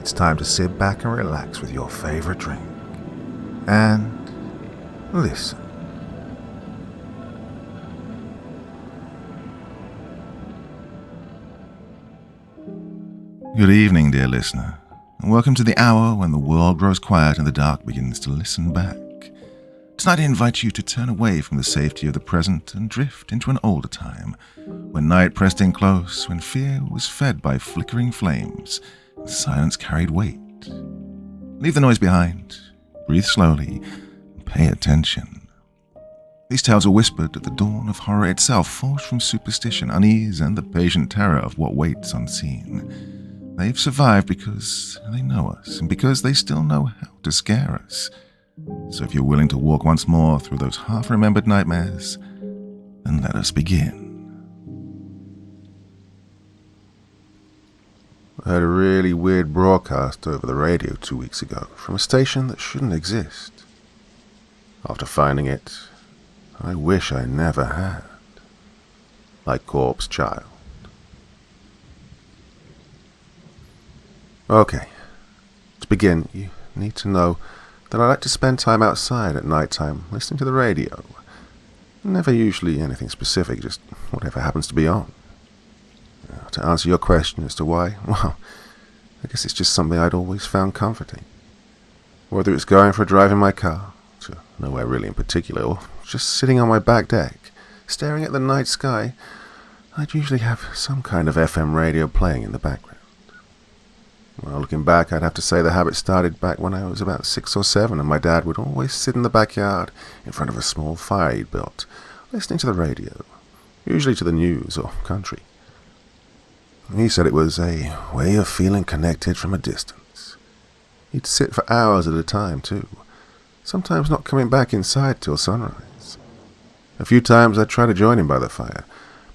it's time to sit back and relax with your favorite drink. And listen. Good evening, dear listener, and welcome to the hour when the world grows quiet and the dark begins to listen back. Tonight I invite you to turn away from the safety of the present and drift into an older time, when night pressed in close, when fear was fed by flickering flames, and silence carried weight. Leave the noise behind, breathe slowly, and pay attention. These tales are whispered at the dawn of horror itself, forged from superstition, unease, and the patient terror of what waits unseen. They've survived because they know us, and because they still know how to scare us. So if you're willing to walk once more through those half-remembered nightmares, then let us begin. I heard a really weird broadcast over the radio 2 weeks ago from a station that shouldn't exist. After finding it, I wish I never had. Like Corpse Child. Okay, to begin, you need to know that I like to spend time outside at night time listening to the radio. Never usually anything specific, just whatever happens to be on. To answer your question as to why, well, I guess it's just something I'd always found comforting. Whether it's going for a drive in my car, to nowhere really in particular, or just sitting on my back deck, staring at the night sky, I'd usually have some kind of FM radio playing in the background. Well, looking back, I'd have to say the habit started back when I was about 6 or 7, and my dad would always sit in the backyard in front of a small fire he'd built, listening to the radio, usually to the news or country. He said it was a way of feeling connected from a distance. He'd sit for hours at a time, too, sometimes not coming back inside till sunrise. A few times I'd try to join him by the fire,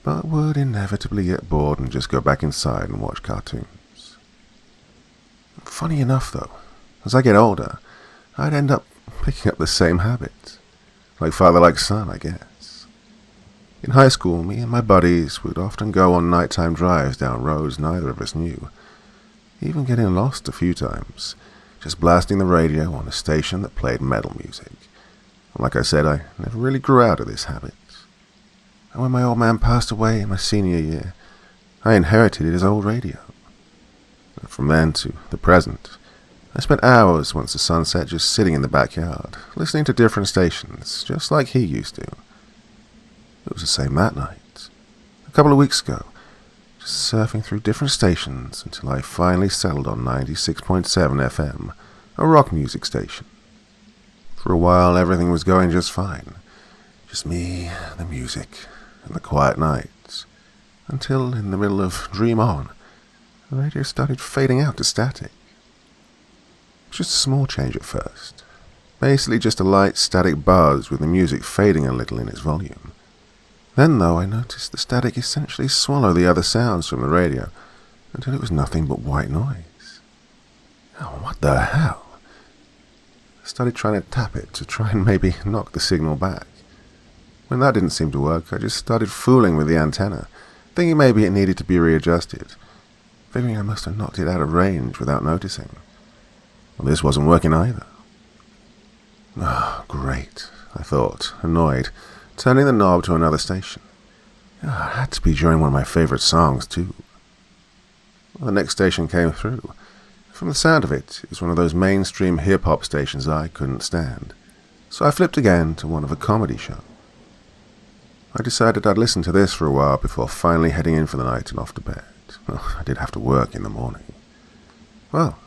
but would inevitably get bored and just go back inside and watch cartoons. Funny enough, though, as I get older, I'd end up picking up the same habit. Like father, like son, I guess. In high school, me and my buddies would often go on nighttime drives down roads neither of us knew, even getting lost a few times, just blasting the radio on a station that played metal music. And like I said, I never really grew out of this habit. And when my old man passed away in my senior year, I inherited his old radio. From then to the present, I spent hours once the sun set just sitting in the backyard, listening to different stations, just like he used to. It was the same that night. A couple of weeks ago, just surfing through different stations until I finally settled on 96.7 FM, a rock music station. For a while, everything was going just fine. Just me, the music, and the quiet nights. Until, in the middle of Dream On, the radio started fading out to static. It was just a small change at first. Basically just a light static buzz with the music fading a little in its volume. Then, though, I noticed the static essentially swallow the other sounds from the radio until it was nothing but white noise. Oh, what the hell? I started trying to tap it to try and maybe knock the signal back. When that didn't seem to work, I just started fooling with the antenna, thinking maybe it needed to be readjusted. Figuring I must have knocked it out of range without noticing. Well, this wasn't working either. Oh, great, I thought, annoyed, turning the knob to another station. It had to be during one of my favorite songs, too. Well, the next station came through. From the sound of it, it was one of those mainstream hip-hop stations I couldn't stand. So I flipped again to one of a comedy show. I decided I'd listen to this for a while before finally heading in for the night and off to bed. Well, I did have to work in the morning. Well,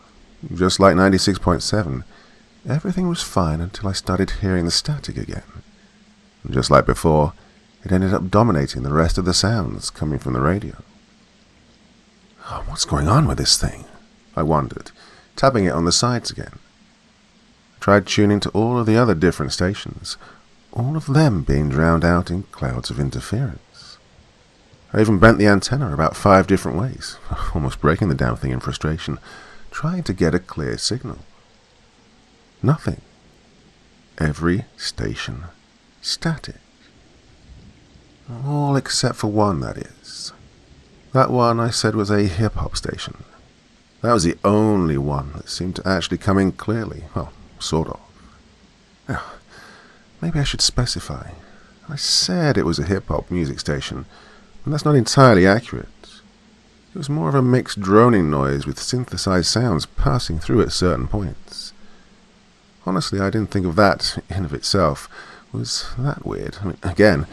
just like 96.7, everything was fine until I started hearing the static again. And just like before, it ended up dominating the rest of the sounds coming from the radio. Oh, what's going on with this thing? I wondered, tapping it on the sides again. I tried tuning to all of the other different stations, all of them being drowned out in clouds of interference. I even bent the antenna about 5 different ways, almost breaking the damn thing in frustration, trying to get a clear signal. Nothing. Every station static. All except for one, that is. That one I said was a hip-hop station. That was the only one that seemed to actually come in clearly. Well, sort of. Now, maybe I should specify. I said it was a hip-hop music station, and that's not entirely accurate. It was more of a mixed droning noise with synthesized sounds passing through at certain points. Honestly, I didn't think of that in of itself was that weird. I mean, again,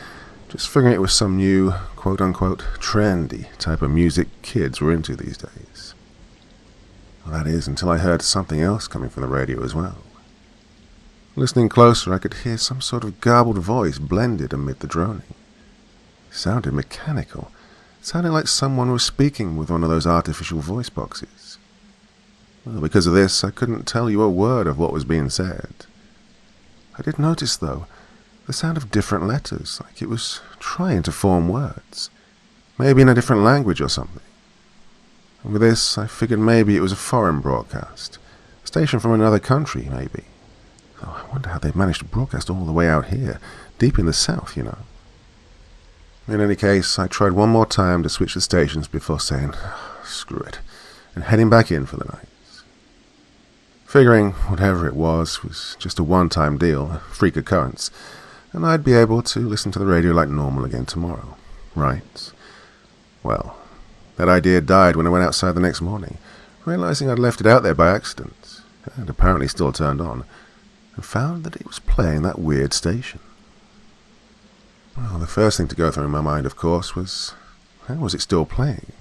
just figuring it was some new, quote-unquote, trendy type of music kids were into these days. Well, that is, until I heard something else coming from the radio as well. Listening closer, I could hear some sort of garbled voice blended amid the droning. It sounded mechanical. It sounded like someone was speaking with one of those artificial voice boxes. Well, because of this, I couldn't tell you a word of what was being said. I did notice, though, the sound of different letters, like it was trying to form words, maybe in a different language or something. And with this, I figured maybe it was a foreign broadcast, a station from another country, maybe. Oh, I wonder how they've managed to broadcast all the way out here, deep in the south, you know. In any case, I tried one more time to switch the stations before saying, screw it, and heading back in for the night. Figuring whatever it was just a one-time deal, a freak occurrence, and I'd be able to listen to the radio like normal again tomorrow, right? Well, that idea died when I went outside the next morning, realizing I'd left it out there by accident, and apparently still turned on, and found that it was playing that weird station. Well, the first thing to go through my mind, of course, was, how was it still playing?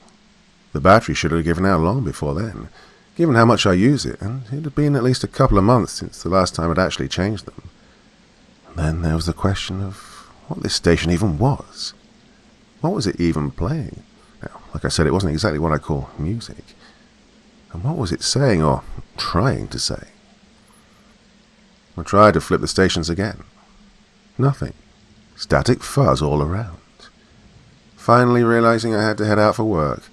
The battery should have given out long before then, given how much I use it, and it had been at least a couple of months since the last time I'd actually changed them. And then there was the question of what this station even was. What was it even playing? Now, like I said, it wasn't exactly what I call music. And what was it saying, or trying to say? I tried to flip the stations again. Nothing. Static fuzz all around. Finally realizing I had to head out for work,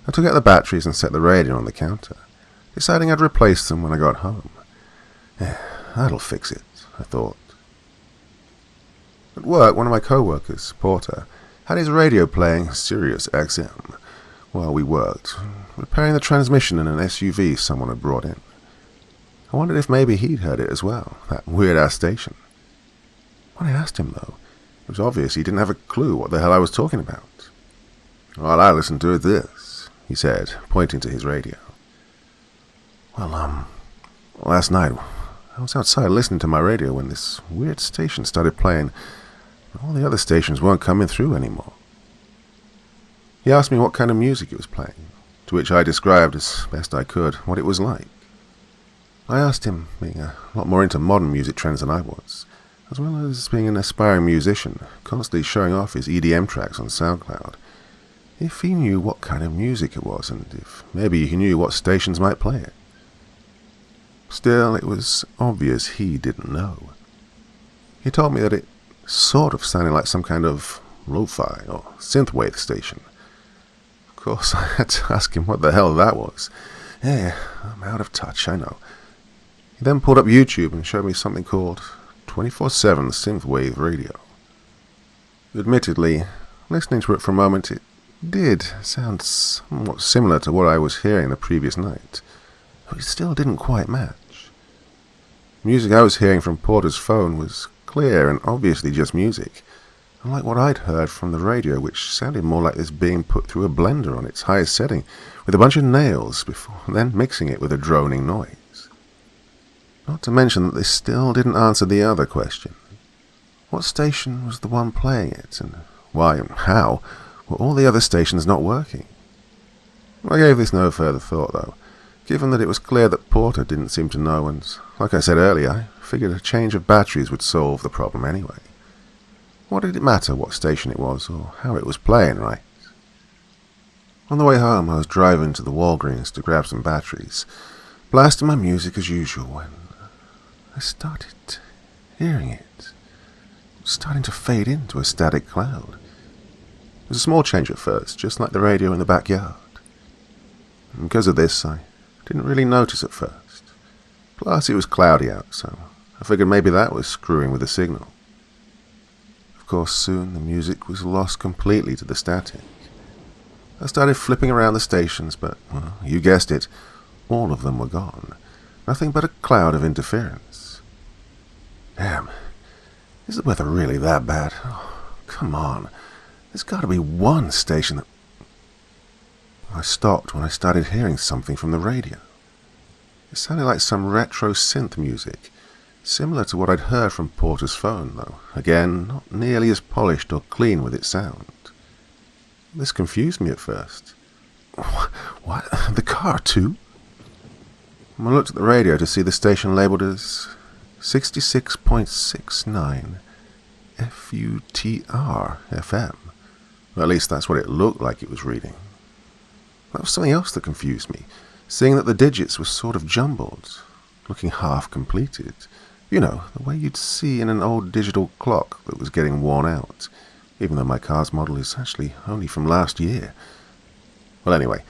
I took out the batteries and set the radio on the counter, deciding I'd replace them when I got home. That'll fix it, I thought. At work, one of my co-workers, Porter, had his radio playing Sirius XM while we worked, repairing the transmission in an SUV someone had brought in. I wondered if maybe he'd heard it as well, that weird-ass station. When I asked him, though, it was obvious he didn't have a clue what the hell I was talking about. All I listened to is this, he said, pointing to his radio. Well, last night, I was outside listening to my radio when this weird station started playing. All the other stations weren't coming through anymore. He asked me what kind of music it was playing, to which I described as best I could what it was like. I asked him, being a lot more into modern music trends than I was, as well as being an aspiring musician, constantly showing off his EDM tracks on SoundCloud, if he knew what kind of music it was, and if maybe he knew what stations might play it. Still, it was obvious he didn't know. He told me that it sort of sounded like some kind of lo-fi or synthwave station. Of course, I had to ask him what the hell that was. Yeah, I'm out of touch, I know. He then pulled up YouTube and showed me something called 24/7 synthwave radio. Admittedly, listening to it for a moment, it did sound somewhat similar to what I was hearing the previous night, but it still didn't quite match. Music I was hearing from Porter's phone was clear and obviously just music, unlike what I'd heard from the radio, which sounded more like this being put through a blender on its highest setting with a bunch of nails before then mixing it with a droning noise. Not to mention that this still didn't answer the other question. What station was the one playing it, and why and how were all the other stations not working? I gave this no further thought, though, given that it was clear that Porter didn't seem to know, and, like I said earlier, I figured a change of batteries would solve the problem anyway. What did it matter what station it was, or how it was playing, right? On the way home, I was driving to the Walgreens to grab some batteries, blasting my music as usual, when I started hearing it, starting to fade into a static cloud. It was a small change at first, just like the radio in the backyard. And because of this, I didn't really notice at first. Plus, it was cloudy out, so I figured maybe that was screwing with the signal. Of course, soon the music was lost completely to the static. I started flipping around the stations, but, well, you guessed it, all of them were gone. Nothing but a cloud of interference. Damn, is the weather really that bad? Oh, come on, there's got to be one station that... I stopped when I started hearing something from the radio. It sounded like some retro synth music, similar to what I'd heard from Porter's phone, though, again, not nearly as polished or clean with its sound. This confused me at first. What? The car, too? I looked at the radio to see the station labelled as 66.69 FUTR FM. Well, at least that's what it looked like it was reading. That was something else that confused me, seeing that the digits were sort of jumbled, looking half completed. You know, the way you'd see in an old digital clock that was getting worn out, even though my car's model is actually only from last year. Well, anyway,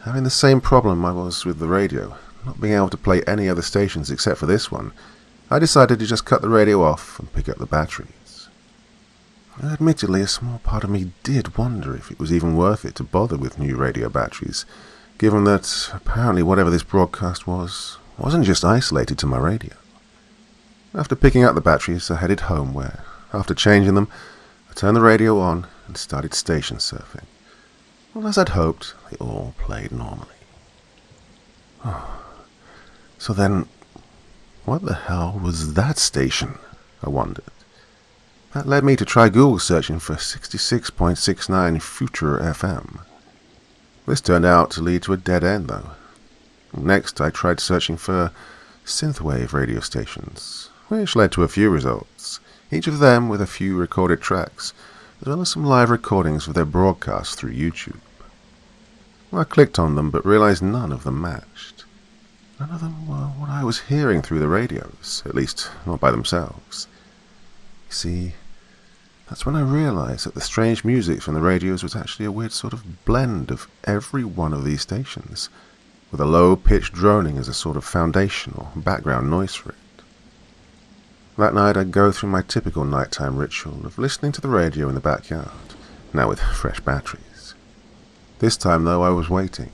having the same problem I was with the radio, not being able to play any other stations except for this one, I decided to just cut the radio off and pick up the batteries. Admittedly, a small part of me did wonder if it was even worth it to bother with new radio batteries, given that apparently whatever this broadcast wasn't just isolated to my radio. After picking up the batteries, I headed home where, after changing them, I turned the radio on and started station surfing. Well, as I'd hoped, they all played normally. So then, what the hell was that station? I wondered. That led me to try Google searching for 66.69 Future FM. This turned out to lead to a dead end, though. Next, I tried searching for synthwave radio stations, which led to a few results, each of them with a few recorded tracks, as well as some live recordings of their broadcasts through YouTube. I clicked on them, but realized none of them matched. None of them were what I was hearing through the radios, at least not by themselves. You see, that's when I realized that the strange music from the radios was actually a weird sort of blend of every one of these stations, with a low-pitched droning as a sort of foundation or background noise for it. That night I'd go through my typical nighttime ritual of listening to the radio in the backyard, now with fresh batteries. This time, though, I was waiting,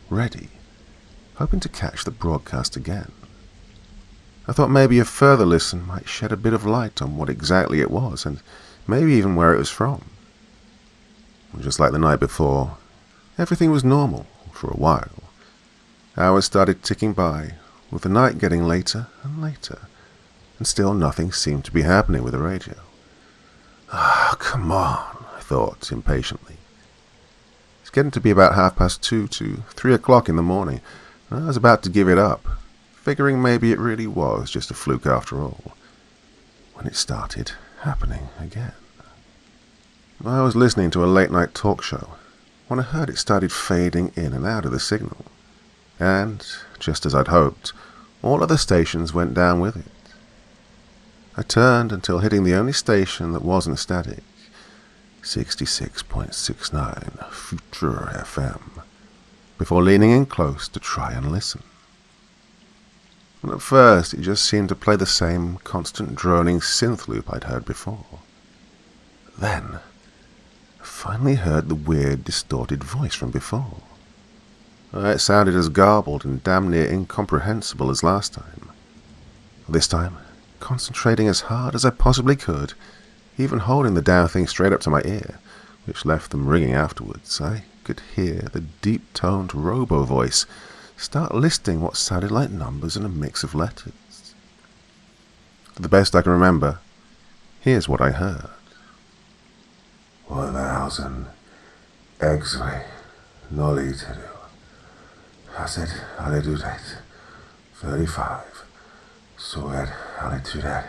ready, hoping to catch the broadcast again. I thought maybe a further listen might shed a bit of light on what exactly it was, and maybe even where it was from. Just like the night before, everything was normal for a while. Hours started ticking by, with the night getting later and later, and still nothing seemed to be happening with the radio. Come on, I thought impatiently. It's getting to be about 2:30 to 3 o'clock in the morning, and I was about to give it up, figuring maybe it really was just a fluke after all, when it started happening again. I was listening to a late-night talk show when I heard it started fading in and out of the signal, and, just as I'd hoped, all other stations went down with it. I turned until hitting the only station that wasn't static, 66.69 Future FM, before leaning in close to try and listen. And at first it just seemed to play the same constant droning synth loop I'd heard before. Then, I finally heard the weird distorted voice from before. It sounded as garbled and damn near incomprehensible as last time. This time, concentrating as hard as I possibly could, even holding the damn thing straight up to my ear, which left them ringing afterwards, I could hear the deep-toned robo-voice start listing what sounded like numbers and a mix of letters. To the best I can remember, here's what I heard. 1,000 X-ray noliteru. Haset aledudet 35. Sued aledudet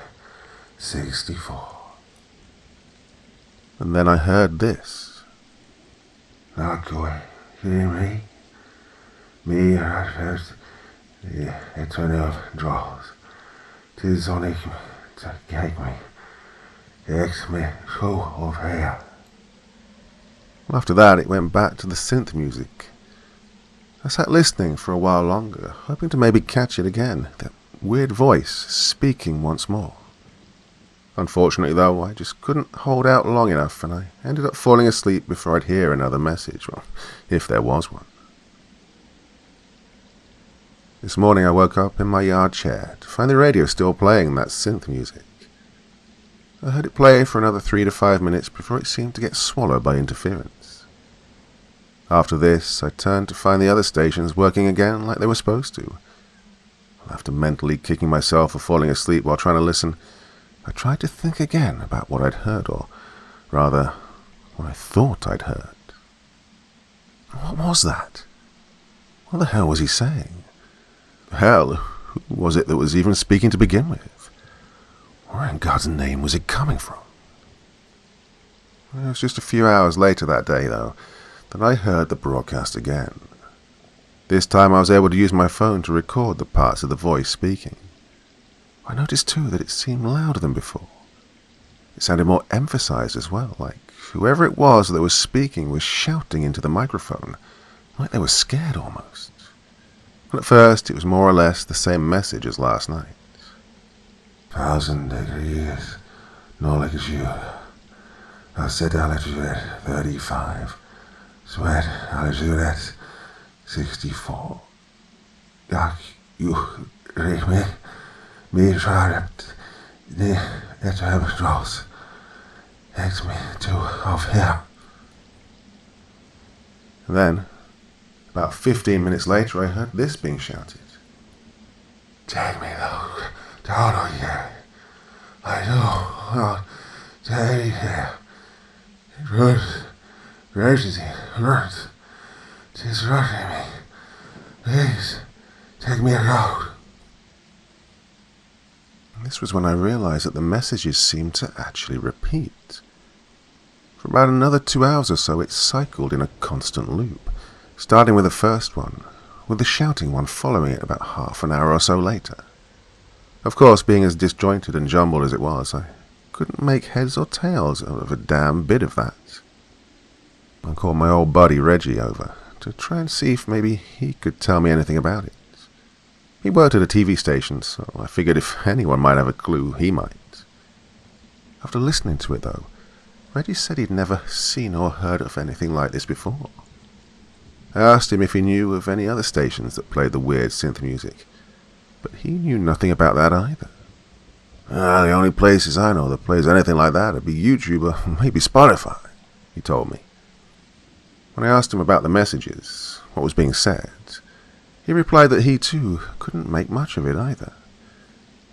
64. And then I heard this. Nakoi, hear me? Me at first, the eternal draws. 'Tis only to get me. Ex me so of hair. After that, it went back to the synth music. I sat listening for a while longer, hoping to maybe catch it again, that weird voice speaking once more. Unfortunately, though, I just couldn't hold out long enough, and I ended up falling asleep before I'd hear another message, well, if there was one. This morning I woke up in my yard chair to find the radio still playing that synth music. I heard it play for another 3 to 5 minutes before it seemed to get swallowed by interference. After this, I turned to find the other stations working again like they were supposed to. After mentally kicking myself for falling asleep while trying to listen, I tried to think again about what I'd heard, or rather, what I thought I'd heard. What was that? What the hell was he saying? Hell, who was it that was even speaking to begin with? Where in God's name was it coming from? It was just a few hours later that day, though, that I heard the broadcast again. This time I was able to use my phone to record the parts of the voice speaking. I noticed too that it seemed louder than before. It sounded more emphasized as well, like whoever it was that was speaking was shouting into the microphone, like they were scared almost. But at first it was more or less the same message as last night. 1,000 degrees, knowledge acid altitude at 35, sweat altitude at 64. Dark, you read me trapped the temperatures. Takes me to off here. And then, about 15 minutes later, I heard this being shouted. Take me though, down here. I know, take me here. Earth, it's rushing me. Please, take me out. This was when I realized that the messages seemed to actually repeat. For about another 2 hours or so, it cycled in a constant loop, starting with the first one, with the shouting one following it about half an hour or so later. Of course, being as disjointed and jumbled as it was, I couldn't make heads or tails out of a damn bit of that. I called my old buddy Reggie over to try and see if maybe he could tell me anything about it. He worked at a TV station, so I figured if anyone might have a clue, he might. After listening to it, though, Reggie said he'd never seen or heard of anything like this before. I asked him if he knew of any other stations that played the weird synth music, but he knew nothing about that either. The only places I know that plays anything like that would be YouTube or maybe Spotify, he told me. When I asked him about the messages, what was being said, he replied that he too couldn't make much of it either.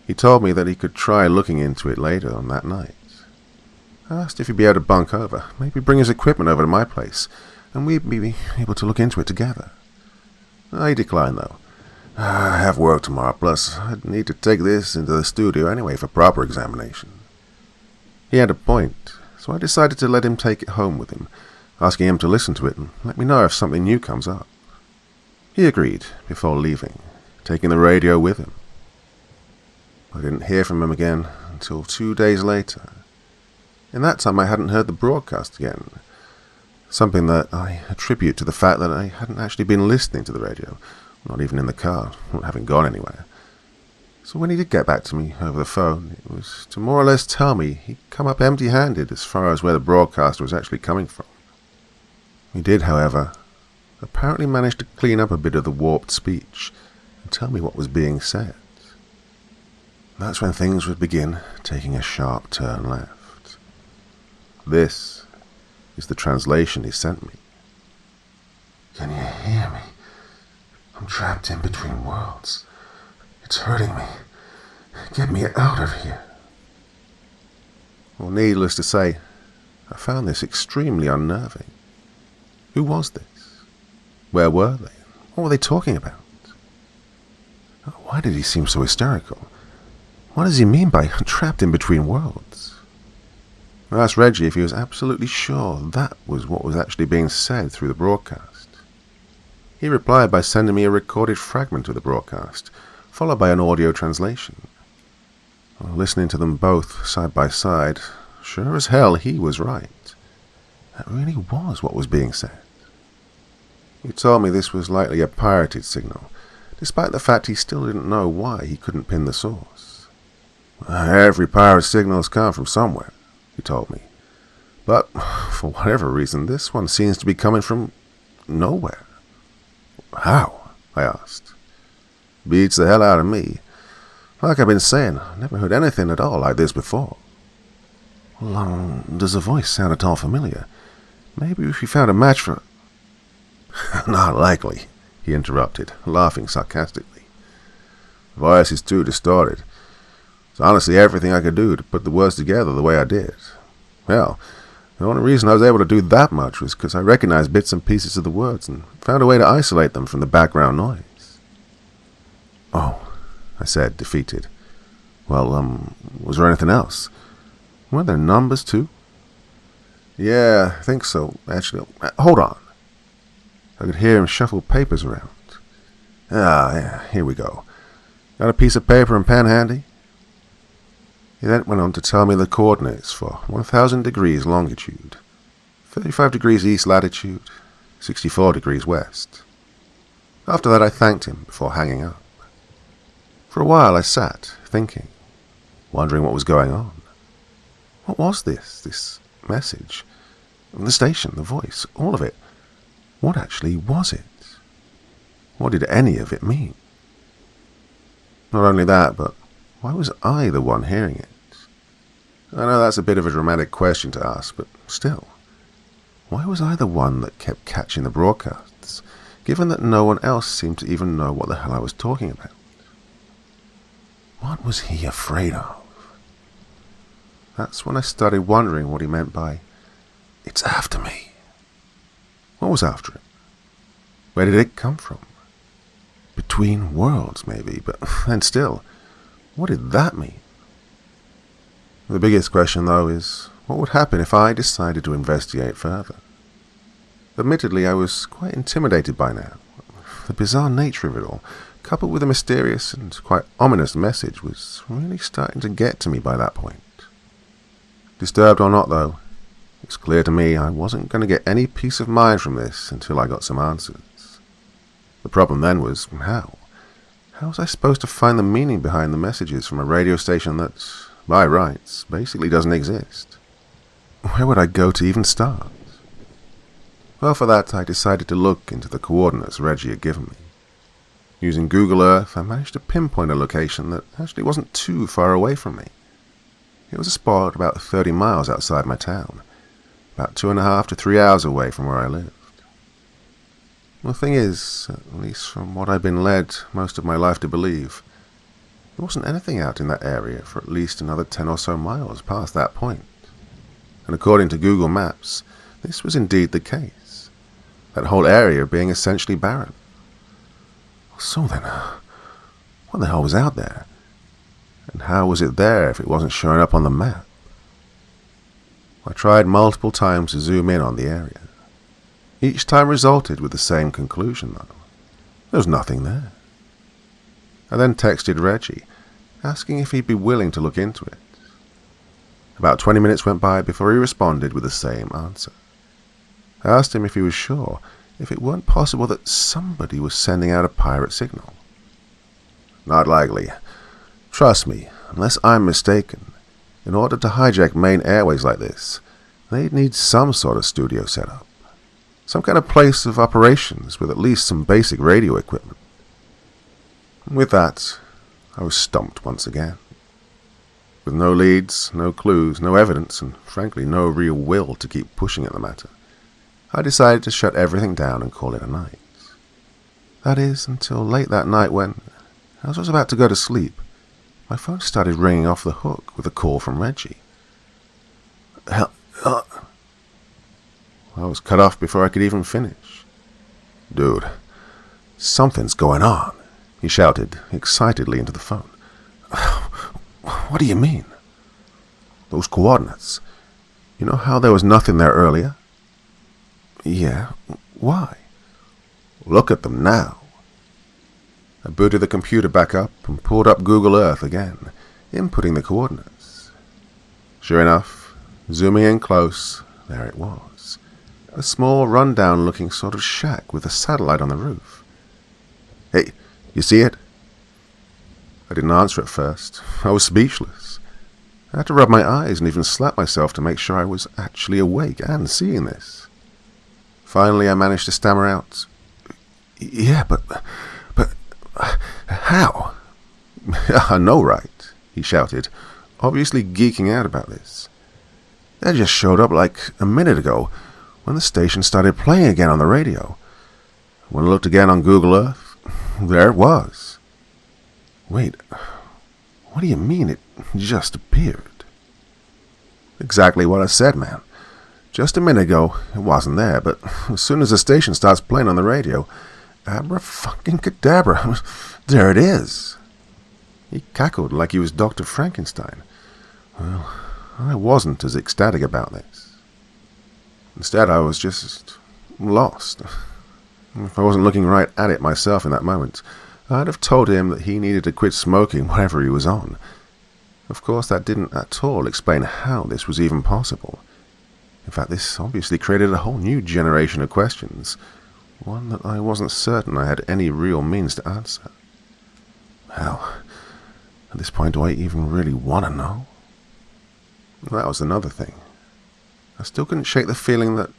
He told me that he could try looking into it later on that night. I asked if he'd be able to bunk over, maybe bring his equipment over to my place, and we'd be able to look into it together. He declined though. I have work tomorrow, plus I'd need to take this into the studio anyway for proper examination. He had a point, so I decided to let him take it home with him, asking him to listen to it and let me know if something new comes up. He agreed before leaving, taking the radio with him. I didn't hear from him again until 2 days later. In that time I hadn't heard the broadcast again, something that I attribute to the fact that I hadn't actually been listening to the radio, not even in the car, not having gone anywhere. So when he did get back to me over the phone, it was to more or less tell me he'd come up empty-handed as far as where the broadcast was actually coming from. He did, however, apparently managed to clean up a bit of the warped speech and tell me what was being said. That's when things would begin taking a sharp turn left. This is the translation he sent me. Can you hear me? I'm trapped in between worlds. It's hurting me. Get me out of here. Well, needless to say, I found this extremely unnerving. Who was this? Where were they? What were they talking about? Why did he seem so hysterical? What does he mean by trapped in between worlds? I asked Reggie if he was absolutely sure that was what was actually being said through the broadcast. He replied by sending me a recorded fragment of the broadcast, followed by an audio translation. Listening to them both side by side, sure as hell he was right. That really was what was being said. He told me this was likely a pirated signal, despite the fact he still didn't know why he couldn't pin the source. Every pirate signal's come from somewhere, he told me. But, for whatever reason, this one seems to be coming from nowhere. How? I asked. Beats the hell out of me. Like I've been saying, I've never heard anything at all like this before. Well, does the voice sound at all familiar? Maybe if you found a match for... Not likely, he interrupted, laughing sarcastically. The voice is too distorted. It's honestly everything I could do to put the words together the way I did. Hell, the only reason I was able to do that much was because I recognized bits and pieces of the words and found a way to isolate them from the background noise. Oh, I said, defeated. Well, was there anything else? Were there numbers, too? Yeah, I think so, actually. Hold on. I could hear him shuffle papers around. Yeah, here we go. Got a piece of paper and pen handy? He then went on to tell me the coordinates for 1,000 degrees longitude, 35 degrees east latitude, 64 degrees west. After that I thanked him before hanging up. For a while I sat, thinking, wondering what was going on. What was this message? The station, the voice, all of it. What actually was it? What did any of it mean? Not only that, but why was I the one hearing it? I know that's a bit of a dramatic question to ask, but still, why was I the one that kept catching the broadcasts, given that no one else seemed to even know what the hell I was talking about? What was he afraid of? That's when I started wondering what he meant by, "It's after me." What was after it? Where did it come from? Between worlds, maybe, but then still, what did that mean? The biggest question, though, is what would happen if I decided to investigate further? Admittedly, I was quite intimidated by now. The bizarre nature of it all, coupled with a mysterious and quite ominous message, was really starting to get to me by that point. Disturbed or not, though, it's clear to me I wasn't going to get any peace of mind from this until I got some answers. The problem then was how? How was I supposed to find the meaning behind the messages from a radio station that, by rights, basically doesn't exist? Where would I go to even start? Well, for that, I decided to look into the coordinates Reggie had given me. Using Google Earth, I managed to pinpoint a location that actually wasn't too far away from me. It was a spot about 30 miles outside my town, about 2.5 to 3 hours away from where I lived. The thing is, at least from what I've been led most of my life to believe, there wasn't anything out in that area for at least another 10 or so miles past that point. And according to Google Maps, this was indeed the case, that whole area being essentially barren. So then, what the hell was out there? And how was it there if it wasn't showing up on the map? I tried multiple times to zoom in on the area. Each time resulted with the same conclusion, though. There was nothing there. I then texted Reggie, asking if he'd be willing to look into it. About 20 minutes went by before he responded with the same answer. I asked him if he was sure, if it weren't possible that somebody was sending out a pirate signal. Not likely. Trust me, unless I'm mistaken, in order to hijack main airways like this, they'd need some sort of studio setup. Some kind of place of operations with at least some basic radio equipment. With that, I was stumped once again. With no leads, no clues, no evidence, and frankly no real will to keep pushing at the matter, I decided to shut everything down and call it a night. That is, until late that night when, as I was about to go to sleep, my phone started ringing off the hook with a call from Reggie. I was cut off before I could even finish. "Dude, something's going on," he shouted excitedly into the phone. "What do you mean?" "Those coordinates. You know how there was nothing there earlier?" "Yeah, why?" "Look at them now." I booted the computer back up and pulled up Google Earth again, inputting the coordinates. Sure enough, zooming in close, there it was. A small, run-down-looking sort of shack with a satellite on the roof. "Hey, you see it?" I didn't answer at first. I was speechless. I had to rub my eyes and even slap myself to make sure I was actually awake and seeing this. Finally, I managed to stammer out, "Yeah, but How? I know, right? He shouted, obviously geeking out about this. They just showed up like a minute ago when the station started playing again on the radio. When I looked again on Google Earth, there it was. Wait, what do you mean it just appeared? Exactly what I said, man. Just a minute ago, it wasn't there, but as soon as the station starts playing on the radio, abra-fucking-cadabra, there it is. He cackled like he was Dr. Frankenstein. Well, I wasn't as ecstatic about this. Instead, I was just lost. If I wasn't looking right at it myself in that moment, I'd have told him that he needed to quit smoking whatever he was on. Of course, that didn't at all explain how this was even possible. In fact, this obviously created a whole new generation of questions, one that I wasn't certain I had any real means to answer. Hell, at this point, do I even really want to know? That was another thing. I still couldn't shake the feeling that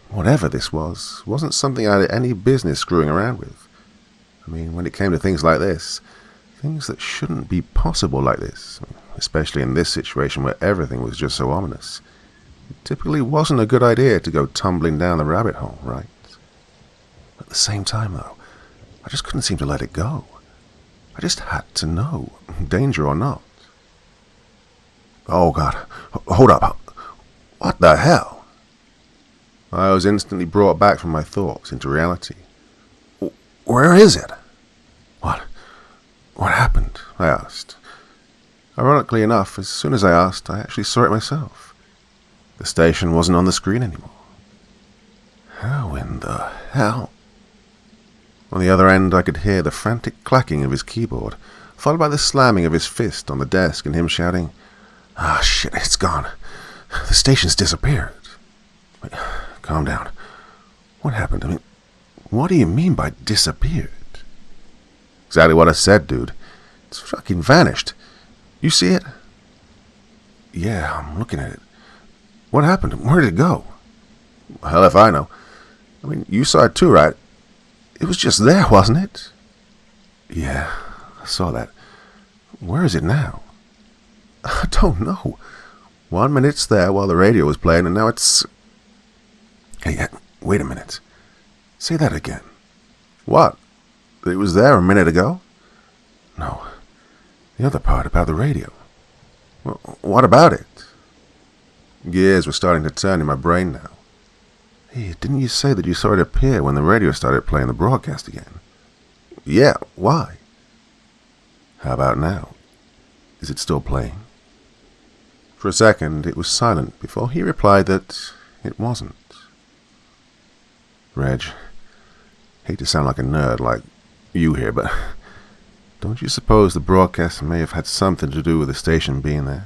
whatever this was wasn't something I had any business screwing around with. I mean, when it came to things like this, things that shouldn't be possible like this, especially in this situation where everything was just so ominous, it typically wasn't a good idea to go tumbling down the rabbit hole, right? At the same time, though, I just couldn't seem to let it go. I just had to know, danger or not. Oh God, hold up. What the hell? I was instantly brought back from my thoughts into reality. Where is it? What happened? I asked. Ironically enough, as soon as I asked, I actually saw it myself. The station wasn't on the screen anymore. How in the hell? On the other end, I could hear the frantic clacking of his keyboard, followed by the slamming of his fist on the desk and him shouting, "Ah, shit, it's gone. The station's disappeared." Wait, calm down. What happened? I mean, what do you mean by disappeared? Exactly what I said, dude. It's fucking vanished. You see it? Yeah, I'm looking at it. What happened? Where did it go? Hell if I know. I mean, you saw it too, right? It was just there, wasn't it? Yeah, I saw that. Where is it now? I don't know. 1 minute it's there while the radio was playing, and now it's... Hey, wait a minute. Say that again. What? It was there a minute ago? No. The other part about the radio. What about it? Gears were starting to turn in my brain now. Hey, didn't you say that you saw it appear when the radio started playing the broadcast again? Yeah, why? How about now? Is it still playing? For a second, it was silent before he replied that it wasn't. Reg, hate to sound like a nerd like you here, but don't you suppose the broadcast may have had something to do with the station being there?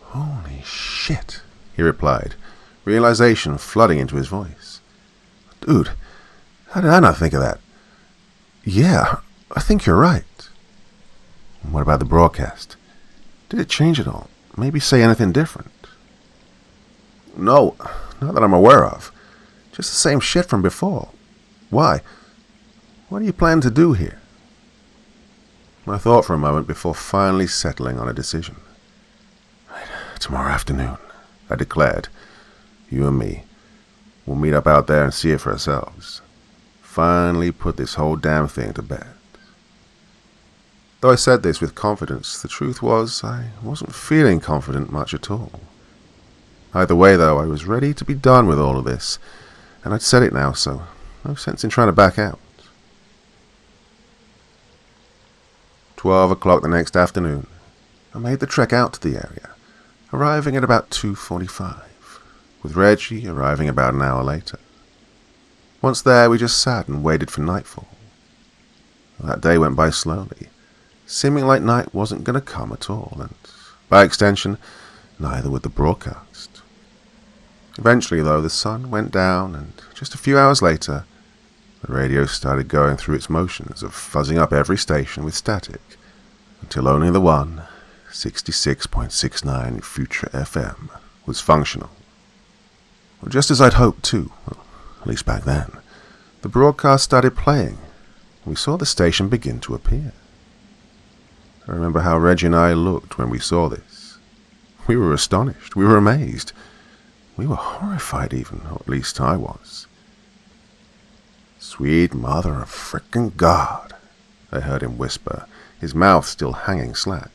Holy shit, he replied, realization flooding into his voice. Dude, how did I not think of that? Yeah, I think you're right. What about the broadcast? Did it change at all? Maybe say anything different? No, not that I'm aware of. Just the same shit from before. Why? What do you plan to do here? I thought for a moment before finally settling on a decision. Right, tomorrow afternoon, I declared. You and me. We'll meet up out there and see it for ourselves. Finally put this whole damn thing to bed. Though I said this with confidence, the truth was I wasn't feeling confident much at all. Either way, though, I was ready to be done with all of this, and I'd said it now, so no sense in trying to back out. 12 o'clock the next afternoon, I made the trek out to the area, arriving at about 2:45, with Reggie arriving about an hour later. Once there, we just sat and waited for nightfall. That day went by slowly, seeming like night wasn't going to come at all, and, by extension, neither would the broadcast. Eventually, though, the sun went down, and just a few hours later, the radio started going through its motions of fuzzing up every station with static, until only the one, 66.69 Future FM, was functional. Just as I'd hoped, too, well, at least back then, the broadcast started playing, We saw the station begin to appear. I remember how Reggie and I looked when we saw this. We were astonished. We were amazed. We were horrified even, or at least I was. "Sweet mother of frickin' God," I heard him whisper, his mouth still hanging slack.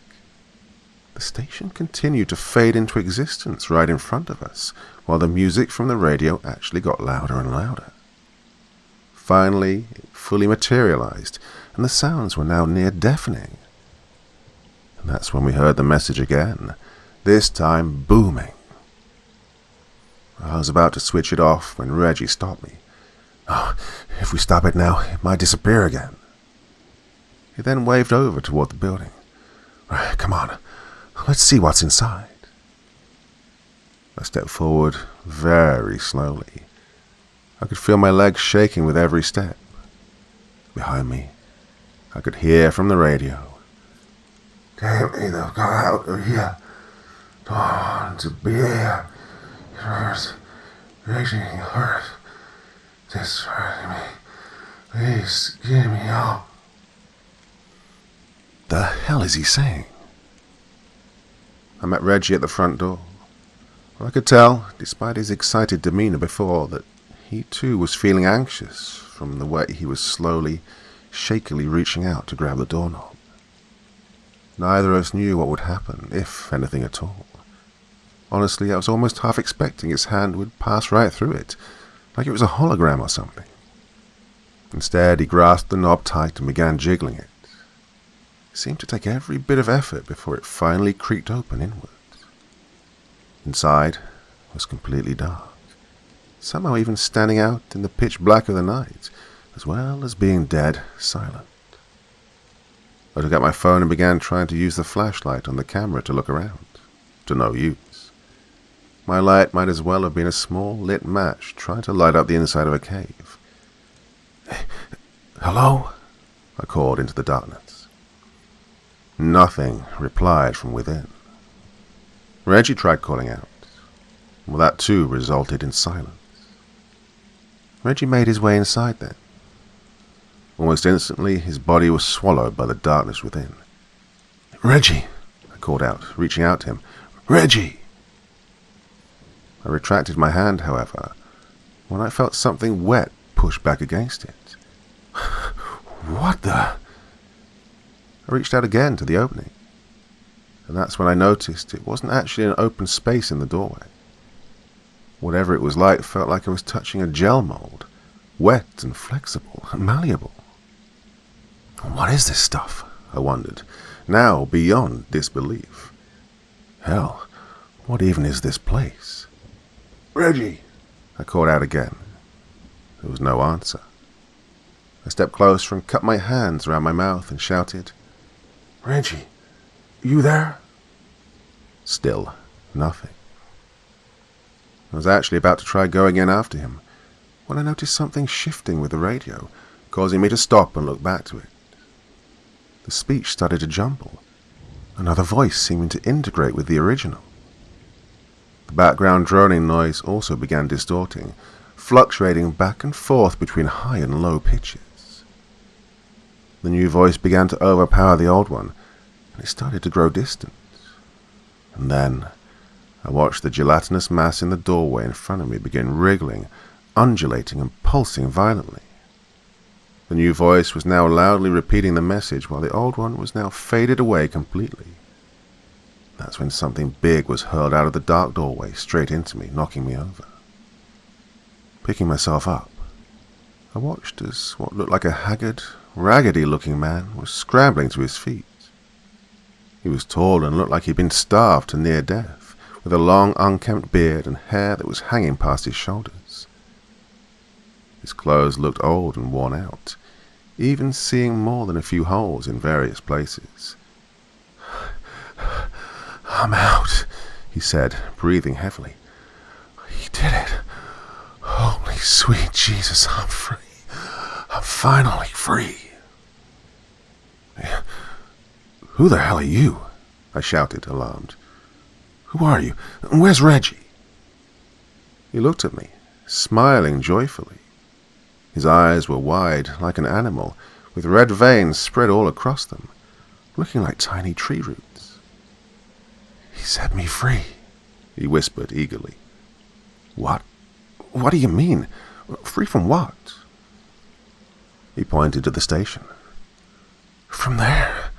The station continued to fade into existence right in front of us, while the music from the radio actually got louder and louder. Finally, it fully materialized, and the sounds were now near deafening. And that's when we heard the message again, this time booming. I was about to switch it off when Reggie stopped me. "Oh, if we stop it now, it might disappear again." He then waved over toward the building. "Right, come on, let's see what's inside." I stepped forward very slowly. I could feel my legs shaking with every step. Behind me, I could hear from the radio, "Damn me, they've got out of here. Don't to be here. It hurts. Raging hurt. This hurting me. Please get me out." The hell is he saying? I met Reggie at the front door. I could tell, despite his excited demeanor before, that he too was feeling anxious from the way he was slowly, shakily reaching out to grab the doorknob. Neither of us knew what would happen, if anything at all. Honestly, I was almost half expecting his hand would pass right through it, like it was a hologram or something. Instead, he grasped the knob tight and began jiggling it. It seemed to take every bit of effort before it finally creaked open inwards. Inside was completely dark, somehow even standing out in the pitch black of the night, as well as being dead silent. I took out my phone and began trying to use the flashlight on the camera to look around. To no use. My light might as well have been a small lit match trying to light up the inside of a cave. "Hello?" I called into the darkness. Nothing replied from within. Reggie tried calling out. Well, that too resulted in silence. Reggie made his way inside then. Almost instantly, his body was swallowed by the darkness within. "Reggie!" I called out, reaching out to him. "Reggie!" I retracted my hand, however, when I felt something wet push back against it. "What the?" I reached out again to the opening, and that's when I noticed it wasn't actually an open space in the doorway. Whatever it was like felt like I was touching a gel mold, wet and flexible and malleable. What is this stuff? I wondered, now beyond disbelief. Hell, what even is this place? "Reggie!" I called out again. There was no answer. I stepped closer and cut my hands around my mouth and shouted, "Reggie, you there?" Still nothing. I was actually about to try going in after him when I noticed something shifting with the radio, causing me to stop and look back to it. The speech started to jumble, another voice seeming to integrate with the original. The background droning noise also began distorting, fluctuating back and forth between high and low pitches. The new voice began to overpower the old one, and it started to grow distant. And then I watched the gelatinous mass in the doorway in front of me begin wriggling, undulating and pulsing violently. The new voice was now loudly repeating the message, while the old one was now faded away completely. That's when something big was hurled out of the dark doorway straight into me, knocking me over. Picking myself up, I watched as what looked like a haggard, raggedy-looking man was scrambling to his feet. He was tall and looked like he'd been starved to near death, with a long, unkempt beard and hair that was hanging past his shoulders. His clothes looked old and worn out, even seeing more than a few holes in various places. "I'm out," he said, breathing heavily. "He did it. Holy sweet Jesus, I'm free. I'm finally free." "Who the hell are you?" I shouted, alarmed. "Who are you? And where's Reggie?" He looked at me, smiling joyfully. His eyes were wide like an animal, with red veins spread all across them, looking like tiny tree roots. "He set me free," he whispered eagerly. "What? What do you mean? Free from what?" He pointed to the station. "From there."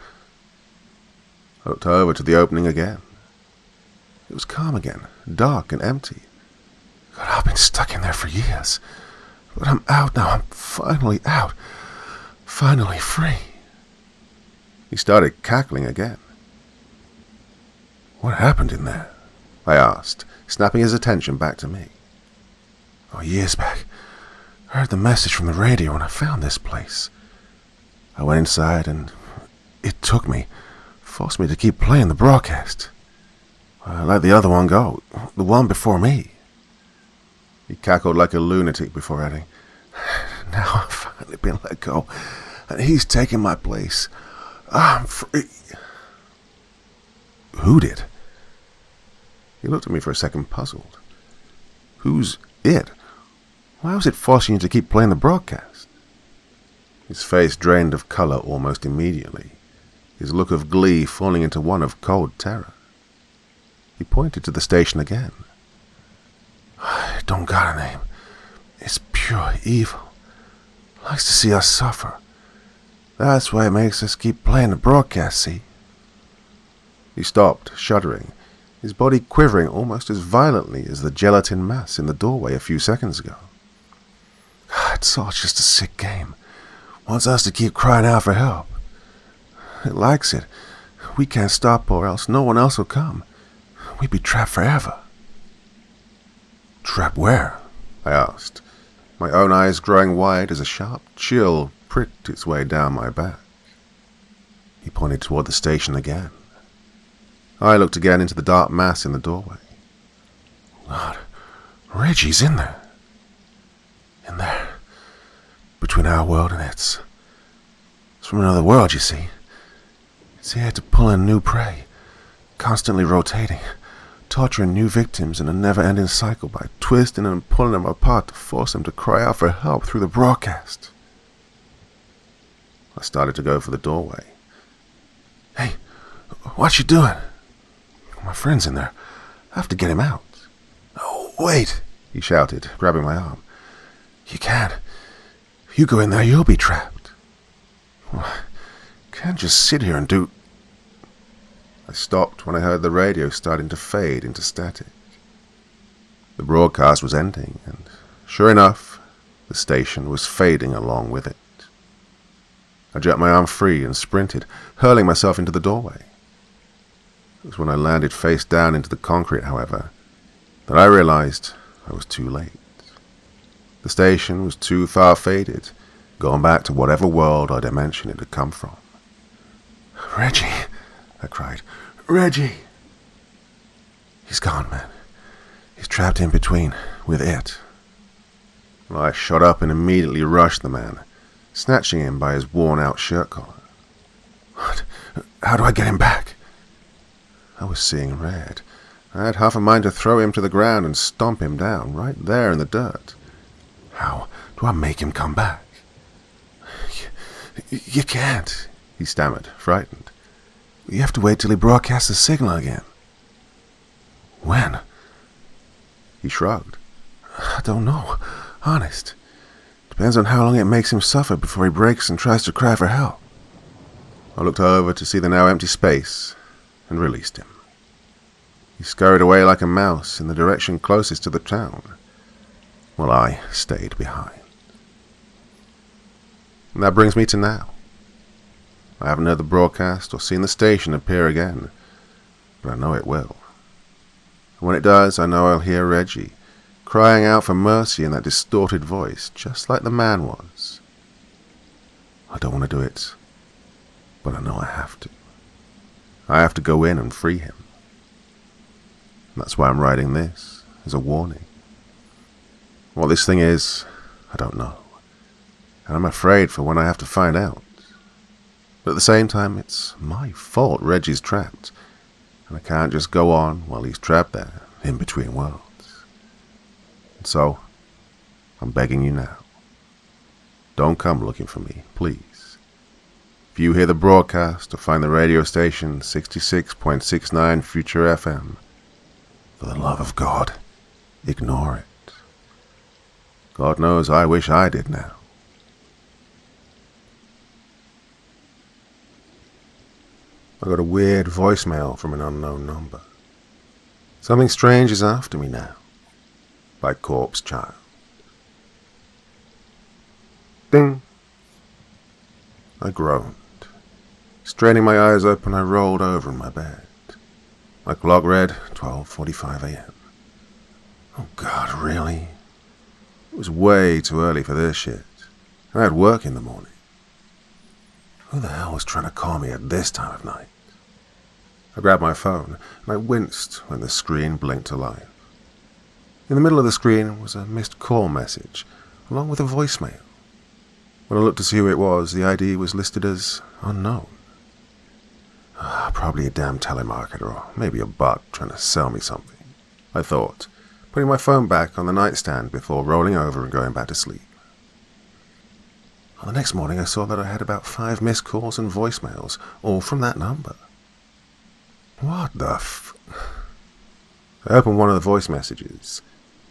I looked over to the opening again. It was calm again, dark and empty. God, I've been stuck in there for years. But I'm out now. I'm finally out. Finally free. He started cackling again. "What happened in there?" I asked, snapping his attention back to me. "Oh, years back, I heard the message from the radio when I found this place. I went inside and it took me, forced me to keep playing the broadcast. I let the other one go, the one before me." He cackled like a lunatic before adding, "Now I've finally been let go, and he's taken my place. I'm free." "Who did?" He looked at me for a second, puzzled. "Who's it? Why was it forcing you to keep playing the broadcast?" His face drained of color almost immediately, his look of glee falling into one of cold terror. He pointed to the station again. "It don't got a name. It's pure evil. Likes to see us suffer. That's why it makes us keep playing the broadcast, see?" He stopped, shuddering, his body quivering almost as violently as the gelatin mass in the doorway a few seconds ago. "It's all just a sick game. Wants us to keep crying out for help. It likes it. We can't stop or else no one else will come. We'd be trapped forever." "Trapped where?" I asked, my own eyes growing wide as a sharp chill pricked its way down my back. He pointed toward the station again. I looked again into the dark mass in the doorway. "Lord, Reggie's in there. In there. Between our world and its. It's from another world, you see. It's here to pull in new prey, constantly rotating, torturing new victims in a never-ending cycle by twisting and pulling them apart to force them to cry out for help through the broadcast." I started to go for the doorway. "Hey, what you doing?" "My friend's in there. I have to get him out." "Oh, wait," he shouted, grabbing my arm. "You can't. If you go in there, you'll be trapped. Can't just sit here and do..." I stopped when I heard the radio starting to fade into static. The broadcast was ending, and sure enough, the station was fading along with it. I jerked my arm free and sprinted, hurling myself into the doorway. It was when I landed face down into the concrete, however, that I realized I was too late. The station was too far faded, going back to whatever world or dimension it had come from. "Reggie," I cried. "Reggie!" "He's gone, man. He's trapped in between, with it." I shot up and immediately rushed the man, snatching him by his worn-out shirt collar. "What? How do I get him back?" I was seeing red. I had half a mind to throw him to the ground and stomp him down, right there in the dirt. "How do I make him come back?" You can't," he stammered, frightened. "You have to wait till he broadcasts the signal again." "When?" He shrugged. "I don't know. Honest. Depends on how long it makes him suffer before he breaks and tries to cry for help." I looked over to see the now empty space and released him. He scurried away like a mouse in the direction closest to the town, while I stayed behind. And that brings me to now. I haven't heard the broadcast or seen the station appear again, but I know it will. And when it does, I know I'll hear Reggie crying out for mercy in that distorted voice, just like the man was. I don't want to do it, but I know I have to. I have to go in and free him. And that's why I'm writing this, as a warning. What this thing is, I don't know. And I'm afraid for when I have to find out. But at the same time, it's my fault Reggie's trapped, and I can't just go on while he's trapped there, in between worlds. And so, I'm begging you now. Don't come looking for me, please. If you hear the broadcast or find the radio station 66.69 Future FM, for the love of God, ignore it. God knows I wish I did now. I got a weird voicemail from an unknown number. Something strange is after me now. By Corpse Child. Ding! I groaned. Straining my eyes open, I rolled over in my bed. My clock read 12:45 a.m. Oh God, really? It was way too early for this shit. I had work in the morning. Who the hell was trying to call me at this time of night? I grabbed my phone, and I winced when the screen blinked to life. In the middle of the screen was a missed call message, along with a voicemail. When I looked to see who it was, the ID was listed as unknown. Probably a damn telemarketer, or maybe a bot trying to sell me something, I thought, putting my phone back on the nightstand before rolling over and going back to sleep. On the next morning, I saw that I had about 5 missed calls and voicemails, all from that number. What the I opened one of the voice messages.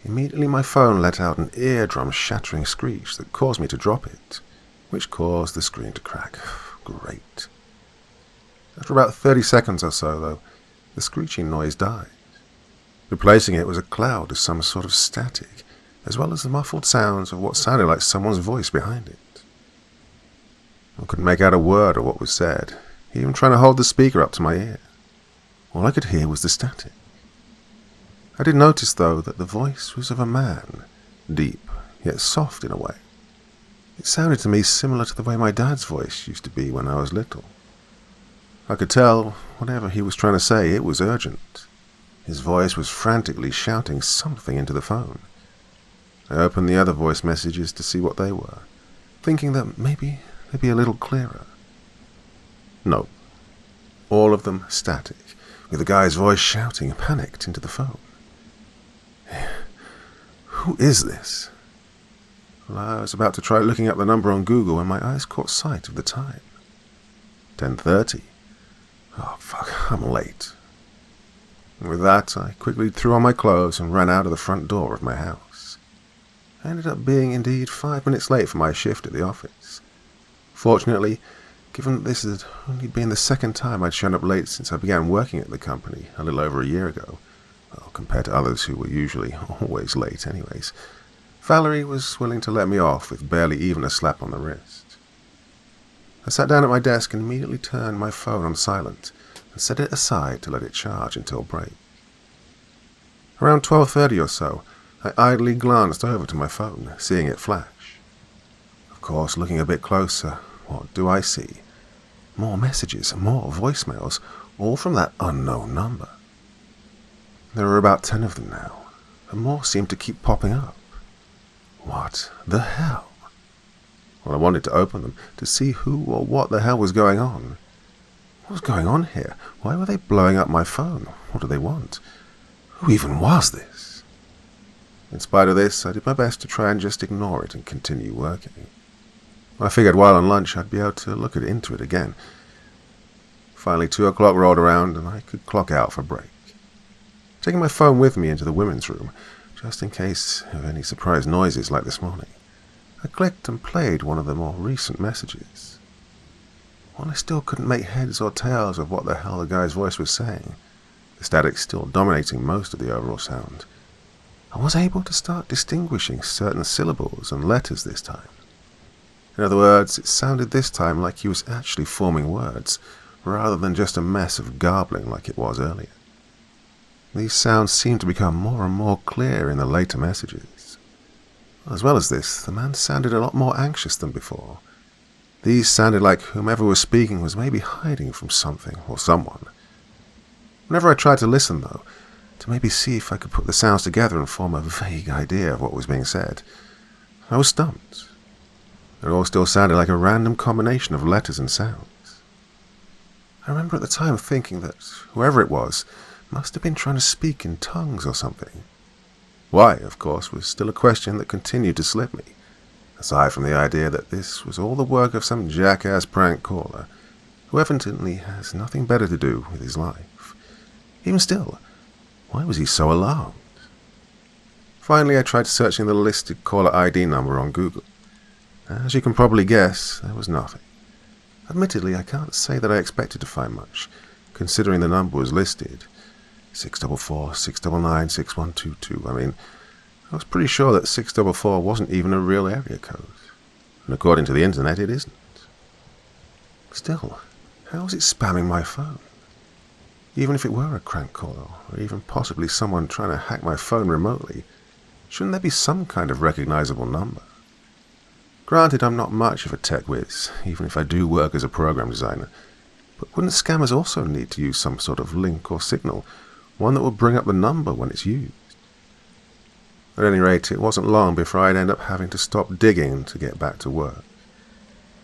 Immediately my phone let out an eardrum-shattering screech that caused me to drop it, which caused the screen to crack. Great. After about 30 seconds or so, though, the screeching noise died. Replacing it was a cloud of some sort of static, as well as the muffled sounds of what sounded like someone's voice behind it. I couldn't make out a word of what was said, even trying to hold the speaker up to my ear. All I could hear was the static. I did notice, though, that the voice was of a man, deep, yet soft in a way. It sounded to me similar to the way my dad's voice used to be when I was little. I could tell, whatever he was trying to say, it was urgent. His voice was frantically shouting something into the phone. I opened the other voice messages to see what they were, thinking that maybe they'd be a little clearer. No. All of them static, with the guy's voice shouting panicked into the phone. Who is this? Well, I was about to try looking up the number on Google when my eyes caught sight of the time. 10:30. Oh, fuck, I'm late. And with that, I quickly threw on my clothes and ran out of the front door of my house. I ended up being indeed 5 minutes late for my shift at the office. Fortunately, given that this had only been the second time I'd shown up late since I began working at the company a little over a year ago, well, compared to others who were usually always late anyways, Valerie was willing to let me off with barely even a slap on the wrist. I sat down at my desk and immediately turned my phone on silent and set it aside to let it charge until break. Around 12:30 or so, I idly glanced over to my phone, seeing it flash. Of course, looking a bit closer, what do I see? More messages, more voicemails, all from that unknown number. There were about 10 of them now, and more seemed to keep popping up. What the hell? Well, I wanted to open them to see who or what the hell was going on. What was going on here? Why were they blowing up my phone? What do they want? Who even was this? In spite of this, I did my best to try and just ignore it and continue working. I figured while on lunch I'd be able to look into it again. Finally, 2 o'clock rolled around and I could clock out for break. Taking my phone with me into the women's room, just in case of any surprise noises like this morning, I clicked and played one of the more recent messages. While I still couldn't make heads or tails of what the hell the guy's voice was saying, the static still dominating most of the overall sound, I was able to start distinguishing certain syllables and letters this time. In other words, it sounded this time like he was actually forming words, rather than just a mess of garbling like it was earlier. These sounds seemed to become more and more clear in the later messages. As well as this, the man sounded a lot more anxious than before. These sounded like whomever was speaking was maybe hiding from something or someone. Whenever I tried to listen, though, to maybe see if I could put the sounds together and form a vague idea of what was being said, I was stumped. It all still sounded like a random combination of letters and sounds. I remember at the time thinking that whoever it was must have been trying to speak in tongues or something. Why, of course, was still a question that continued to slip me, aside from the idea that this was all the work of some jackass prank caller who evidently has nothing better to do with his life. Even still, why was he so alarmed? Finally, I tried searching the listed caller ID number on Google. As you can probably guess, there was nothing. Admittedly, I can't say that I expected to find much, considering the number was listed. 644, 699, 6122. I mean, I was pretty sure that 644 wasn't even a real area code. And according to the internet, it isn't. Still, how was it spamming my phone? Even if it were a crank caller, or even possibly someone trying to hack my phone remotely, shouldn't there be some kind of recognizable number? Granted, I'm not much of a tech whiz, even if I do work as a program designer, but wouldn't scammers also need to use some sort of link or signal, one that will bring up the number when it's used? At any rate, it wasn't long before I'd end up having to stop digging to get back to work.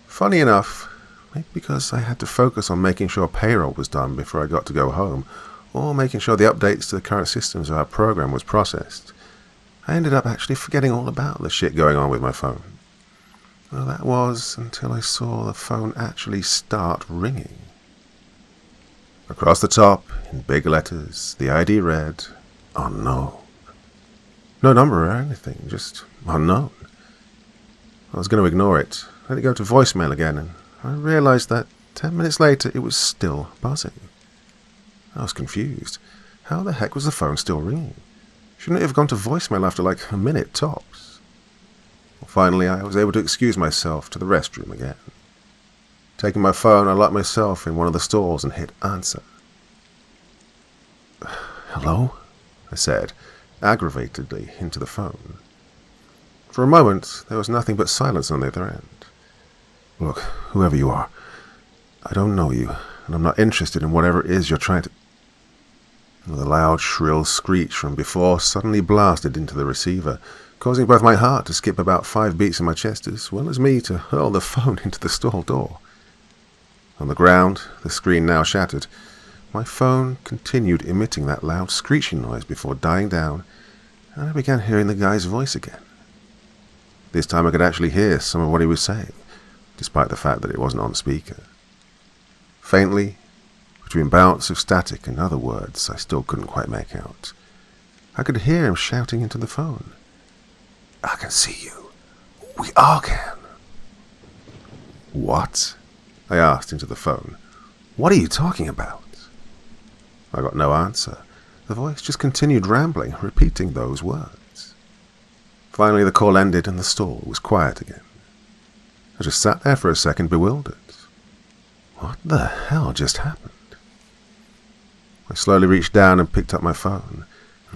Funny enough, maybe because I had to focus on making sure payroll was done before I got to go home, or making sure the updates to the current systems of our program was processed, I ended up actually forgetting all about the shit going on with my phone. Well, that was until I saw the phone actually start ringing. Across the top, in big letters, the ID read, "Unknown." No number or anything, just unknown. I was going to ignore it, let it go to voicemail again, and I realized that 10 minutes later it was still buzzing. I was confused. How the heck was the phone still ringing? Shouldn't it have gone to voicemail after like a minute tops? Well, finally, I was able to excuse myself to the restroom again. Taking my phone, I locked myself in one of the stalls and hit answer. "Hello?" I said, aggravatedly, into the phone. For a moment, there was nothing but silence on the other end. "Look, whoever you are, I don't know you, and I'm not interested in whatever it is you're trying to..." The loud, shrill screech from before suddenly blasted into the receiver, causing both my heart to skip about 5 beats in my chest, as well as me to hurl the phone into the stall door. On the ground, the screen now shattered, my phone continued emitting that loud screeching noise before dying down, and I began hearing the guy's voice again. This time I could actually hear some of what he was saying, despite the fact that it wasn't on speaker. Faintly, between bouts of static and other words I still couldn't quite make out, I could hear him shouting into the phone. "I can see you. We all can." "What?" I asked into the phone. "What are you talking about?" I got no answer. The voice just continued rambling, repeating those words. Finally, the call ended and the stall was quiet again. I just sat there for a second, bewildered. What the hell just happened? I slowly reached down and picked up my phone.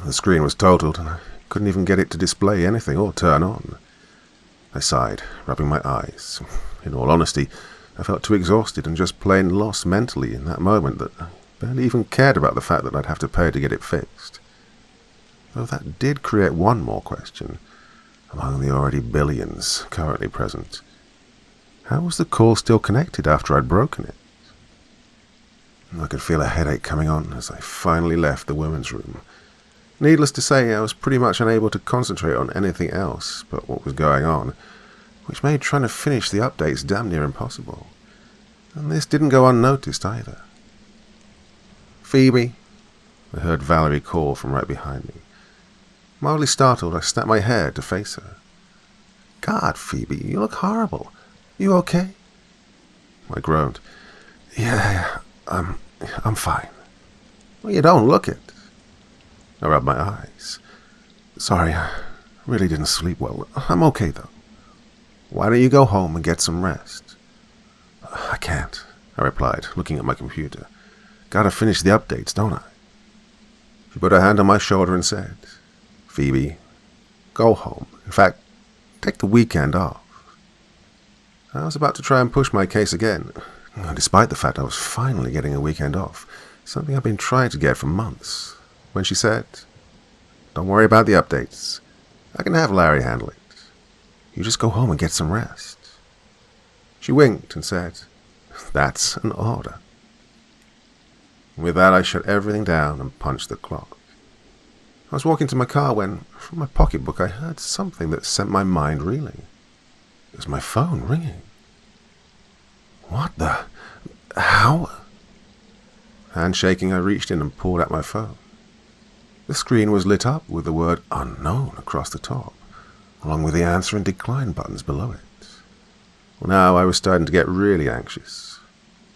The screen was totaled, and I couldn't even get it to display anything or turn on. I sighed, rubbing my eyes. In all honesty, I felt too exhausted and just plain lost mentally in that moment that I barely even cared about the fact that I'd have to pay to get it fixed. Though that did create one more question, among the already billions currently present. How was the call still connected after I'd broken it? I could feel a headache coming on as I finally left the women's room. Needless to say, I was pretty much unable to concentrate on anything else but what was going on, which made trying to finish the updates damn near impossible. And this didn't go unnoticed either. "Phoebe," I heard Valerie call from right behind me. Mildly startled, I snapped my head to face her. "God, Phoebe, you look horrible. You okay?" I groaned. Yeah, I'm fine." "Well, you don't look it." I rubbed my eyes. "Sorry, I really didn't sleep well. I'm okay, though." "Why don't you go home and get some rest?" "I can't," I replied, looking at my computer. "Gotta finish the updates, don't I?" She put her hand on my shoulder and said, "Phoebe, go home. In fact, take the weekend off." I was about to try and push my case again, despite the fact I was finally getting a weekend off, something I've been trying to get for months, when she said, "Don't worry about the updates. I can have Larry handle it. You just go home and get some rest." She winked and said, "That's an order." With that, I shut everything down and punched the clock. I was walking to my car when, from my pocketbook, I heard something that sent my mind reeling. It was my phone ringing. What the... How? Hand shaking, I reached in and pulled out my phone. The screen was lit up with the word unknown across the top, along with the answer and decline buttons below it. Well, now I was starting to get really anxious.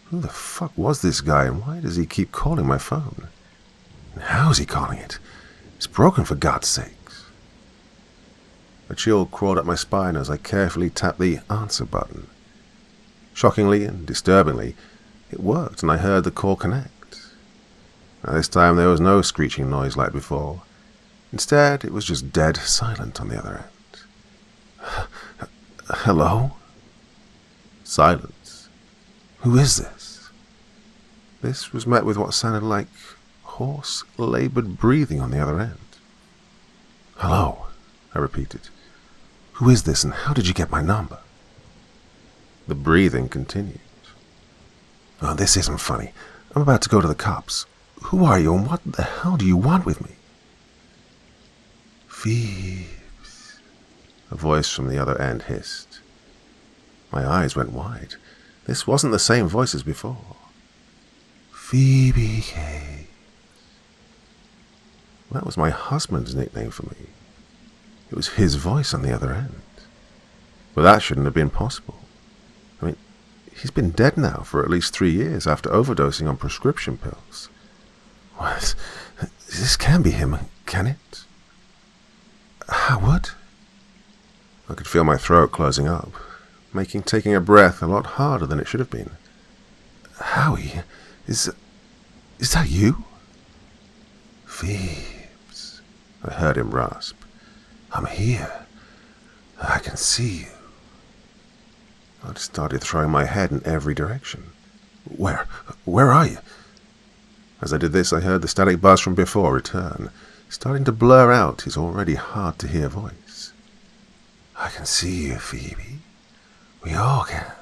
Who the fuck was this guy, and why does he keep calling my phone? And how is he calling it? It's broken, for God's sakes. A chill crawled up my spine as I carefully tapped the answer button. Shockingly and disturbingly, it worked, and I heard the call connect. Now, this time there was no screeching noise like before. Instead, it was just dead silent on the other end. Hello? Silence. Who is this? This was met with what sounded like hoarse, labored breathing on the other end. Hello, I repeated. Who is this, and how did you get my number? The breathing continued. Oh, this isn't funny. I'm about to go to the cops. Who are you, and what the hell do you want with me? Phoebes, a voice from the other end hissed. My eyes went wide. This wasn't the same voice as before. Phoebe Caines. That was my husband's nickname for me. It was his voice on the other end. But that shouldn't have been possible. I mean, he's been dead now for at least 3 years after overdosing on prescription pills. What? This can't be him, can it? Howard? I could feel my throat closing up, making taking a breath a lot harder than it should have been. Howie, is that you? Phoebes, I heard him rasp. I'm here. I can see you. I started throwing my head in every direction. Where are you? As I did this, I heard the static buzz from before return, starting to blur out his already hard-to-hear voice. I can see you, Phoebe. We all can.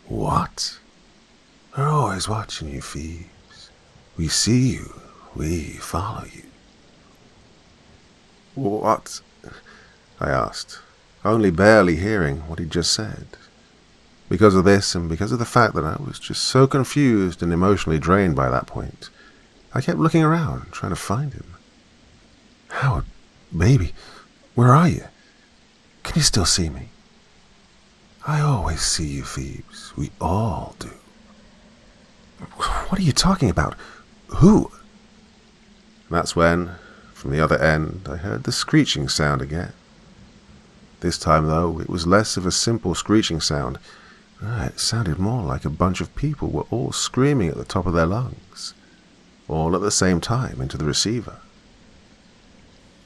What? We're always watching you, Phoebes. We see you. We follow you. What? I asked, only barely hearing what he'd just said. Because of this, and because of the fact that I was just so confused and emotionally drained by that point, I kept looking around, trying to find him. Howard, baby, where are you? Can you still see me? I always see you, Phoebes. We all do. What are you talking about? Who? That's when, from the other end, I heard the screeching sound again. This time, though, it was less of a simple screeching sound. It sounded more like a bunch of people were all screaming at the top of their lungs, all at the same time into the receiver.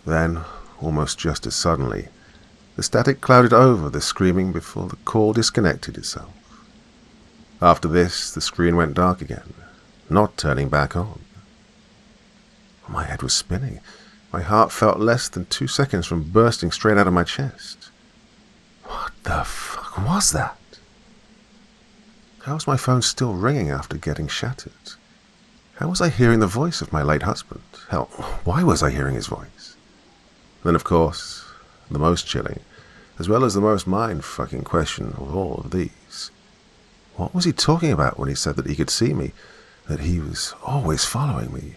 Then, almost just as suddenly, the static clouded over the screaming before the call disconnected itself. After this, the screen went dark again, not turning back on. My head was spinning. My heart felt less than 2 seconds from bursting straight out of my chest. What the fuck was that? How was my phone still ringing after getting shattered? How was I hearing the voice of my late husband? Hell, why was I hearing his voice? Then, of course, the most chilling, as well as the most mind-fucking question of all of these. What was he talking about when he said that he could see me, that he was always following me?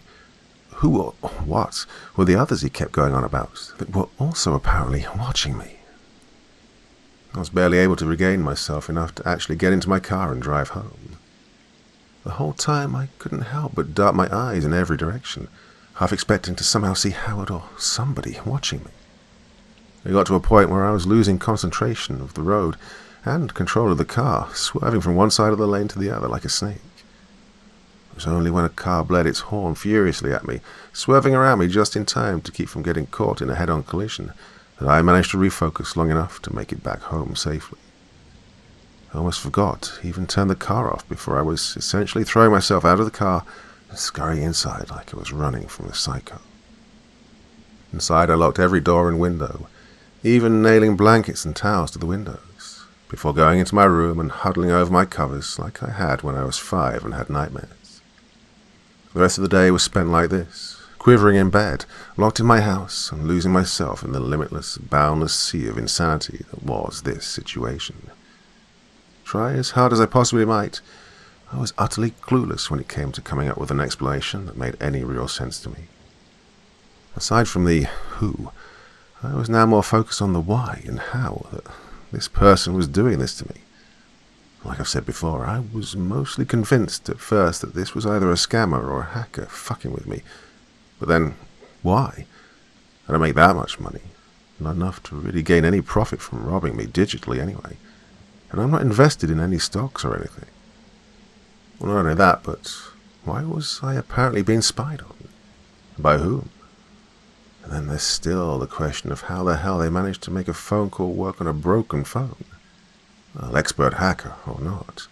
Who or what were the others he kept going on about that were also apparently watching me? I was barely able to regain myself enough to actually get into my car and drive home. The whole time I couldn't help but dart my eyes in every direction, half expecting to somehow see Howard or somebody watching me. It got to a point where I was losing concentration of the road and control of the car, swerving from one side of the lane to the other like a snake. It was only when a car bled its horn furiously at me, swerving around me just in time to keep from getting caught in a head-on collision, that I managed to refocus long enough to make it back home safely. I almost forgot to even turn the car off before I was essentially throwing myself out of the car and scurrying inside like I was running from a psycho. Inside, I locked every door and window, even nailing blankets and towels to the windows, before going into my room and huddling over my covers like I had when I was 5 and had nightmares. The rest of the day was spent like this, quivering in bed, locked in my house, and losing myself in the limitless, boundless sea of insanity that was this situation. Try as hard as I possibly might, I was utterly clueless when it came to coming up with an explanation that made any real sense to me. Aside from the who, I was now more focused on the why and how that this person was doing this to me. Like I've said before, I was mostly convinced at first that this was either a scammer or a hacker fucking with me. But then, why? I don't make that much money. Not enough to really gain any profit from robbing me digitally anyway. And I'm not invested in any stocks or anything. Well, not only that, but why was I apparently being spied on? By whom? And then there's still the question of how the hell they managed to make a phone call work on a broken phone. Well, expert hacker or not,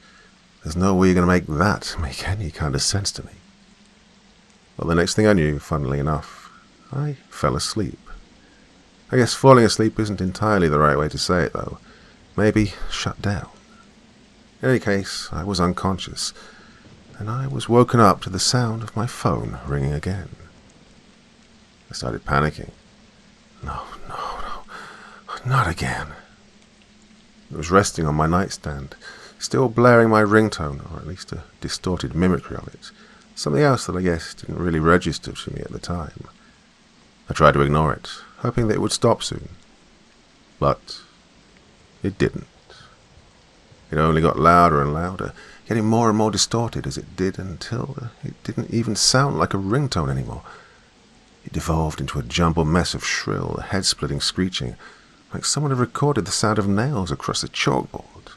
there's no way you're going to make that make any kind of sense to me. Well, the next thing I knew, funnily enough, I fell asleep. I guess falling asleep isn't entirely the right way to say it, though. Maybe shut down. In any case, I was unconscious, and I was woken up to the sound of my phone ringing again. I started panicking. No, not again. It was resting on my nightstand, still blaring my ringtone, or at least a distorted mimicry of it, something else that I guess didn't really register to me at the time. I tried to ignore it, hoping that it would stop soon. But it didn't. It only got louder and louder, getting more and more distorted as it did until it didn't even sound like a ringtone anymore. It devolved into a jumbled mess of shrill, head-splitting screeching, like someone had recorded the sound of nails across a chalkboard.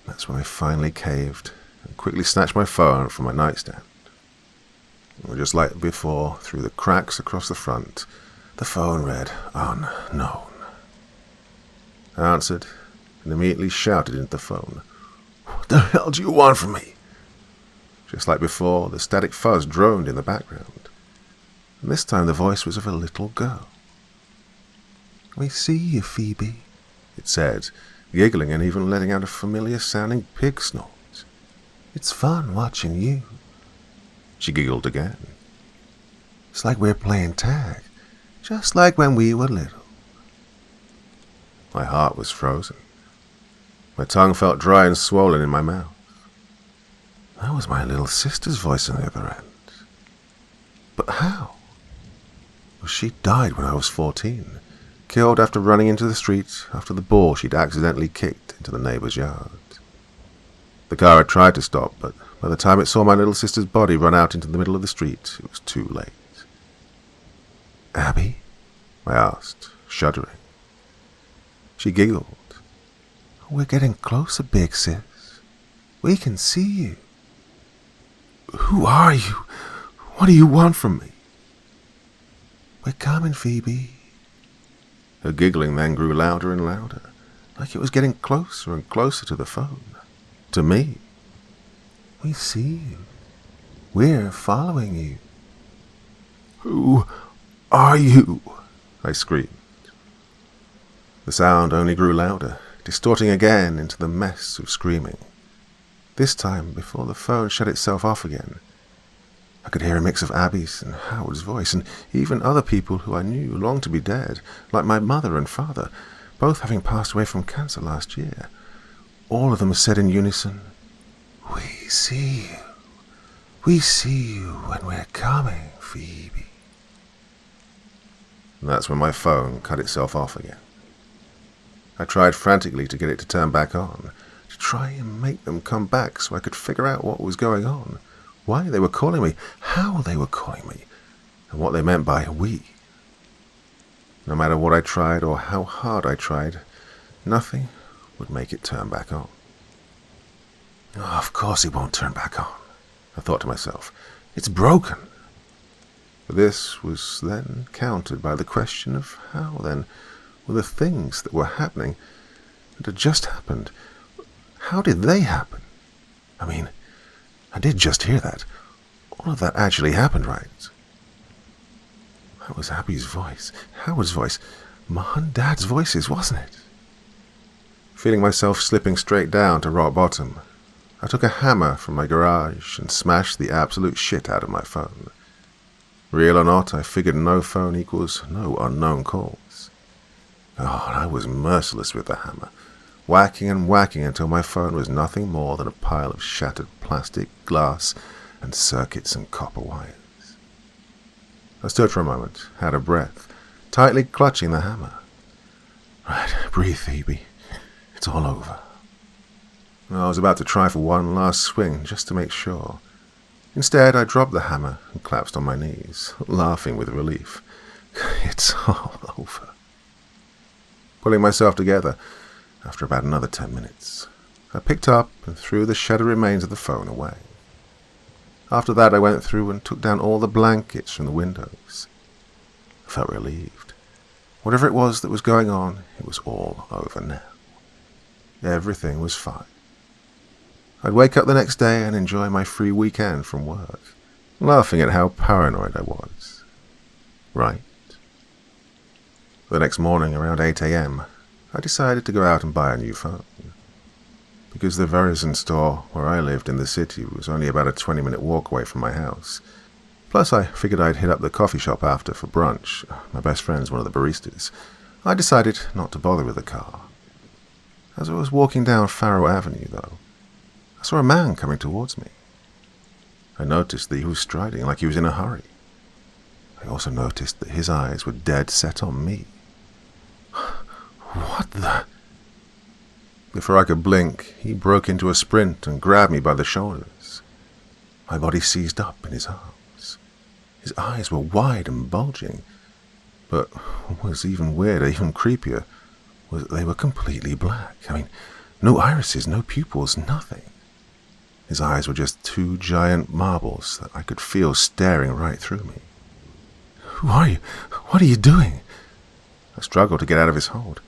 That's when I finally caved and quickly snatched my phone from my nightstand. Just like before, through the cracks across the front, the phone read, "Unknown." I answered and immediately shouted into the phone, "What the hell do you want from me?" Just like before, the static fuzz droned in the background, and this time the voice was of a little girl. "We see you, Phoebe," it said, giggling and even letting out a familiar-sounding pig snort. "It's fun watching you." She giggled again. "It's like we're playing tag, just like when we were little." My heart was frozen. My tongue felt dry and swollen in my mouth. That was my little sister's voice on the other end. But how? Well, she died when I was 14. Killed after running into the street after the ball she'd accidentally kicked into the neighbor's yard. The car had tried to stop, but by the time it saw my little sister's body run out into the middle of the street, it was too late. "Abby?" I asked, shuddering. She giggled. "We're getting closer, big sis. We can see you." "Who are you? What do you want from me?" "We're coming, Phoebe." Her giggling then grew louder and louder, like it was getting closer and closer to the phone. To me. "We see you. We're following you." "Who are you?" I screamed. The sound only grew louder, distorting again into the mess of screaming. This time, before the phone shut itself off again, I could hear a mix of Abby's and Howard's voice, and even other people who I knew long to be dead, like my mother and father, both having passed away from cancer last year. All of them said in unison, "We see you. We see you when we're coming, Phoebe." And that's when my phone cut itself off again. I tried frantically to get it to turn back on, to try and make them come back so I could figure out what was going on, why they were calling me, how they were calling me, and what they meant by "we." No matter what I tried or how hard I tried, nothing would make it turn back on. "Oh, of course it won't turn back on," I thought to myself. "It's broken." But this was then countered by the question of how, then, were the things that were happening that had just happened, how did they happen? I mean, I did just hear that. All of that actually happened, right? That was Abby's voice, Howard's voice, Mum and Dad's voices, wasn't it? Feeling myself slipping straight down to rock bottom, I took a hammer from my garage and smashed the absolute shit out of my phone. Real or not, I figured no phone equals no unknown calls. Oh, and I was merciless with the hammer, whacking and whacking until my phone was nothing more than a pile of shattered plastic, glass, and circuits and copper wires. I stood for a moment, out of breath, tightly clutching the hammer. Right, breathe, Phoebe. It's all over. I was about to try for one last swing, just to make sure. Instead, I dropped the hammer and collapsed on my knees, laughing with relief. It's all over. Pulling myself together, after about another 10 minutes, I picked up and threw the shattered remains of the phone away. After that, I went through and took down all the blankets from the windows. I felt relieved. Whatever it was that was going on, it was all over now. Everything was fine. I'd wake up the next day and enjoy my free weekend from work, laughing at how paranoid I was. Right. The next morning, around 8 a.m., I decided to go out and buy a new phone. Because the Verizon store where I lived in the city was only about a 20-minute walk away from my house. Plus, I figured I'd hit up the coffee shop after for brunch. My best friend's one of the baristas. I decided not to bother with the car. As I was walking down Farrow Avenue, though, I saw a man coming towards me. I noticed that he was striding like he was in a hurry. I also noticed that his eyes were dead set on me. What the... Before I could blink, he broke into a sprint and grabbed me by the shoulders. My body seized up in his arms. His eyes were wide and bulging, but what was even weirder, even creepier, was that they were completely black. I mean, no irises, no pupils, nothing. His eyes were just two giant marbles that I could feel staring right through me. Who are you? What are you doing? I struggled to get out of his hold.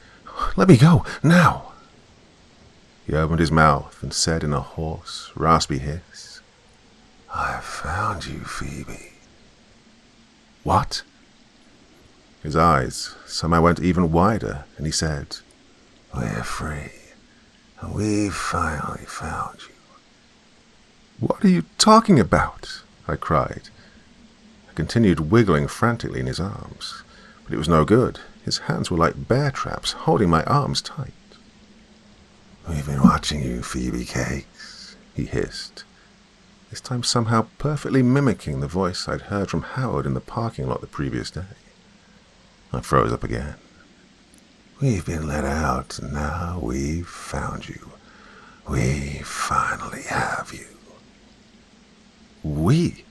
Let me go, now! He opened his mouth and said in a hoarse, raspy hiss, "I found you, Phoebe." What? His eyes somehow went even wider, and he said, "We're free, and we've finally found you." What are you talking about? I cried. I continued wiggling frantically in his arms, but it was no good. His hands were like bear traps, holding my arms tight. "We've been watching you, Phoebe Cakes," he hissed, this time somehow perfectly mimicking the voice I'd heard from Howard in the parking lot the previous day. I froze up again. "We've been let out, and now we've found you. We finally have you." We?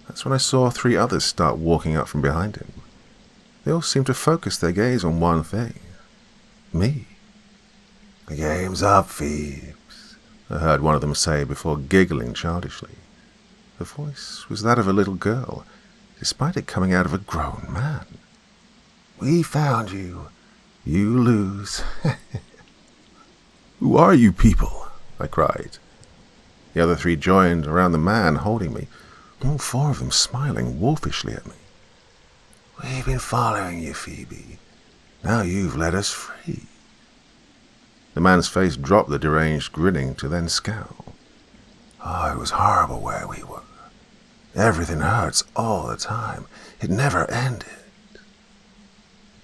That's when I saw 3 others start walking up from behind him. They all seemed to focus their gaze on one thing. Me. "The game's up, Phoebes," I heard one of them say before giggling childishly. The voice was that of a little girl, despite it coming out of a grown man. "We found you. You lose." "Who are you people?" I cried. The other 3 joined around the man holding me, all 4 of them smiling wolfishly at me. "We've been following you, Phoebe. Now you've let us free." The man's face dropped the deranged grinning to then scowl. "Oh, it was horrible where we were. Everything hurts all the time. It never ended."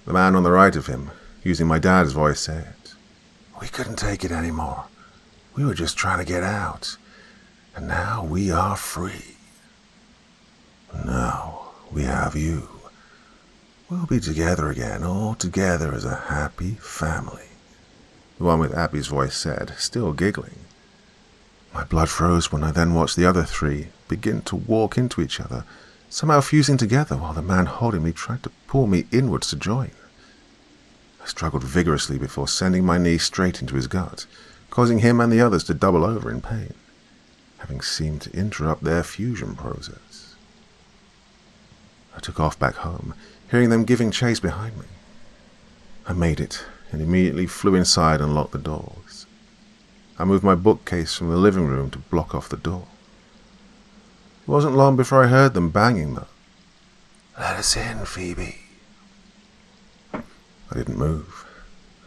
The man on the right of him, using my dad's voice, said, "We couldn't take it anymore. We were just trying to get out. And now we are free. Now we have you. We'll be together again, all together as a happy family," the one with Abby's voice said, still giggling. My blood froze when I then watched the other 3 begin to walk into each other, somehow fusing together while the man holding me tried to pull me inwards to join. I struggled vigorously before sending my knee straight into his gut, causing him and the others to double over in pain, having seemed to interrupt their fusion process. I took off back home, hearing them giving chase behind me. I made it, and immediately flew inside and locked the doors. I moved my bookcase from the living room to block off the door. It wasn't long before I heard them banging, though. "Let us in, Phoebe." I didn't move.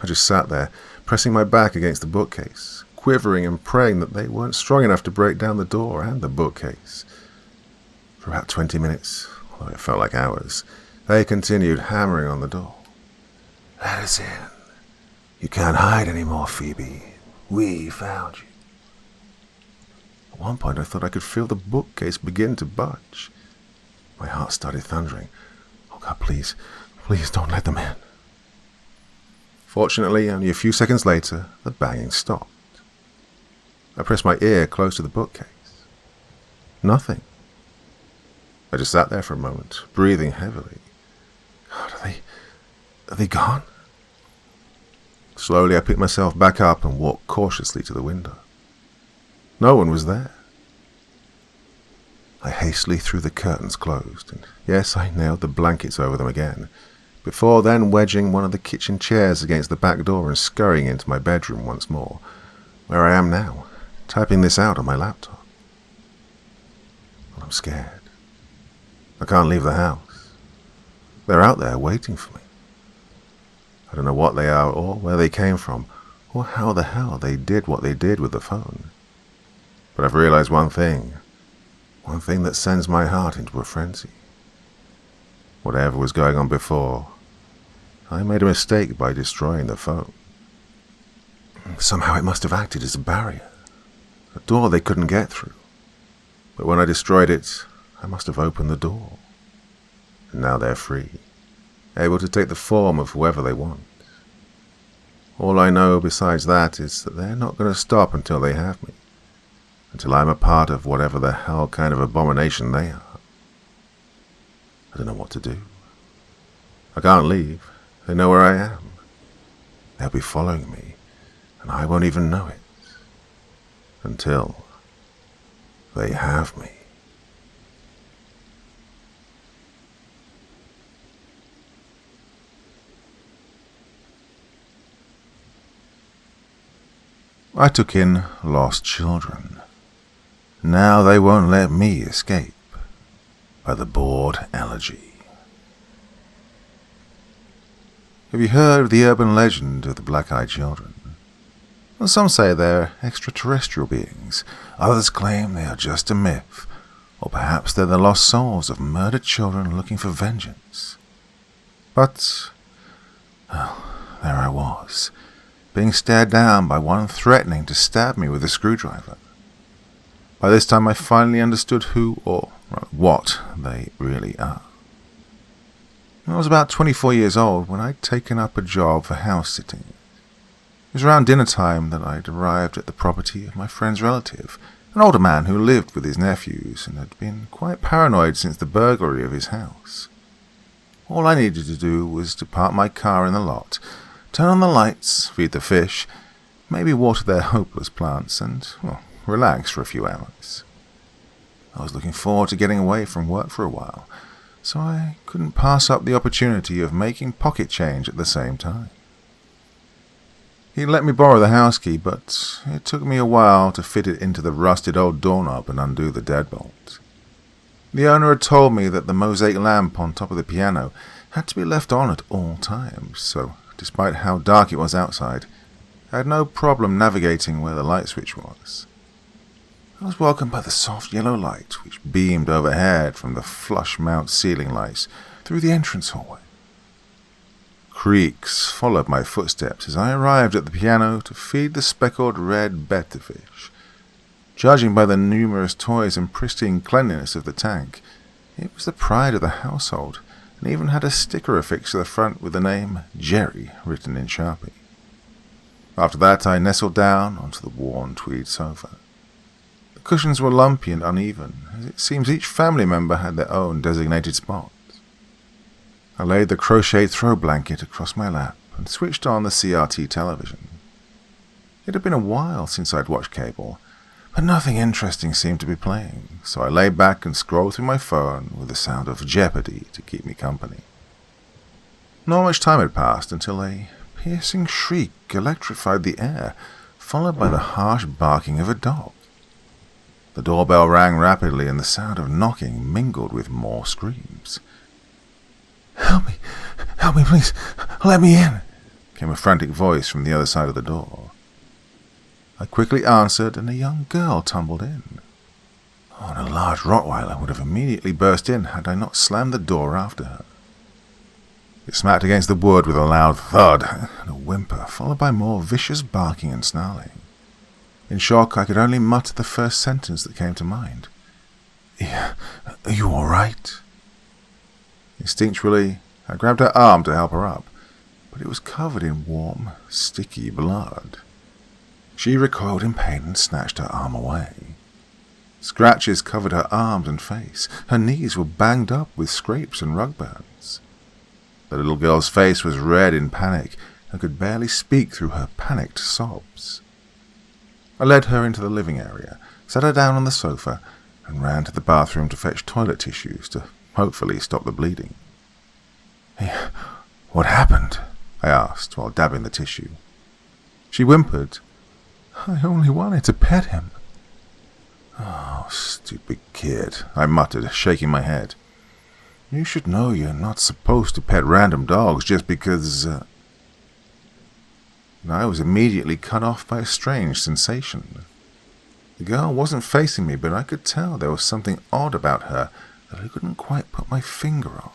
I just sat there, pressing my back against the bookcase, quivering and praying that they weren't strong enough to break down the door and the bookcase. For about 20 minutes, although it felt like hours, they continued hammering on the door. "Let us in. You can't hide anymore, Phoebe. We found you. At one point I thought I could feel the bookcase begin to budge. My heart started thundering. Oh God, please, please don't let them in. Fortunately, only a few seconds later, the banging stopped. I pressed my ear close to the bookcase. Nothing. I just sat there for a moment, breathing heavily. God, are they gone? Slowly I picked myself back up and walked cautiously to the window. No one was there. I hastily threw the curtains closed, and yes, I nailed the blankets over them again, before then wedging one of the kitchen chairs against the back door and scurrying into my bedroom once more, where I am now, typing this out on my laptop. But I'm scared. I can't leave the house. They're out there waiting for me. I don't know what they are or where they came from, or how the hell they did what they did with the phone. But I've realized one thing that sends my heart into a frenzy. Whatever was going on before, I made a mistake by destroying the phone. Somehow it must have acted as a barrier, a door they couldn't get through. But when I destroyed it, I must have opened the door. And now they're free, able to take the form of whoever they want. All I know besides that is that they're not going to stop until they have me, until I'm a part of whatever the hell kind of abomination they are. I don't know what to do. I can't leave. They know where I am. They'll be following me, and I won't even know it. Until they have me. I took in lost children. Now they won't let me escape. By the Bored Elegy. Have you heard of the urban legend of the black-eyed children? Well, some say they're extraterrestrial beings. Others claim they are just a myth. Or perhaps they're the lost souls of murdered children looking for vengeance. But, well, there I was, being stared down by one threatening to stab me with a screwdriver. By this time I finally understood who, or what, they really are. I was about 24 years old when I'd taken up a job for house sitting. It was around dinner time that I'd arrived at the property of my friend's relative, an older man who lived with his nephews and had been quite paranoid since the burglary of his house. All I needed to do was to park my car in the lot, turn on the lights, feed the fish, maybe water their hopeless plants, and, well, relax for a few hours. I was looking forward to getting away from work for a while, so I couldn't pass up the opportunity of making pocket change at the same time. He'd let me borrow the house key, but it took me a while to fit it into the rusted old doorknob and undo the deadbolt. The owner had told me that the mosaic lamp on top of the piano had to be left on at all times, so despite how dark it was outside, I had no problem navigating where the light switch was. I was welcomed by the soft yellow light which beamed overhead from the flush mount ceiling lights through the entrance hallway. Creaks followed my footsteps as I arrived at the piano to feed the speckled red betterfish. Judging by the numerous toys and pristine cleanliness of the tank, it was the pride of the household, and even had a sticker affixed to the front with the name Jerry written in Sharpie. After that I nestled down onto the worn tweed sofa. The cushions were lumpy and uneven, as it seems each family member had their own designated spot. I laid the crocheted throw blanket across my lap and switched on the CRT television. It had been a while since I'd watched cable, but nothing interesting seemed to be playing, so I lay back and scrolled through my phone with the sound of Jeopardy to keep me company. Not much time had passed until a piercing shriek electrified the air, followed by the harsh barking of a dog. The doorbell rang rapidly and the sound of knocking mingled with more screams. Help me, please, let me in," came a frantic voice from the other side of the door. I quickly answered, and a young girl tumbled in. Oh, and a large Rottweiler would have immediately burst in had I not slammed the door after her. It smacked against the wood with a loud thud and a whimper, followed by more vicious barking and snarling. In shock, I could only mutter the first sentence that came to mind. "Yeah, are you all right?" Instinctually, I grabbed her arm to help her up, but it was covered in warm, sticky blood. She recoiled in pain and snatched her arm away. Scratches covered her arms and face. Her knees were banged up with scrapes and rug burns. The little girl's face was red in panic and could barely speak through her panicked sobs. I led her into the living area, sat her down on the sofa, and ran to the bathroom to fetch toilet tissues to hopefully stop the bleeding. "Hey, what happened?" I asked while dabbing the tissue. She whimpered, "I only wanted to pet him." "Oh, stupid kid," I muttered, shaking my head. "You should know you're not supposed to pet random dogs just because..." I was immediately cut off by a strange sensation. The girl wasn't facing me, but I could tell there was something odd about her that I couldn't quite put my finger on.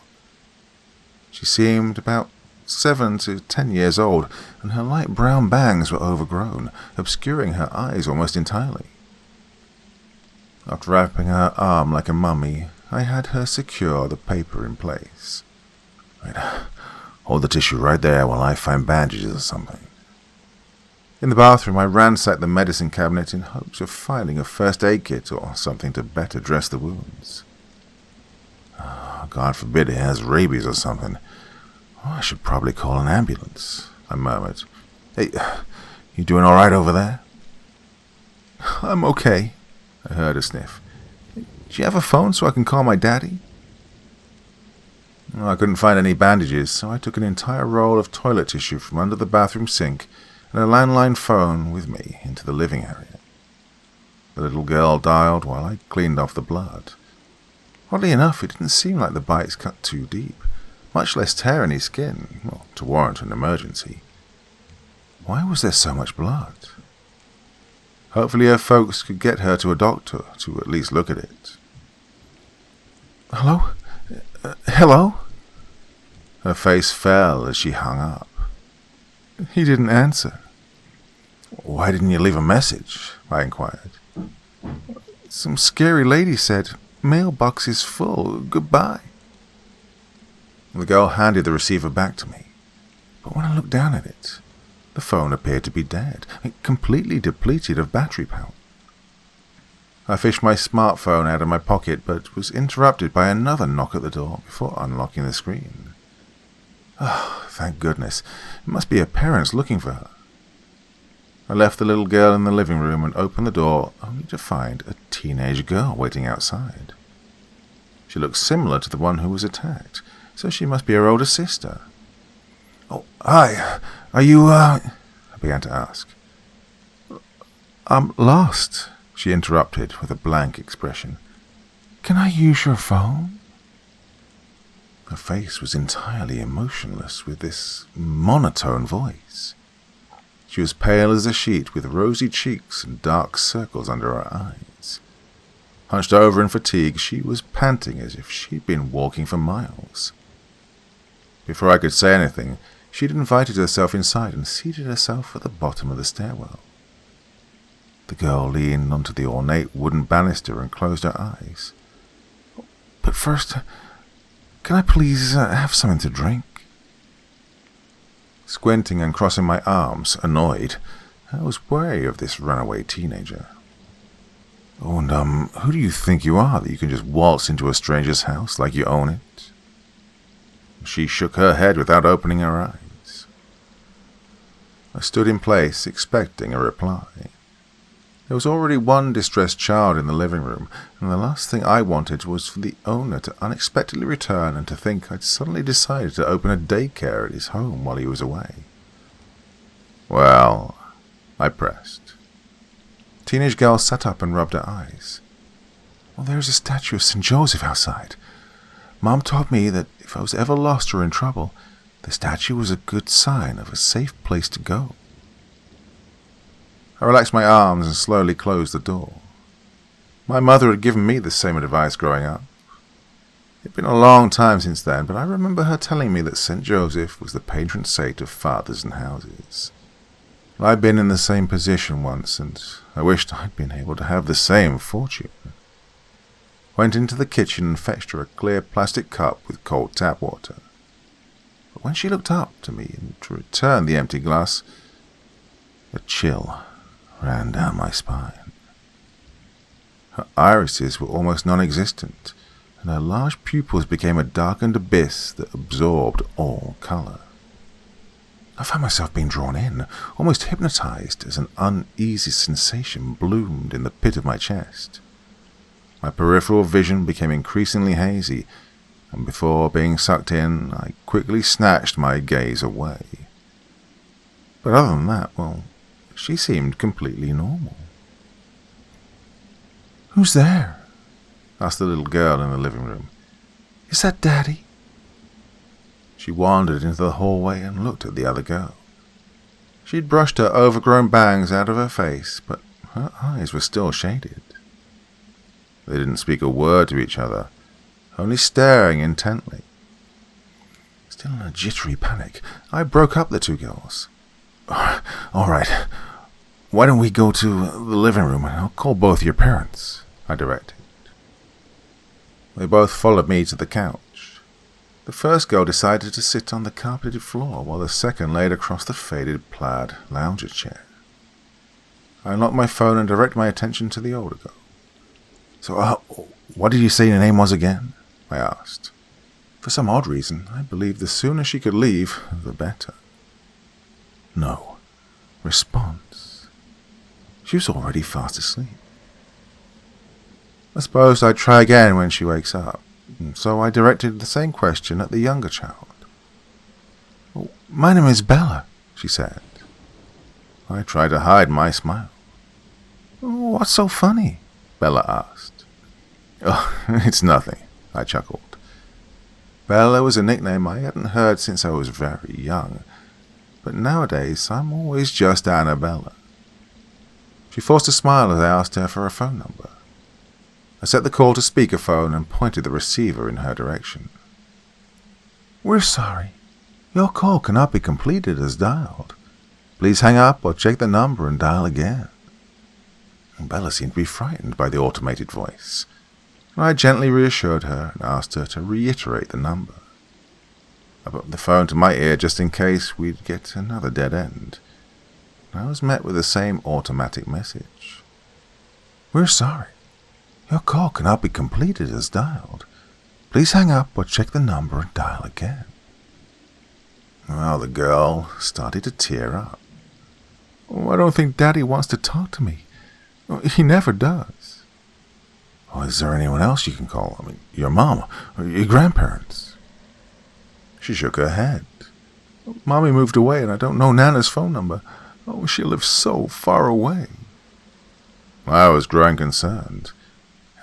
She seemed about 7 to 10 years old, and her light brown bangs were overgrown, obscuring her eyes almost entirely. After wrapping her arm like a mummy, I had her secure the paper in place. "Right, hold the tissue right there while I find bandages or something." In the bathroom, I ransacked the medicine cabinet in hopes of finding a first aid kit or something to better dress the wounds. "Oh, God forbid it has rabies or something. Oh, I should probably call an ambulance," I murmured. "Hey, you doing all right over there?" "I'm okay," I heard her sniff. "Do you have a phone so I can call my daddy?" I couldn't find any bandages, so I took an entire roll of toilet tissue from under the bathroom sink and a landline phone with me into the living area. The little girl dialed while I cleaned off the blood. Oddly enough, it didn't seem like the bites cut too deep, much less tear any skin, well, to warrant an emergency. Why was there so much blood? Hopefully her folks could get her to a doctor to at least look at it. "Hello? Hello?" Her face fell as she hung up. He didn't answer. "Why didn't you leave a message?" I inquired. "Some scary lady said, 'Mailbox is full, goodbye.'" The girl handed the receiver back to me, but when I looked down at it, the phone appeared to be dead, completely depleted of battery power. I fished my smartphone out of my pocket, but was interrupted by another knock at the door before unlocking the screen. Oh, thank goodness. It must be her parents looking for her. I left the little girl in the living room and opened the door, only to find a teenage girl waiting outside. She looked similar to the one who was attacked, so she must be her older sister. "Oh, hi. Are you, I began to ask. "I'm lost," she interrupted with a blank expression. "Can I use your phone?" Her face was entirely emotionless with this monotone voice. She was pale as a sheet with rosy cheeks and dark circles under her eyes. Hunched over in fatigue, she was panting as if she'd been walking for miles. Before I could say anything, she'd invited herself inside and seated herself at the bottom of the stairwell. The girl leaned onto the ornate wooden banister and closed her eyes. "But first, can I please have something to drink?" Squinting and crossing my arms, annoyed, I was wary of this runaway teenager. "Oh, and who do you think you are that you can just waltz into a stranger's house like you own it?" She shook her head without opening her eyes. I stood in place, expecting a reply. There was already one distressed child in the living room, and the last thing I wanted was for the owner to unexpectedly return and to think I'd suddenly decided to open a daycare at his home while he was away. "Well," I pressed. Teenage girl sat up and rubbed her eyes. "Well, there's a statue of St. Joseph outside. Mom taught me that if I was ever lost or in trouble, the statue was a good sign of a safe place to go." I relaxed my arms and slowly closed the door. My mother had given me the same advice growing up. It'd been a long time since then, but I remember her telling me that St. Joseph was the patron saint of fathers and houses. I'd been in the same position once, and I wished I'd been able to have the same fortune. Went into the kitchen and fetched her a clear plastic cup with cold tap water. But when she looked up to me and to return the empty glass, a chill ran down my spine. Her irises were almost non-existent, and her large pupils became a darkened abyss that absorbed all colour. I found myself being drawn in, almost hypnotized, as an uneasy sensation bloomed in the pit of my chest. My peripheral vision became increasingly hazy, and before being sucked in, I quickly snatched my gaze away. But other than that, well, she seemed completely normal. "Who's there?" asked the little girl in the living room. "Is that Daddy?" She wandered into the hallway and looked at the other girl. She'd brushed her overgrown bangs out of her face, but her eyes were still shaded. They didn't speak a word to each other, only staring intently. Still in a jittery panic, I broke up the two girls. "All right, why don't we go to the living room and I'll call both your parents," I directed. They both followed me to the couch. The first girl decided to sit on the carpeted floor, while the second laid across the faded plaid lounger chair. I unlocked my phone and directed my attention to the older girl. "So, what did you say your name was again?" I asked. For some odd reason, I believed the sooner she could leave, the better. No response. She was already fast asleep. I suppose I'd try again when she wakes up, so I directed the same question at the younger child. "My name is Bella," she said. I tried to hide my smile. "What's so funny?" Bella asked. "Oh, it's nothing," I chuckled. Bella was a nickname I hadn't heard since I was very young, but nowadays I'm always just Annabella. She forced a smile as I asked her for a phone number. I set the call to speakerphone and pointed the receiver in her direction. "We're sorry. Your call cannot be completed as dialed. Please hang up or check the number and dial again." Bella seemed to be frightened by the automated voice, and I gently reassured her and asked her to reiterate the number. I put the phone to my ear just in case we'd get another dead end. I was met with the same automatic message. "We're sorry. Your call cannot be completed as dialed. Please hang up or check the number and dial again." Well, the girl started to tear up. "I don't think Daddy wants to talk to me. He never does." "Is there anyone else you can call? Your mom or your grandparents?" She shook her head. "Mommy moved away and I don't know Nana's phone number. She lives so far away." I was growing concerned.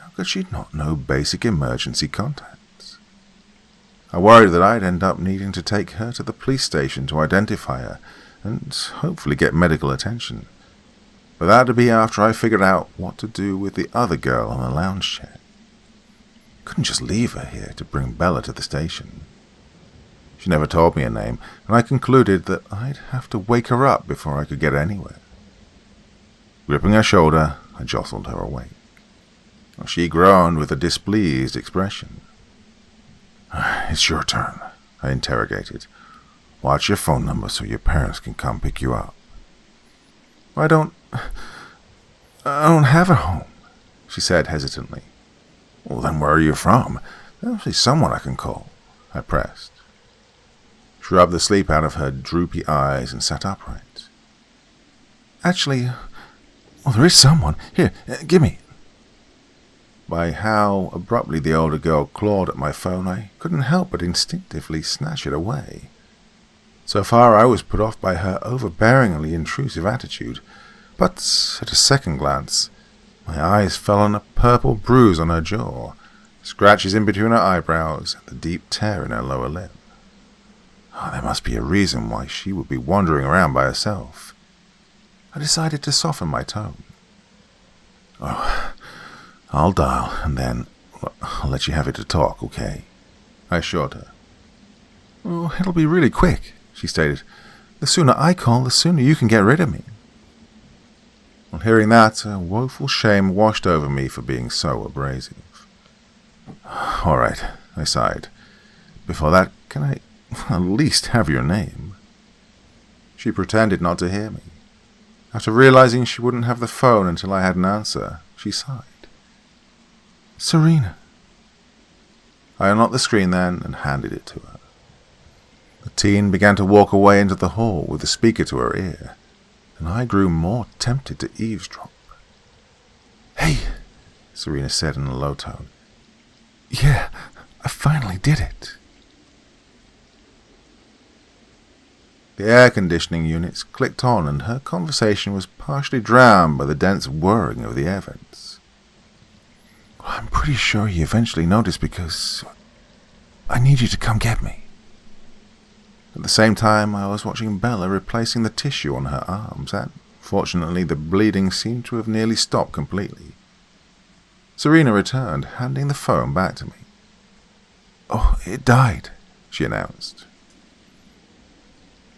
How could she not know basic emergency contacts? I worried that I'd end up needing to take her to the police station to identify her and hopefully get medical attention. But that'd be after I figured out what to do with the other girl on the lounge chair. Couldn't just leave her here to bring Bella to the station. She never told me her name, and I concluded that I'd have to wake her up before I could get anywhere. Gripping her shoulder, I jostled her awake. She groaned with a displeased expression. "It's your turn," I interrogated. "Watch your phone number so your parents can come pick you up." I don't have a home," she said hesitantly. "Well, then where are you from? There's someone I can call," I pressed. She rubbed the sleep out of her droopy eyes and sat upright. "Actually, there is someone. Here, give me." By how abruptly the older girl clawed at my phone, I couldn't help but instinctively snatch it away. So far I was put off by her overbearingly intrusive attitude, but at a second glance, my eyes fell on a purple bruise on her jaw, scratches in between her eyebrows, and the deep tear in her lower lip. There must be a reason why she would be wandering around by herself. I decided to soften my tone. "I'll dial, and then I'll let you have it to talk, okay?" I assured her. "Oh, it'll be really quick," she stated. "The sooner I call, the sooner you can get rid of me." On hearing that, a woeful shame washed over me for being so abrasive. "All right," I sighed. "Before that, can I at least have your name?" She pretended not to hear me. After realizing she wouldn't have the phone until I had an answer, she sighed. "Serena." I unlocked the screen then and handed it to her. The teen began to walk away into the hall with the speaker to her ear, and I grew more tempted to eavesdrop. "Hey," Serena said in a low tone. "Yeah, I finally did it." The air conditioning units clicked on, and her conversation was partially drowned by the dense whirring of the air vents. "I'm pretty sure he eventually noticed because I need you to come get me." At the same time, I was watching Bella replacing the tissue on her arms, and fortunately the bleeding seemed to have nearly stopped completely. Serena returned, handing the phone back to me. "Oh, it died," she announced.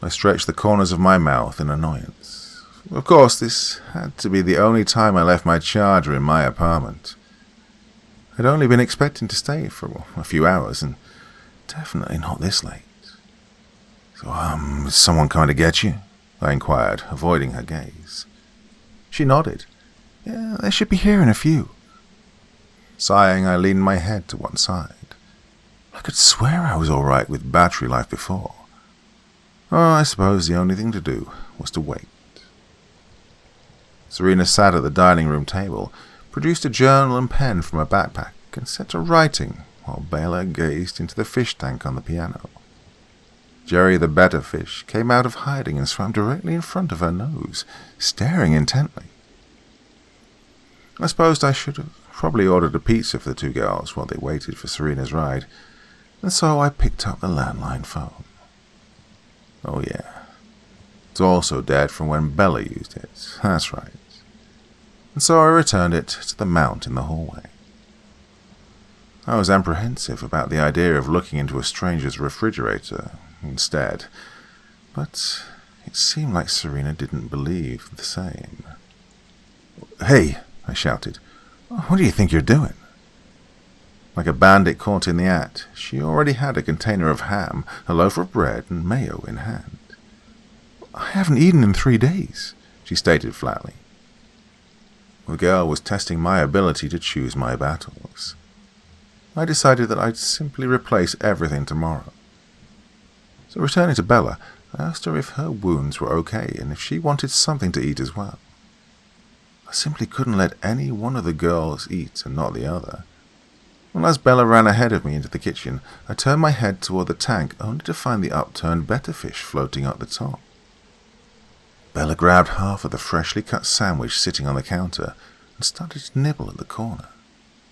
I stretched the corners of my mouth in annoyance. Of course, this had to be the only time I left my charger in my apartment. I'd only been expecting to stay for a few hours, and definitely not this late. "So, is someone coming to get you?" I inquired, avoiding her gaze. She nodded. "Yeah, they should be here in a few." Sighing, I leaned my head to one side. I could swear I was all right with battery life before. Oh, I suppose the only thing to do was to wait. Serena sat at the dining room table, produced a journal and pen from her backpack, and set to writing while Bella gazed into the fish tank on the piano. Jerry the betta fish came out of hiding and swam directly in front of her nose, staring intently. I suppose I should have probably ordered a pizza for the two girls while they waited for Serena's ride, and so I picked up the landline phone. Oh yeah, it's also dead from when Bella used it, that's right. And so I returned it to the mount in the hallway. I was apprehensive about the idea of looking into a stranger's refrigerator instead, but it seemed like Serena didn't believe the same. "Hey," I shouted, "what do you think you're doing?" Like a bandit caught in the act, she already had a container of ham, a loaf of bread, and mayo in hand. "I haven't eaten in 3 days," she stated flatly. The girl was testing my ability to choose my battles. I decided that I'd simply replace everything tomorrow. So returning to Bella, I asked her if her wounds were okay and if she wanted something to eat as well. I simply couldn't let any one of the girls eat and not the other. Well, as Bella ran ahead of me into the kitchen, I turned my head toward the tank only to find the upturned betta fish floating up the top. Bella grabbed half of the freshly cut sandwich sitting on the counter and started to nibble at the corner,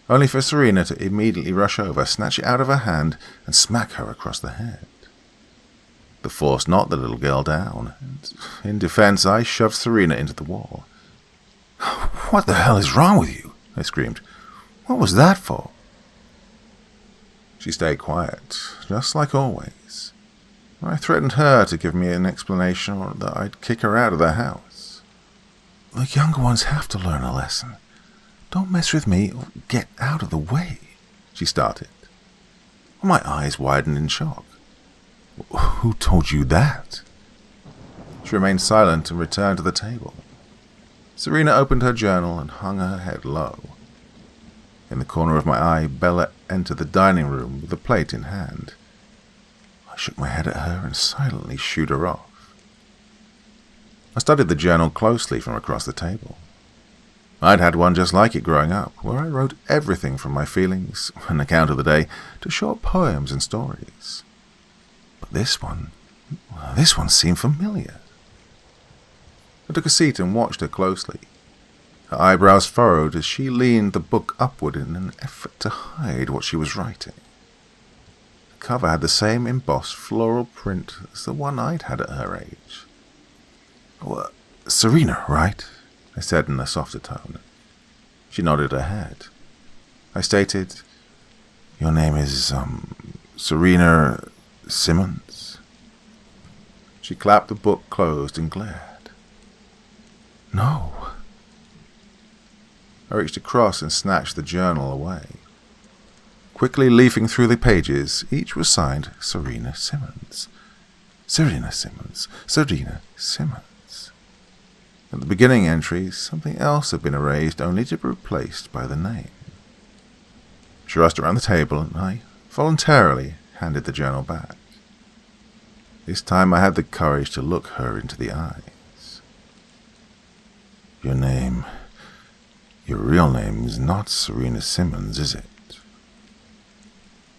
only for Serena to immediately rush over, snatch it out of her hand, and smack her across the head. The force knocked the little girl down, and in defense I shoved Serena into the wall. "What the hell is wrong with you?" I screamed. "What was that for?" She stayed quiet, just like always. I threatened her to give me an explanation or that I'd kick her out of the house. "The younger ones have to learn a lesson. Don't mess with me or get out of the way," she started. My eyes widened in shock. "Who told you that?" She remained silent and returned to the table. Serena opened her journal and hung her head low. In the corner of my eye, Bella entered the dining room with a plate in hand. I shook my head at her and silently shooed her off. I studied the journal closely from across the table. I'd had one just like it growing up, where I wrote everything from my feelings, an account of the day, to short poems and stories. But this one seemed familiar. I took a seat and watched her closely. Her eyebrows furrowed as she leaned the book upward in an effort to hide what she was writing. The cover had the same embossed floral print as the one I'd had at her age. "Well, Serena, right?" I said in a softer tone. She nodded her head. I stated, "Your name is, Serena Simmons? She clapped the book closed and glared. No. I reached across and snatched the journal away. Quickly leafing through the pages, each was signed Serena Simmons. Serena Simmons. Serena Simmons. At the beginning entries, something else had been erased only to be replaced by the name. She rushed around the table and I voluntarily handed the journal back. This time I had the courage to look her into the eyes. Your real name is not Serena Simmons, is it?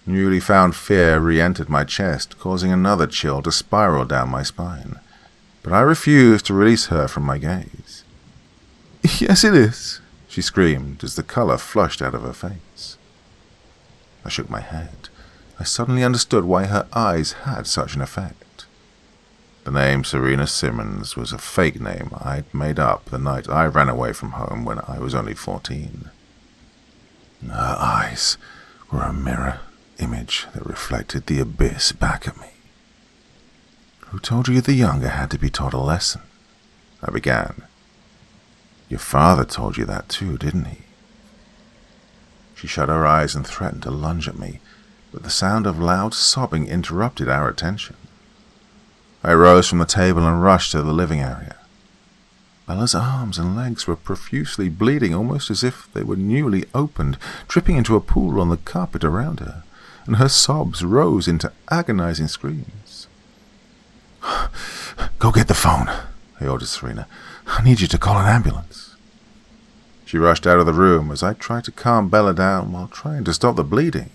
Newly found fear re-entered my chest, causing another chill to spiral down my spine. But I refused to release her from my gaze. Yes, it is, she screamed as the colour flushed out of her face. I shook my head. I suddenly understood why her eyes had such an effect. The name Serena Simmons was a fake name I'd made up the night I ran away from home when I was only 14. Her eyes were a mirror image that reflected the abyss back at me. Who told you the younger had to be taught a lesson? I began. Your father told you that too, didn't he? She shut her eyes and threatened to lunge at me, but the sound of loud sobbing interrupted our attention. I rose from the table and rushed to the living area. Bella's arms and legs were profusely bleeding, almost as if they were newly opened, dripping into a pool on the carpet around her, and her sobs rose into agonizing screams. Go get the phone, I ordered Serena. I need you to call an ambulance. She rushed out of the room as I tried to calm Bella down while trying to stop the bleeding.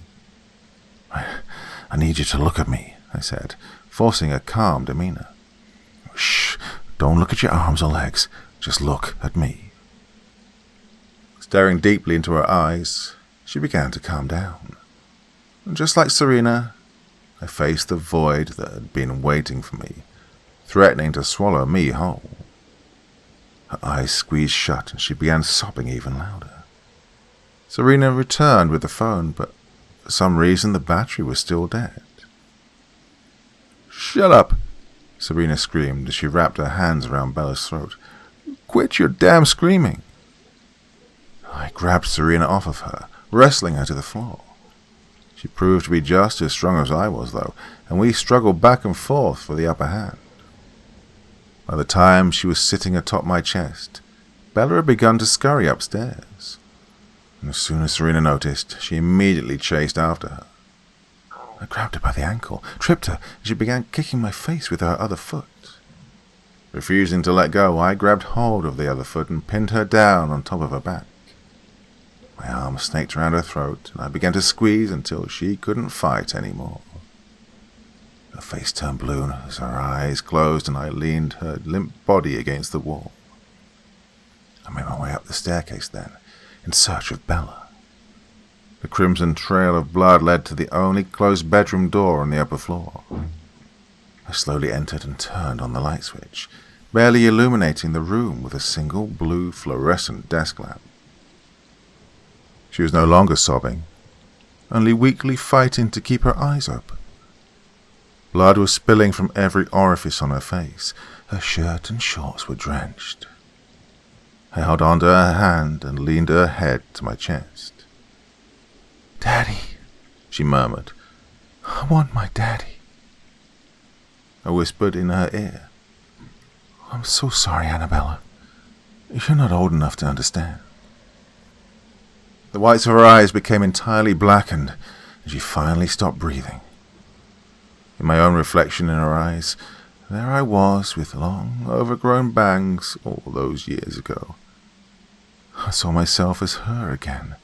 I need you to look at me, I said, forcing a calm demeanor. Shh, don't look at your arms or legs, just look at me. Staring deeply into her eyes, she began to calm down. And just like Serena, I faced the void that had been waiting for me, threatening to swallow me whole. Her eyes squeezed shut and she began sobbing even louder. Serena returned with the phone, but for some reason the battery was still dead. Shut up, Serena screamed as she wrapped her hands around Bella's throat. Quit your damn screaming. I grabbed Serena off of her, wrestling her to the floor. She proved to be just as strong as I was, though, and we struggled back and forth for the upper hand. By the time she was sitting atop my chest, Bella had begun to scurry upstairs. And as soon as Serena noticed, she immediately chased after her. I grabbed her by the ankle, tripped her, and she began kicking my face with her other foot. Refusing to let go, I grabbed hold of the other foot and pinned her down on top of her back. My arm snaked around her throat, and I began to squeeze until she couldn't fight anymore. Her face turned blue as her eyes closed, and I leaned her limp body against the wall. I made my way up the staircase then, in search of Bella. The crimson trail of blood led to the only closed bedroom door on the upper floor. I slowly entered and turned on the light switch, barely illuminating the room with a single blue fluorescent desk lamp. She was no longer sobbing, only weakly fighting to keep her eyes open. Blood was spilling from every orifice on her face. Her shirt and shorts were drenched. I held onto her hand and leaned her head to my chest. Daddy, she murmured. I want my daddy. I whispered in her ear. I'm so sorry, Annabella. You're not old enough to understand. The whites of her eyes became entirely blackened, and she finally stopped breathing. In my own reflection in her eyes, there I was with long, overgrown bangs all those years ago. I saw myself as her again.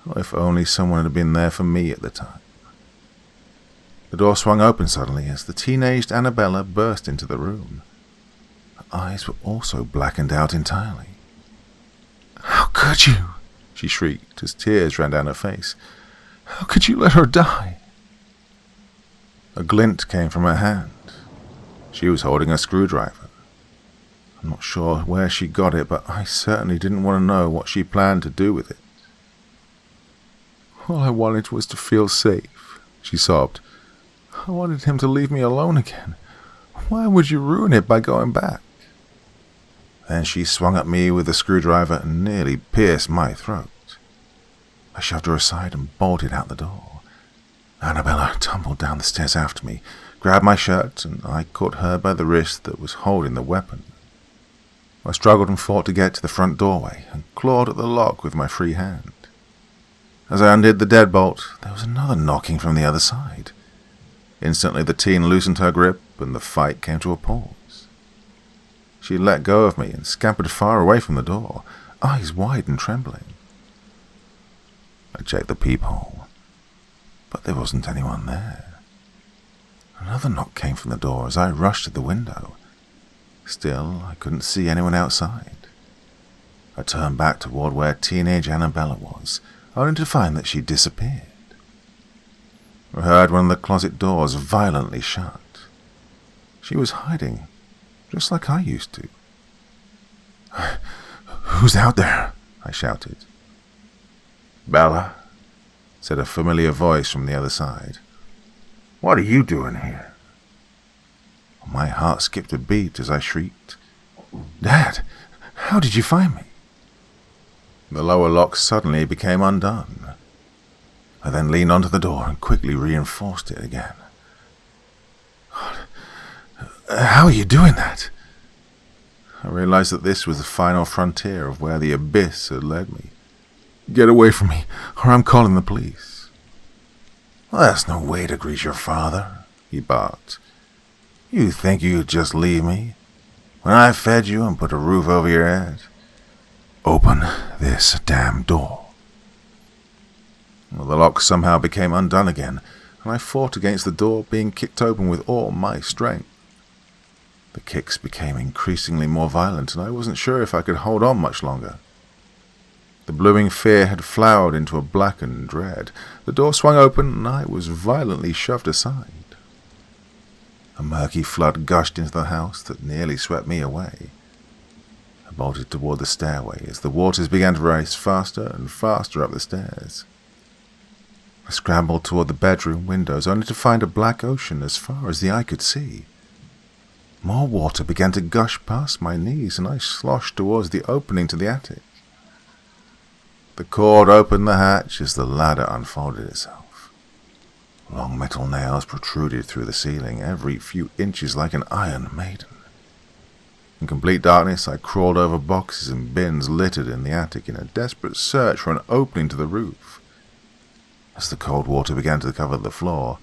Oh, if only someone had been there for me at the time. The door swung open suddenly as the teenaged Annabella burst into the room. Her eyes were also blackened out entirely. How could you? She shrieked as tears ran down her face. How could you let her die? A glint came from her hand. She was holding a screwdriver. I'm not sure where she got it, but I certainly didn't want to know what she planned to do with it. All I wanted was to feel safe, she sobbed. "I wanted him to leave me alone again. Why would you ruin it by going back?" Then she swung at me with the screwdriver and nearly pierced my throat. I shoved her aside and bolted out the door. Annabella tumbled down the stairs after me, grabbed my shirt, and I caught her by the wrist that was holding the weapon. I struggled and fought to get to the front doorway and clawed at the lock with my free hand. As I undid the deadbolt, there was another knocking from the other side. Instantly the teen loosened her grip and the fight came to a pause. She let go of me and scampered far away from the door, eyes wide and trembling. I checked the peephole, but there wasn't anyone there. Another knock came from the door as I rushed to the window. Still, I couldn't see anyone outside. I turned back toward where teenage Annabella was, only to find that she'd disappeared. I heard one of the closet doors violently shut. She was hiding, just like I used to. "Who's out there?" I shouted. "Bella," said a familiar voice from the other side. "what are you doing here?" My heart skipped a beat as I shrieked, "Dad, how did you find me?" The lower lock suddenly became undone. I then leaned onto the door and quickly reinforced it again. "How are you doing that?" I realized that this was the final frontier of where the abyss had led me. "Get away from me, or I'm calling the police." "Well, that's no way to greet your father," he barked. "You think you'd just leave me? When I fed you and put a roof over your head? Open this damn door." Well, the lock somehow became undone again, and I fought against the door being kicked open with all my strength. The kicks became increasingly more violent, and I wasn't sure if I could hold on much longer. The blooming fear had flowered into a blackened dread. The door swung open, and I was violently shoved aside. A murky flood gushed into the house that nearly swept me away. I bolted toward the stairway as the waters began to race faster and faster up the stairs. I scrambled toward the bedroom windows, only to find a black ocean as far as the eye could see. More water began to gush past my knees, and I sloshed towards the opening to the attic. The cord opened the hatch as the ladder unfolded itself. Long metal nails protruded through the ceiling, every few inches like an iron maiden. In complete darkness, I crawled over boxes and bins littered in the attic in a desperate search for an opening to the roof. As the cold water began to cover the floor,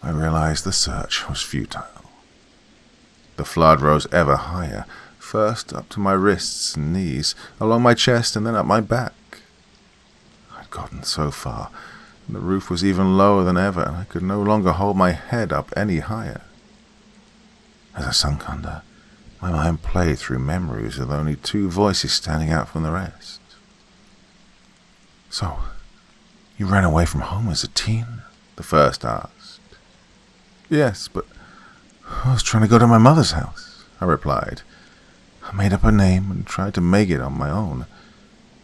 I realized the search was futile. The flood rose ever higher, first up to my wrists and knees, along my chest, and then up my back. I'd gotten so far, and the roof was even lower than ever, and I could no longer hold my head up any higher. As I sunk under, my mind played through memories with only two voices standing out from the rest. "So, you ran away from home as a teen?" the first asked. "Yes, but I was trying to go to my mother's house," I replied. "I made up a name and tried to make it on my own.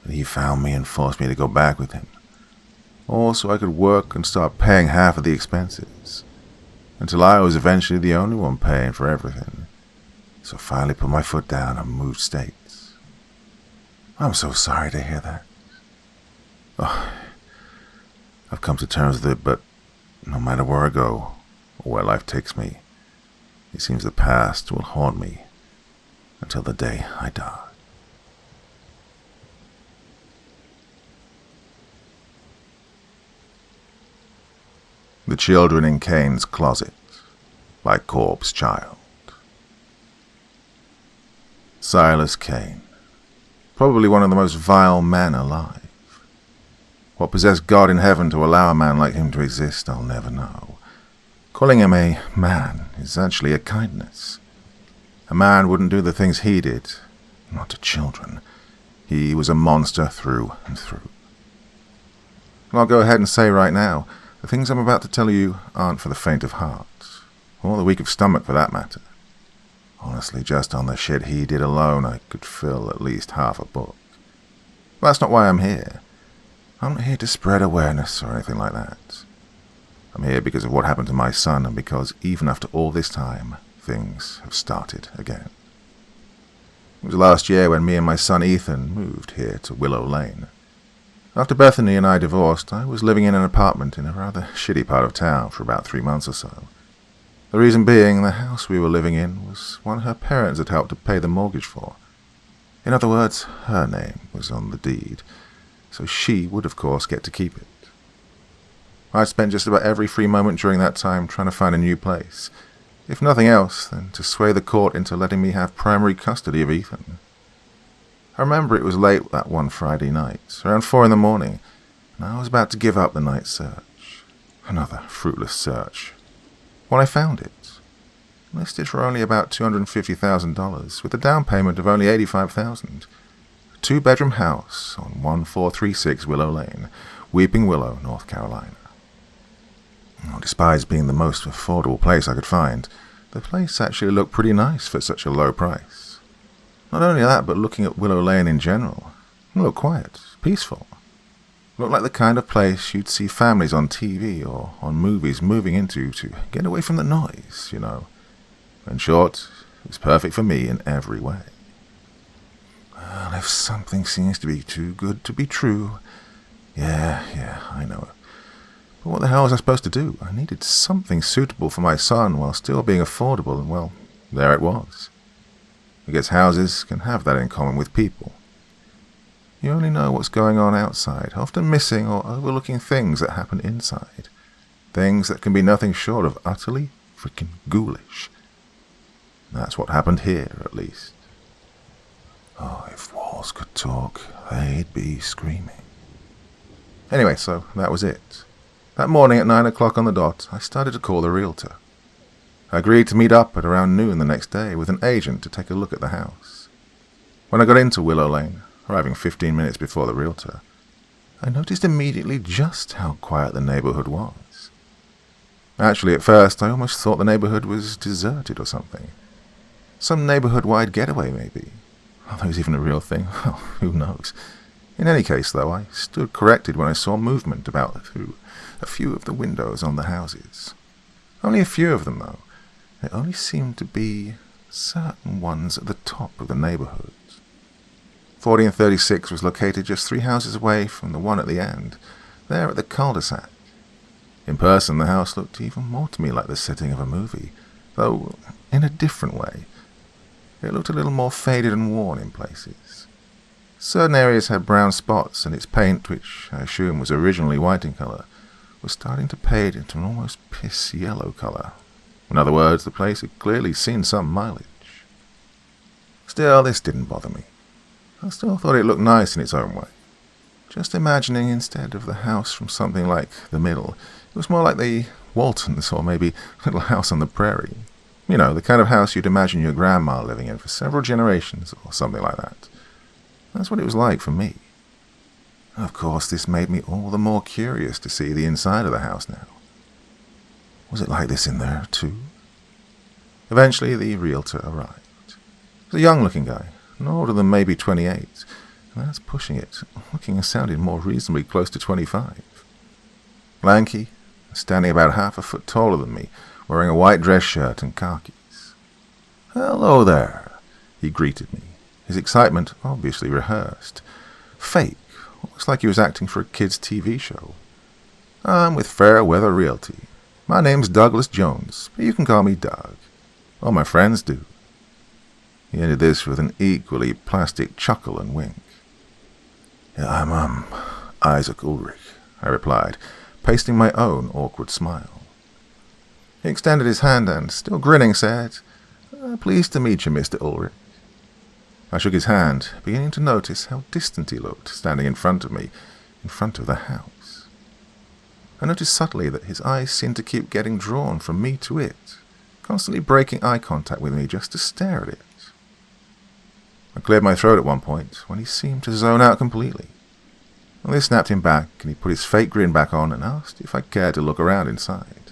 But he found me and forced me to go back with him. All so I could work and start paying half of the expenses. Until I was eventually the only one paying for everything. So I finally put my foot down and moved states." "I'm so sorry to hear that." "Oh, I've come to terms with it, but no matter where I go, or where life takes me, it seems the past will haunt me until the day I die." The Children in Caines' Closet by Corpse Child. Silas Caine, probably one of the most vile men alive. What possessed God in heaven to allow a man like him to exist, I'll never know. Calling him a man is actually a kindness. A man wouldn't do the things he did, not to children. He was a monster through and through. And I'll go ahead and say right now, the things I'm about to tell you aren't for the faint of heart, or the weak of stomach for that matter. Honestly, just on the shit he did alone, I could fill at least half a book. But that's not why I'm here. I'm not here to spread awareness or anything like that. I'm here because of what happened to my son, and because even after all this time, things have started again. It was last year when me and my son Ethan moved here to Willow Lane. After Bethany and I divorced, I was living in an apartment in a rather shitty part of town for about 3 months or so. The reason being, the house we were living in was one her parents had helped to pay the mortgage for. In other words, her name was on the deed, so she would of course get to keep it. I spent just about every free moment during that time trying to find a new place, if nothing else than to sway the court into letting me have primary custody of Ethan. I remember it was late that one Friday night, around 4 a.m, and I was about to give up the night search. Another fruitless search. When I found it, listed for only about $250,000, with a down payment of only $85,000. A 2-bedroom house on 1436 Willow Lane, Weeping Willow, North Carolina. Despite being the most affordable place I could find, the place actually looked pretty nice for such a low price. Not only that, but looking at Willow Lane in general, it looked quiet, peaceful. It looked like the kind of place you'd see families on TV or on movies moving into to get away from the noise, you know. In short, it was perfect for me in every way. Well, if something seems to be too good to be true, yeah, I know it. But what the hell was I supposed to do? I needed something suitable for my son while still being affordable, and well, there it was. I guess houses can have that in common with people. You only know what's going on outside, often missing or overlooking things that happen inside. Things that can be nothing short of utterly freaking ghoulish. That's what happened here, at least. Oh, if walls could talk, they'd be screaming. Anyway, so that was it. That morning at 9 o'clock on the dot, I started to call the realtor. I agreed to meet up at around noon the next day with an agent to take a look at the house. When I got into Willow Lane, arriving 15 minutes before the realtor, I noticed immediately just how quiet the neighborhood was. Actually, at first, I almost thought the neighborhood was deserted or something. Some neighborhood-wide getaway, maybe. Are those even a real thing? Well, who knows. In any case, though, I stood corrected when I saw movement about through a few of the windows on the houses. Only a few of them, though. There only seemed to be certain ones at the top of the neighborhood. 40 and 36 was located just 3 houses away from the one at the end, there at the cul-de-sac. In person, the house looked even more to me like the setting of a movie, though in a different way. It looked a little more faded and worn in places. Certain areas had brown spots, and its paint, which I assume was originally white in color, was starting to fade into an almost piss yellow color. In other words, the place had clearly seen some mileage. Still, this didn't bother me. I still thought it looked nice in its own way. Just imagining, instead of the house from something like the middle, it was more like the Waltons or maybe Little House on the Prairie. You know, the kind of house you'd imagine your grandma living in for several generations or something like that. That's what it was like for me. Of course, this made me all the more curious to see the inside of the house now. Was it like this in there, too? Eventually, the realtor arrived. He was a young-looking guy, no older than maybe 28, and that's pushing it, looking and sounding more reasonably close to 25. Lanky, standing about half a foot taller than me, wearing a white dress shirt and khakis. "Hello there," he greeted me, his excitement obviously rehearsed. Fake, almost like he was acting for a kid's TV show. "I'm with Fairweather Realty. My name's Douglas Jones, but you can call me Doug. All my friends do." He ended this with an equally plastic chuckle and wink. "Yeah, I'm Isaac Ulrich," I replied, pasting my own awkward smile. He extended his hand and, still grinning, said, "Pleased to meet you, Mr. Ulrich." I shook his hand, beginning to notice how distant he looked, standing in front of me, in front of the house. I noticed subtly that his eyes seemed to keep getting drawn from me to it, constantly breaking eye contact with me just to stare at it. I cleared my throat at one point, when he seemed to zone out completely. Well, this snapped him back, and he put his fake grin back on and asked if I cared to look around inside.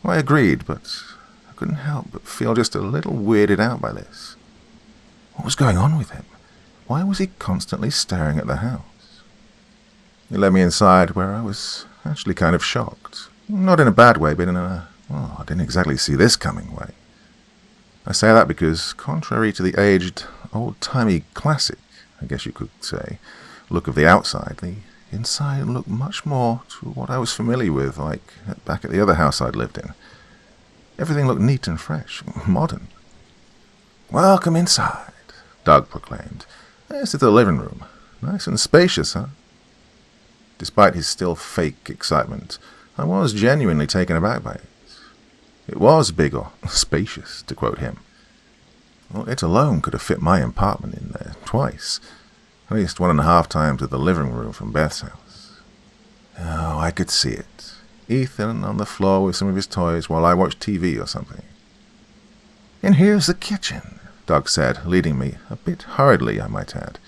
Well, I agreed, but I couldn't help but feel just a little weirded out by this. What was going on with him? Why was he constantly staring at the house? He led me inside, where I was actually kind of shocked. Not in a bad way, but in a, oh, I didn't exactly see this coming way. I say that because, contrary to the aged, old-timey classic, I guess you could say, look of the outside, the inside looked much more to what I was familiar with, like back at the other house I'd lived in. Everything looked neat and fresh, modern. "Welcome inside," Doug proclaimed. "This is the living room. Nice and spacious, huh?" Despite his still fake excitement, I was genuinely taken aback by it. It was big or spacious, to quote him. Well, it alone could have fit my apartment in there twice, at least 1.5 times of the living room from Beth's house. Oh, I could see it. Ethan on the floor with some of his toys while I watched TV or something. "And here's the kitchen," Doug said, leading me, a bit hurriedly, I might add.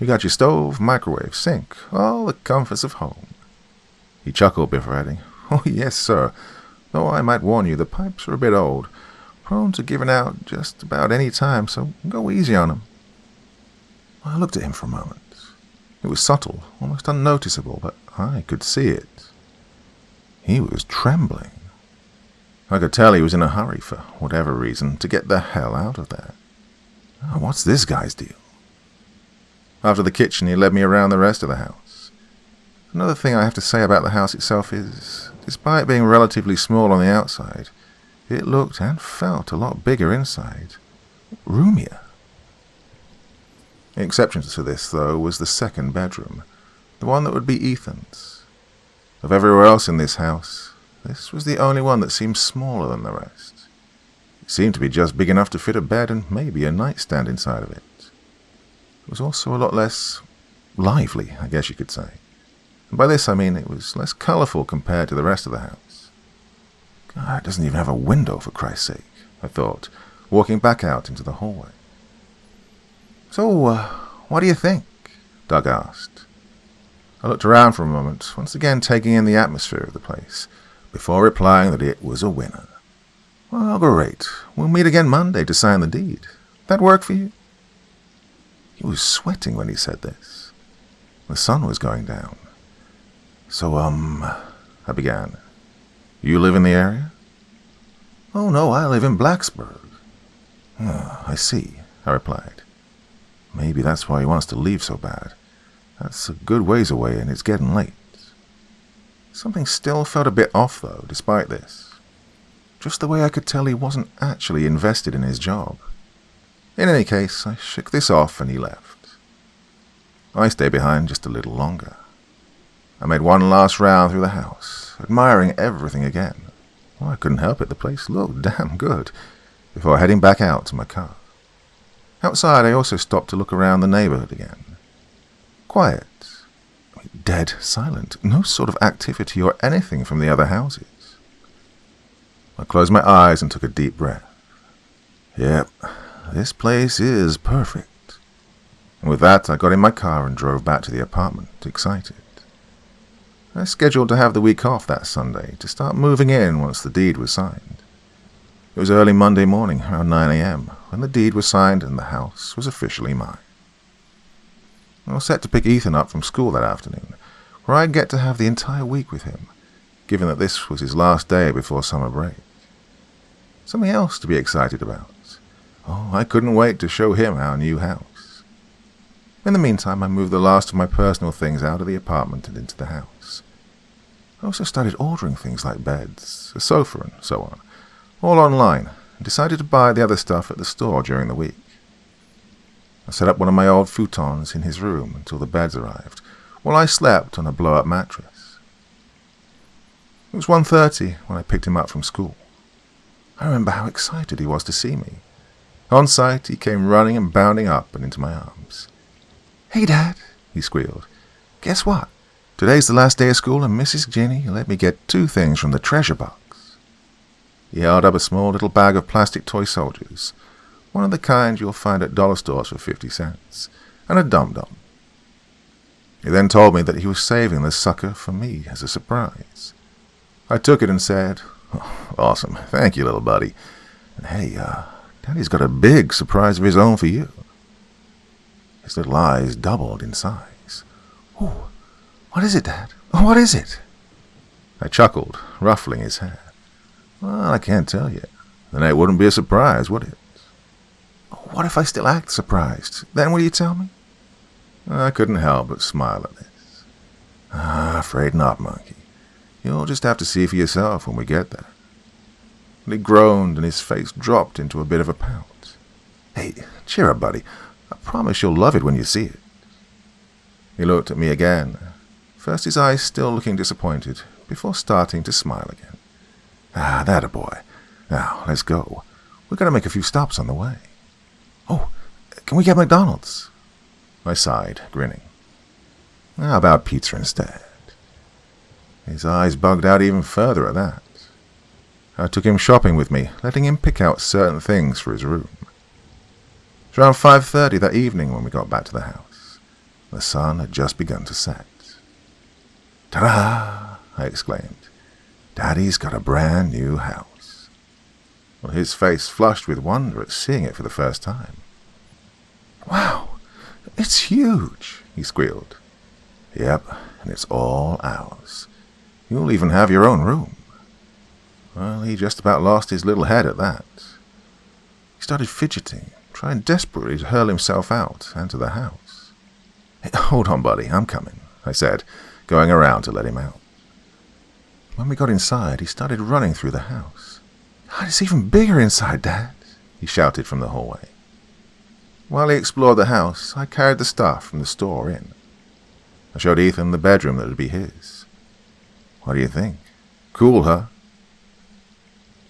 "You got your stove, microwave, sink, all the comforts of home." He chuckled before adding, "Oh, yes, sir. Though I might warn you, the pipes are a bit old, prone to giving out just about any time, so go easy on 'em." I looked at him for a moment. It was subtle, almost unnoticeable, but I could see it. He was trembling. I could tell he was in a hurry, for whatever reason, to get the hell out of there. Oh, what's this guy's deal? After the kitchen, he led me around the rest of the house. Another thing I have to say about the house itself is, despite being relatively small on the outside, it looked and felt a lot bigger inside. Roomier. The exception to this, though, was the second bedroom, the one that would be Ethan's. Of everywhere else in this house, this was the only one that seemed smaller than the rest. It seemed to be just big enough to fit a bed and maybe a nightstand inside of it. It was also a lot less lively, I guess you could say. And by this I mean it was less colourful compared to the rest of the house. God, it doesn't even have a window, for Christ's sake, I thought, walking back out into the hallway. "So, what do you think?" Doug asked. I looked around for a moment, once again taking in the atmosphere of the place, before replying that it was a winner. "Well, great. We'll meet again Monday to sign the deed. That work for you?" He was sweating when he said this. The sun was going down. "So, I began. "You live in the area?" "Oh, no, I live in Blacksburg." "Oh, I see," I replied. Maybe that's why he wants to leave so bad. That's a good ways away, and it's getting late. Something still felt a bit off, though, despite this. Just the way I could tell he wasn't actually invested in his job. In any case, I shook this off and he left. I stayed behind just a little longer. I made one last round through the house, admiring everything again. Well, I couldn't help it, the place looked damn good, before heading back out to my car. Outside, I also stopped to look around the neighborhood again. Quiet. Dead silent. No sort of activity or anything from the other houses. I closed my eyes and took a deep breath. Yep, this place is perfect. And with that, I got in my car and drove back to the apartment, excited. I scheduled to have the week off that Sunday to start moving in once the deed was signed. It was early Monday morning, around 9 a.m., when the deed was signed and the house was officially mine. I was set to pick Ethan up from school that afternoon, where I'd get to have the entire week with him, given that this was his last day before summer break. Something else to be excited about. Oh, I couldn't wait to show him our new house. In the meantime, I moved the last of my personal things out of the apartment and into the house. I also started ordering things like beds, a sofa, and so on, all online, and decided to buy the other stuff at the store during the week. I set up one of my old futons in his room until the beds arrived, while I slept on a blow-up mattress. It was 1:30 when I picked him up from school. I remember how excited he was to see me. On sight, he came running and bounding up and into my arms. "Hey, Dad," he squealed. "Guess what? Today's the last day of school, and Mrs. Ginny let me get 2 things from the treasure box." He held up a small little bag of plastic toy soldiers, one of the kind you'll find at dollar stores for 50 cents, and a dum-dum. He then told me that he was saving the sucker for me as a surprise. I took it and said, "Oh, awesome, thank you, little buddy. And hey, Daddy's got a big surprise of his own for you." His little eyes doubled in size. "Oh, what is it, Dad? Oh, what is it?" I chuckled, ruffling his hair. Well, I can't tell you. Then it wouldn't be a surprise, would it? What if I still act surprised? Then will you tell me? I couldn't help but smile at this. Afraid not, monkey. You'll just have to see for yourself when we get there. And he groaned and his face dropped into a bit of a pout. Hey, cheer up, buddy. I promise you'll love it when you see it. He looked at me again, first his eyes still looking disappointed, before starting to smile again. That a boy. Now, let's go. We've got to make a few stops on the way. Oh, can we get McDonald's? I sighed, grinning. How about pizza instead? His eyes bugged out even further at that. I took him shopping with me, letting him pick out certain things for his room. It was around 5:30 that evening when we got back to the house. The sun had just begun to set. Ta-da! I exclaimed. Daddy's got a brand new house. Well, his face flushed with wonder at seeing it for the first time. Wow, it's huge, he squealed. Yep, and it's all ours. You'll even have your own room. Well, he just about lost his little head at that. He started fidgeting, trying desperately to hurl himself out and to the house. Hey, hold on, buddy, I'm coming, I said, going around to let him out. When we got inside, he started running through the house. It's even bigger inside, Dad, he shouted from the hallway. While he explored the house, I carried the stuff from the store in. I showed Ethan the bedroom that would be his. What do you think? Cool, huh?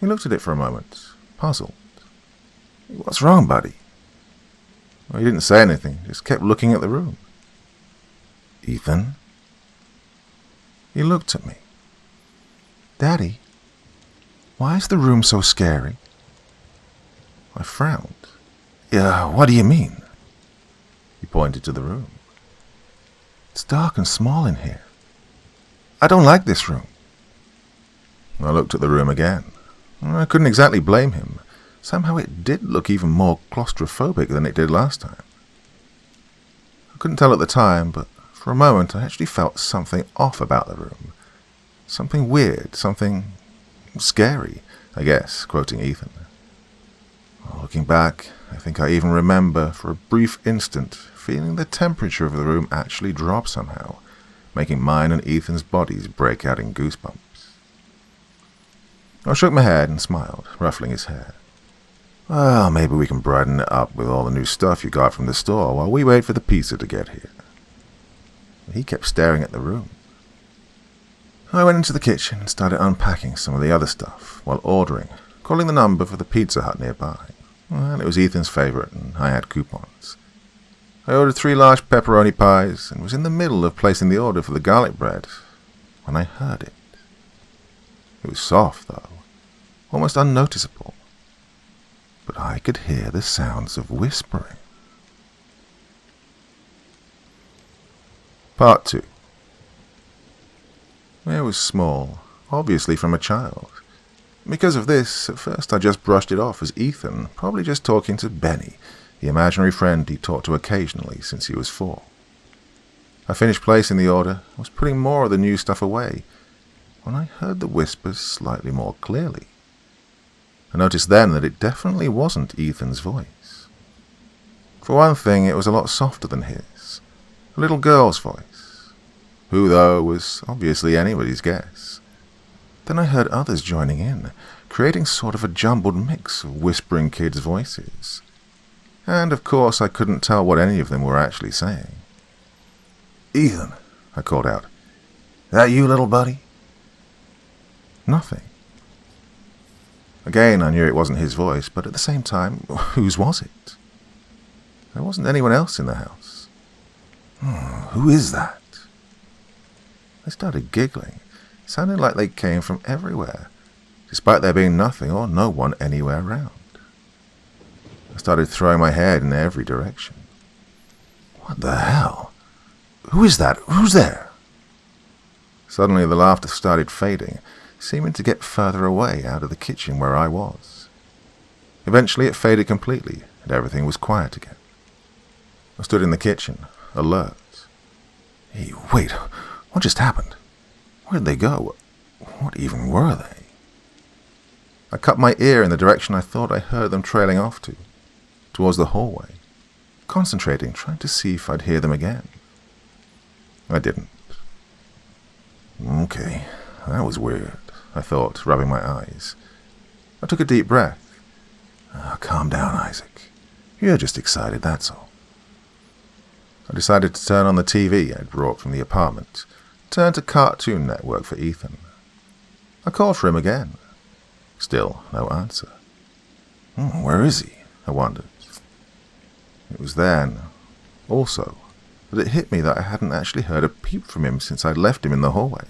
He looked at it for a moment, puzzled. What's wrong, buddy? Well, he didn't say anything, just kept looking at the room. Ethan? He looked at me. Daddy, why is the room so scary? I frowned. Yeah, what do you mean? He pointed to the room. It's dark and small in here. I don't like this room. I looked at the room again. I couldn't exactly blame him. Somehow it did look even more claustrophobic than it did last time. I couldn't tell at the time, but for a moment I actually felt something off about the room. Something weird, something scary, I guess, quoting Ethan. Looking back, I think I even remember, for a brief instant, feeling the temperature of the room actually drop somehow, making mine and Ethan's bodies break out in goosebumps. I shook my head and smiled, ruffling his hair. Well, maybe we can brighten it up with all the new stuff you got from the store while we wait for the pizza to get here. He kept staring at the room. I went into the kitchen and started unpacking some of the other stuff while ordering, calling the number for the Pizza Hut nearby. Well, it was Ethan's favorite, and I had coupons. I ordered 3 large pepperoni pies and was in the middle of placing the order for the garlic bread when I heard it. It was soft, though, almost unnoticeable, but I could hear the sounds of whispering. Part 2. It was small, obviously from a child. Because of this, at first I just brushed it off as Ethan, probably just talking to Benny, the imaginary friend he talked to occasionally since he was 4. I finished placing the order, was putting more of the new stuff away, when I heard the whispers slightly more clearly. I noticed then that it definitely wasn't Ethan's voice. For one thing, it was a lot softer than his, a little girl's voice, who, though, was obviously anybody's guess. Then I heard others joining in, creating sort of a jumbled mix of whispering kids' voices. And, of course, I couldn't tell what any of them were actually saying. Ethan, I called out. That you, little buddy? Nothing. Again, I knew it wasn't his voice, but at the same time, whose was it? There wasn't anyone else in the house. Who is that? They started giggling. It sounded like they came from everywhere, despite there being nothing or no one anywhere around. I started throwing my head in every direction. What the hell? Who is that? Who's there? Suddenly the laughter started fading, seeming to get further away out of the kitchen where I was. Eventually it faded completely, and everything was quiet again. I stood in the kitchen, alert. Hey, wait, what just happened? Where'd they go? What even were they? I cut my ear in the direction I thought I heard them trailing off to, towards the hallway, concentrating, trying to see if I'd hear them again. I didn't. Okay, that was weird, I thought, rubbing my eyes. I took a deep breath. Calm down, Isaac. You're just excited, that's all. I decided to turn on the TV I'd brought from the apartment, turn to Cartoon Network for Ethan. I called for him again. Still no answer. Where is he? I wondered. It was then, also, that it hit me that I hadn't actually heard a peep from him since I'd left him in the hallway.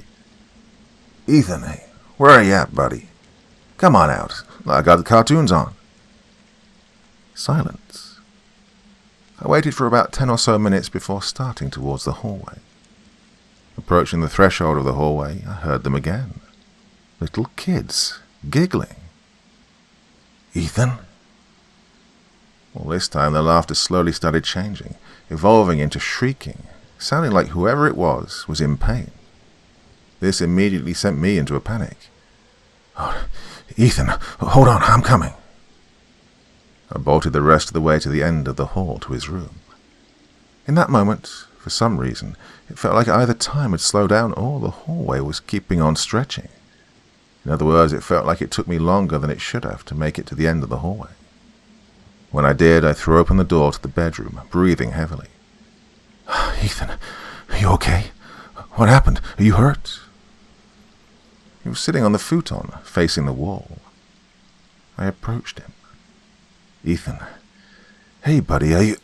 Ethan, hey, where are you at, buddy? Come on out. I got the cartoons on. Silence. I waited for about 10 or so minutes before starting towards the hallway. Approaching the threshold of the hallway, I heard them again. Little kids, giggling. Ethan? Well, this time their laughter slowly started changing, evolving into shrieking, sounding like whoever it was in pain. This immediately sent me into a panic. Oh, Ethan, hold on, I'm coming. I bolted the rest of the way to the end of the hall to his room. In that moment, for some reason, it felt like either time had slowed down or the hallway was keeping on stretching. In other words, it felt like it took me longer than it should have to make it to the end of the hallway. When I did, I threw open the door to the bedroom, breathing heavily. Ethan, are you okay? What happened? Are you hurt? He was sitting on the futon, facing the wall. I approached him. Ethan, hey buddy, are you...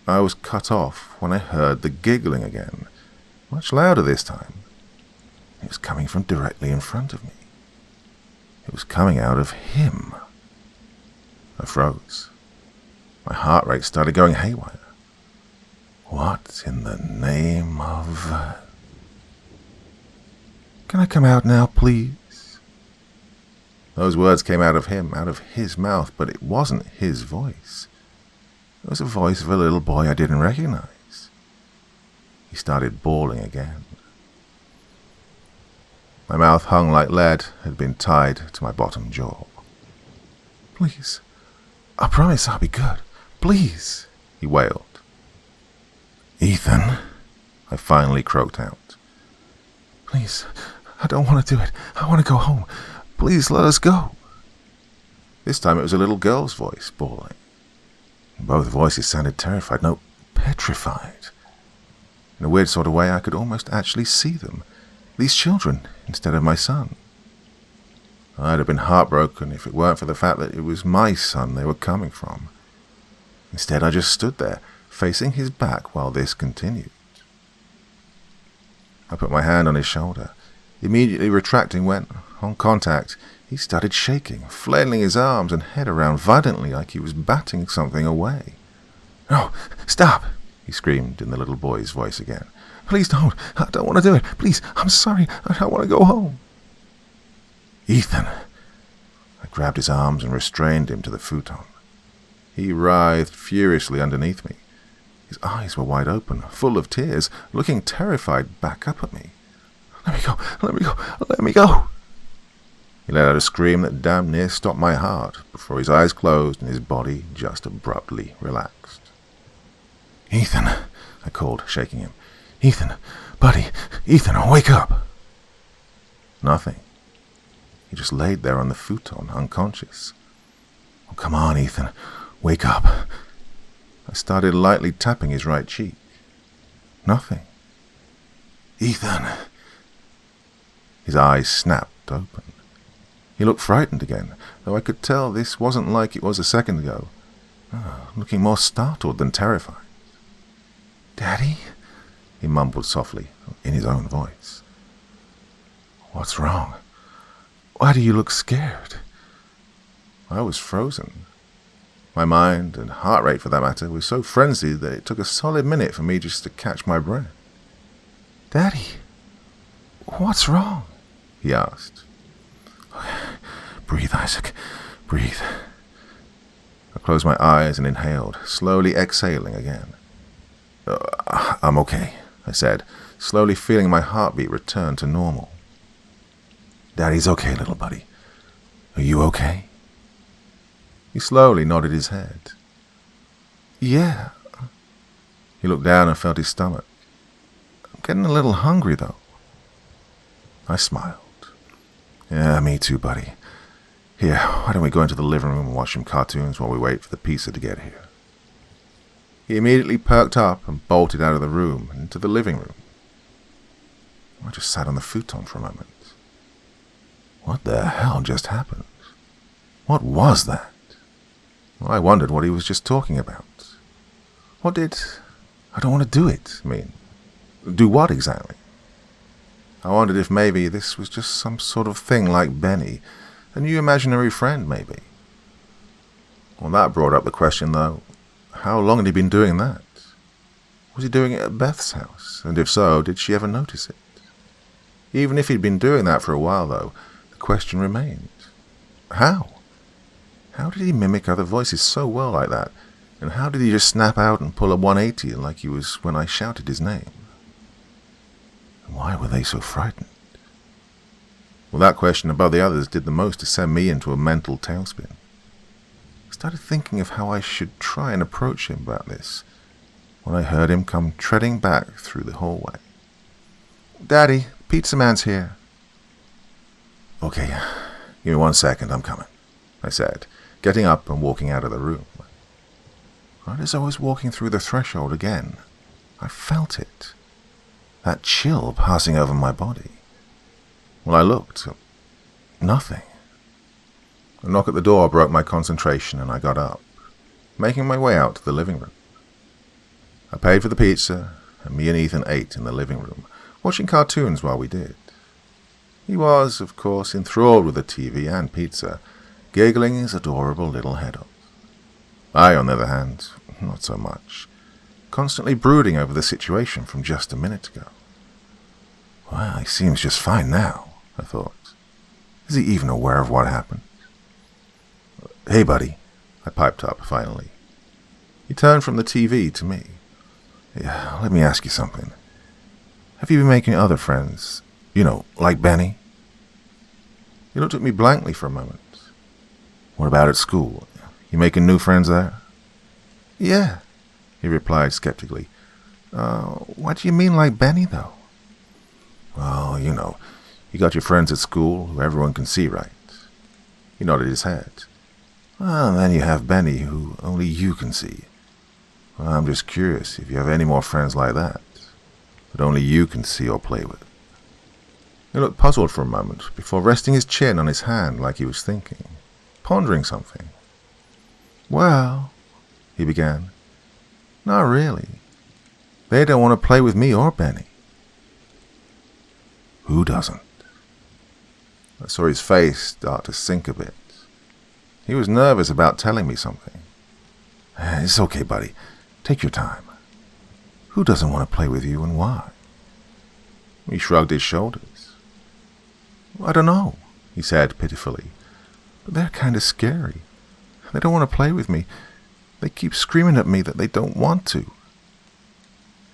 I was cut off when I heard the giggling again, much louder this time. It was coming from directly in front of me. It was coming out of him. I froze. My heart rate started going haywire. What in the name of... Can I come out now, please? Those words came out of him, out of his mouth, but it wasn't his voice. It was the voice of a little boy I didn't recognize. He started bawling again. My mouth hung like lead had been tied to my bottom jaw. Please, I promise I'll be good. Please, he wailed. Ethan, I finally croaked out. Please, I don't want to do it. I want to go home. Please let us go. This time it was a little girl's voice, bawling. Both voices sounded terrified, no, petrified. In a weird sort of way, I could almost actually see them. These children, instead of my son. I'd have been heartbroken if it weren't for the fact that it was my son they were coming from. Instead, I just stood there, facing his back while this continued. I put my hand on his shoulder, immediately retracting when, on contact, he started shaking, flailing his arms and head around violently like he was batting something away. No, stop, he screamed in the little boy's voice again. Please don't. I don't want to do it. Please, I'm sorry. I want to go home. Ethan. I grabbed his arms and restrained him to the futon. He writhed furiously underneath me. His eyes were wide open, full of tears, looking terrified back up at me. Let me go. Let me go. Let me go. He let out a scream that damn near stopped my heart before his eyes closed and his body just abruptly relaxed. Ethan, I called, shaking him. Ethan, buddy, Ethan, wake up. Nothing. He just laid there on the futon, unconscious. Oh, come on, Ethan, wake up. I started lightly tapping his right cheek. Nothing. Ethan. His eyes snapped open. He looked frightened again, though I could tell this wasn't like it was a second ago. Looking more startled than terrified. Daddy? He mumbled softly, in his own voice. What's wrong? Why do you look scared? I was frozen. My mind, and heart rate for that matter, was so frenzied that it took a solid minute for me just to catch my breath. Daddy, what's wrong? He asked. Breathe, Isaac. Breathe. I closed my eyes and inhaled, slowly exhaling again. I'm okay, I said, slowly feeling my heartbeat return to normal. Daddy's okay, little buddy. Are you okay? He slowly nodded his head. Yeah. He looked down and felt his stomach. I'm getting a little hungry, though. I smiled. Yeah, me too, buddy. Here, why don't we go into the living room and watch some cartoons while we wait for the pizza to get here? He immediately perked up and bolted out of the room and into the living room. I just sat on the futon for a moment. What the hell just happened? What was that? Well, I wondered what he was just talking about. What did... I don't want to do it, mean? Do what exactly? I wondered if maybe this was just some sort of thing like Benny, a new imaginary friend, maybe. Well, that brought up the question, though. How long had he been doing that? Was he doing it at Beth's house? And if so, did she ever notice it? Even if he'd been doing that for a while, though, the question remained. How? How did he mimic other voices so well like that? And how did he just snap out and pull a 180 like he was when I shouted his name? And why were they so frightened? Well, that question above the others did the most to send me into a mental tailspin. I started thinking of how I should try and approach him about this when I heard him come treading back through the hallway. Daddy, Pizza Man's here. Okay, give me 1 second, I'm coming, I said, getting up and walking out of the room. Right as I was walking through the threshold again, I felt it. That chill passing over my body. Well, I looked. Nothing. A knock at the door broke my concentration and I got up, making my way out to the living room. I paid for the pizza, and me and Ethan ate in the living room, watching cartoons while we did. He was, of course, enthralled with the TV and pizza, giggling his adorable little head off. I, on the other hand, not so much, constantly brooding over the situation from just a minute ago. Well, he seems just fine now, I thought. Is he even aware of what happened? Hey, buddy, I piped up finally. He turned from the TV to me. Yeah, let me ask you something. Have you been making other friends? You know, like Benny? He looked at me blankly for a moment. What about at school? You making new friends there? Yeah, he replied skeptically. What do you mean like Benny, though? Well, you know, you got your friends at school who everyone can see, right? He nodded his head. Well, then you have Benny who only you can see. Well, I'm just curious if you have any more friends like that only you can see or play with. He looked puzzled for a moment before resting his chin on his hand like he was thinking, pondering something. Well, he began, not really. They don't want to play with me or Benny. Who doesn't? I saw his face start to sink a bit. He was nervous about telling me something. It's okay, buddy. Take your time. Who doesn't want to play with you and why? He shrugged his shoulders. I don't know, he said pitifully. But they're kind of scary. They don't want to play with me. They keep screaming at me that they don't want to.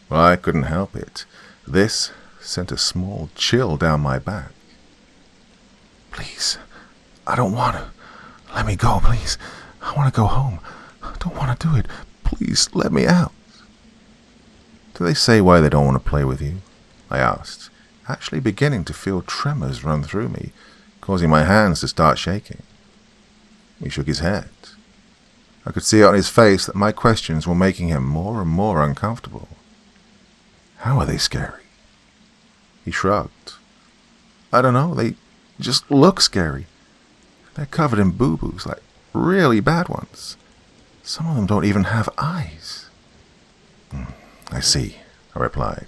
Well, I couldn't help it. This sent a small chill down my back. Please, I don't want to. Let me go, please. I want to go home. I don't want to do it. Please, let me out. Do they say why they don't want to play with you? I asked, actually beginning to feel tremors run through me, causing my hands to start shaking. He shook his head. I could see on his face that my questions were making him more and more uncomfortable. How are they scary? He shrugged. I don't know, they just look scary. They're covered in boo-boos, like really bad ones. Some of them don't even have eyes. I see, I replied.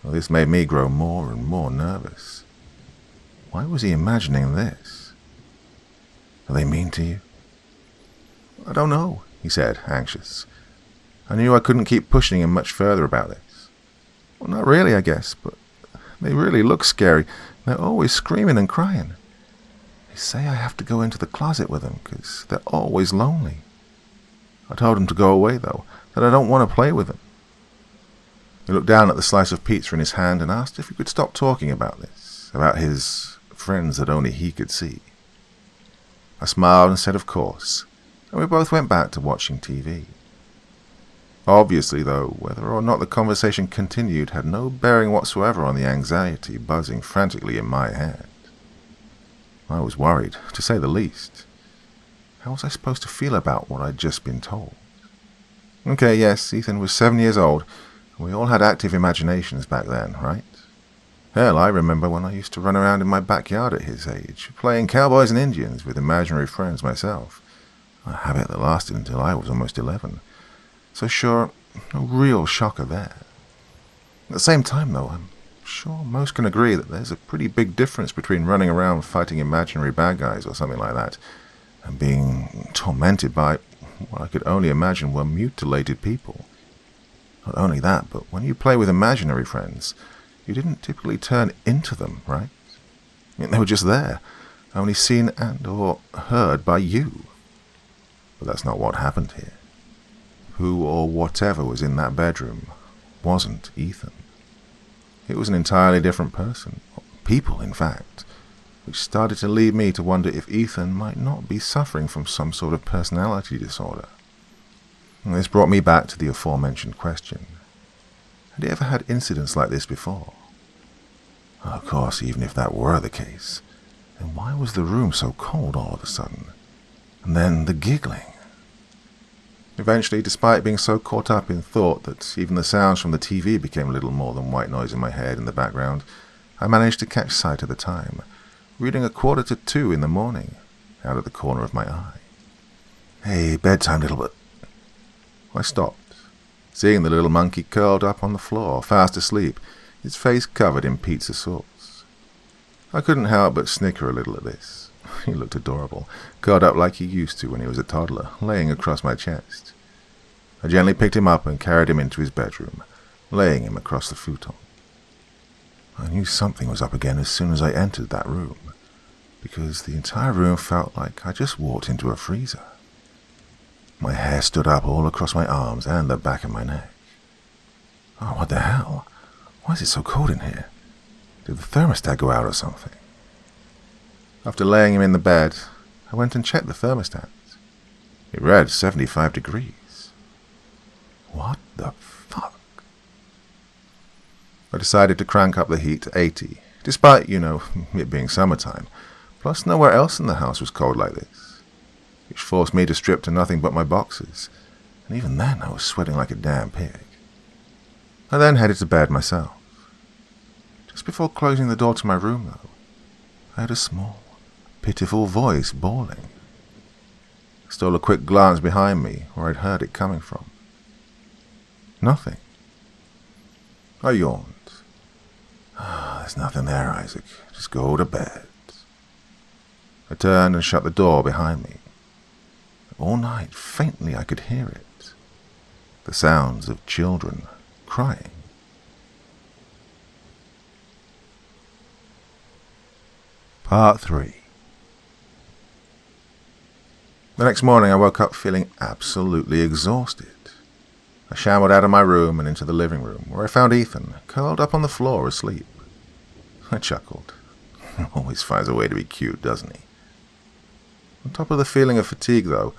Well, this made me grow more and more nervous. Why was he imagining this? Are they mean to you? I don't know, he said, anxious. I knew I couldn't keep pushing him much further about this. Well, not really, I guess, but they really look scary. They're always screaming and crying. They say I have to go into the closet with them because they're always lonely. I told him to go away, though, that I don't want to play with them. He looked down at the slice of pizza in his hand and asked if he could stop talking about this, about his friends that only he could see. I smiled and said of course, and we both went back to watching TV. Obviously, though, whether or not the conversation continued had no bearing whatsoever on the anxiety buzzing frantically in my head. I was worried, to say the least. How was I supposed to feel about what I'd just been told? Okay, yes, Ethan was 7 years old. We all had active imaginations back then, right? Hell, I remember when I used to run around in my backyard at his age, playing cowboys and Indians with imaginary friends myself, a habit that lasted until I was almost 11. So sure, no real shocker there. At the same time, though, I'm sure most can agree that there's a pretty big difference between running around fighting imaginary bad guys or something like that, and being tormented by what I could only imagine were mutilated people. Not only that, but when you play with imaginary friends, you didn't typically turn into them, right? I mean, they were just there, only seen and or heard by you. But that's not what happened here. Who or whatever was in that bedroom wasn't Ethan. It was an entirely different person, people in fact, which started to lead me to wonder if Ethan might not be suffering from some sort of personality disorder. And this brought me back to the aforementioned question. Had he ever had incidents like this before? Of course, even if that were the case, then why was the room so cold all of a sudden? And then the giggling. Eventually, despite being so caught up in thought that even the sounds from the TV became little more than white noise in my head in the background, I managed to catch sight of the time, reading 1:45 in the morning, out of the corner of my eye. Hey, bedtime, little bit. I stopped, seeing the little monkey curled up on the floor, fast asleep, his face covered in pizza sauce. I couldn't help but snicker a little at this. He looked adorable, curled up like he used to when he was a toddler, laying across my chest. I gently picked him up and carried him into his bedroom, laying him across the futon. I knew something was up again as soon as I entered that room, because the entire room felt like I just walked into a freezer. My hair stood up all across my arms and the back of my neck. Oh, what the hell? Why is it so cold in here? Did the thermostat go out or something? After laying him in the bed, I went and checked the thermostat. It read 75 degrees. What the fuck? I decided to crank up the heat to 80, despite, it being summertime. Plus, nowhere else in the house was cold like this, which forced me to strip to nothing but my boxers, and even then I was sweating like a damn pig. I then headed to bed myself. Just before closing the door to my room, though, I heard a small, pitiful voice bawling. I stole a quick glance behind me where I'd heard it coming from. Nothing. I yawned. There's nothing there, Isaac. Just go to bed. I turned and shut the door behind me. All night, faintly, I could hear it. The sounds of children crying. Part 3. The next morning I woke up feeling absolutely exhausted. I shambled out of my room and into the living room, where I found Ethan, curled up on the floor asleep. I chuckled. Always finds a way to be cute, doesn't he? On top of the feeling of fatigue, though,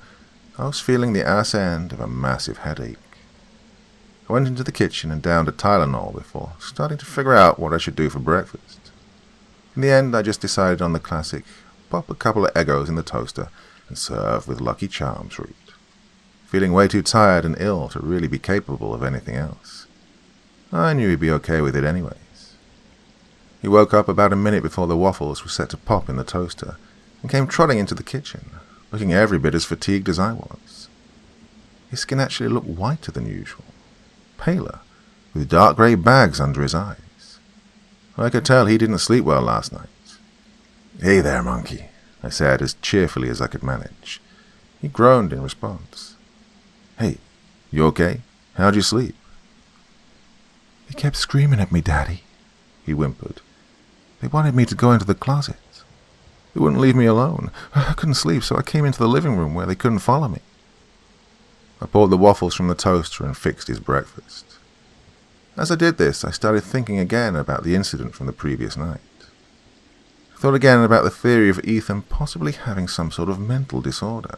I was feeling the ass end of a massive headache. I went into the kitchen and downed a Tylenol before starting to figure out what I should do for breakfast. In the end, I just decided on the classic, pop a couple of Eggos in the toaster and serve with Lucky Charms root, feeling way too tired and ill to really be capable of anything else. I knew he'd be okay with it anyways. He woke up about a minute before the waffles were set to pop in the toaster and came trotting into the kitchen, looking every bit as fatigued as I was. His skin actually looked whiter than usual, paler, with dark grey bags under his eyes. I could tell he didn't sleep well last night. "Hey there, monkey," I said as cheerfully as I could manage. He groaned in response. "Hey, you okay? How'd you sleep?" "They kept screaming at me, Daddy," he whimpered. "They wanted me to go into the closet. They wouldn't leave me alone. I couldn't sleep, so I came into the living room where they couldn't follow me." I pulled the waffles from the toaster and fixed his breakfast. As I did this, I started thinking again about the incident from the previous night. I thought again about the theory of Ethan possibly having some sort of mental disorder.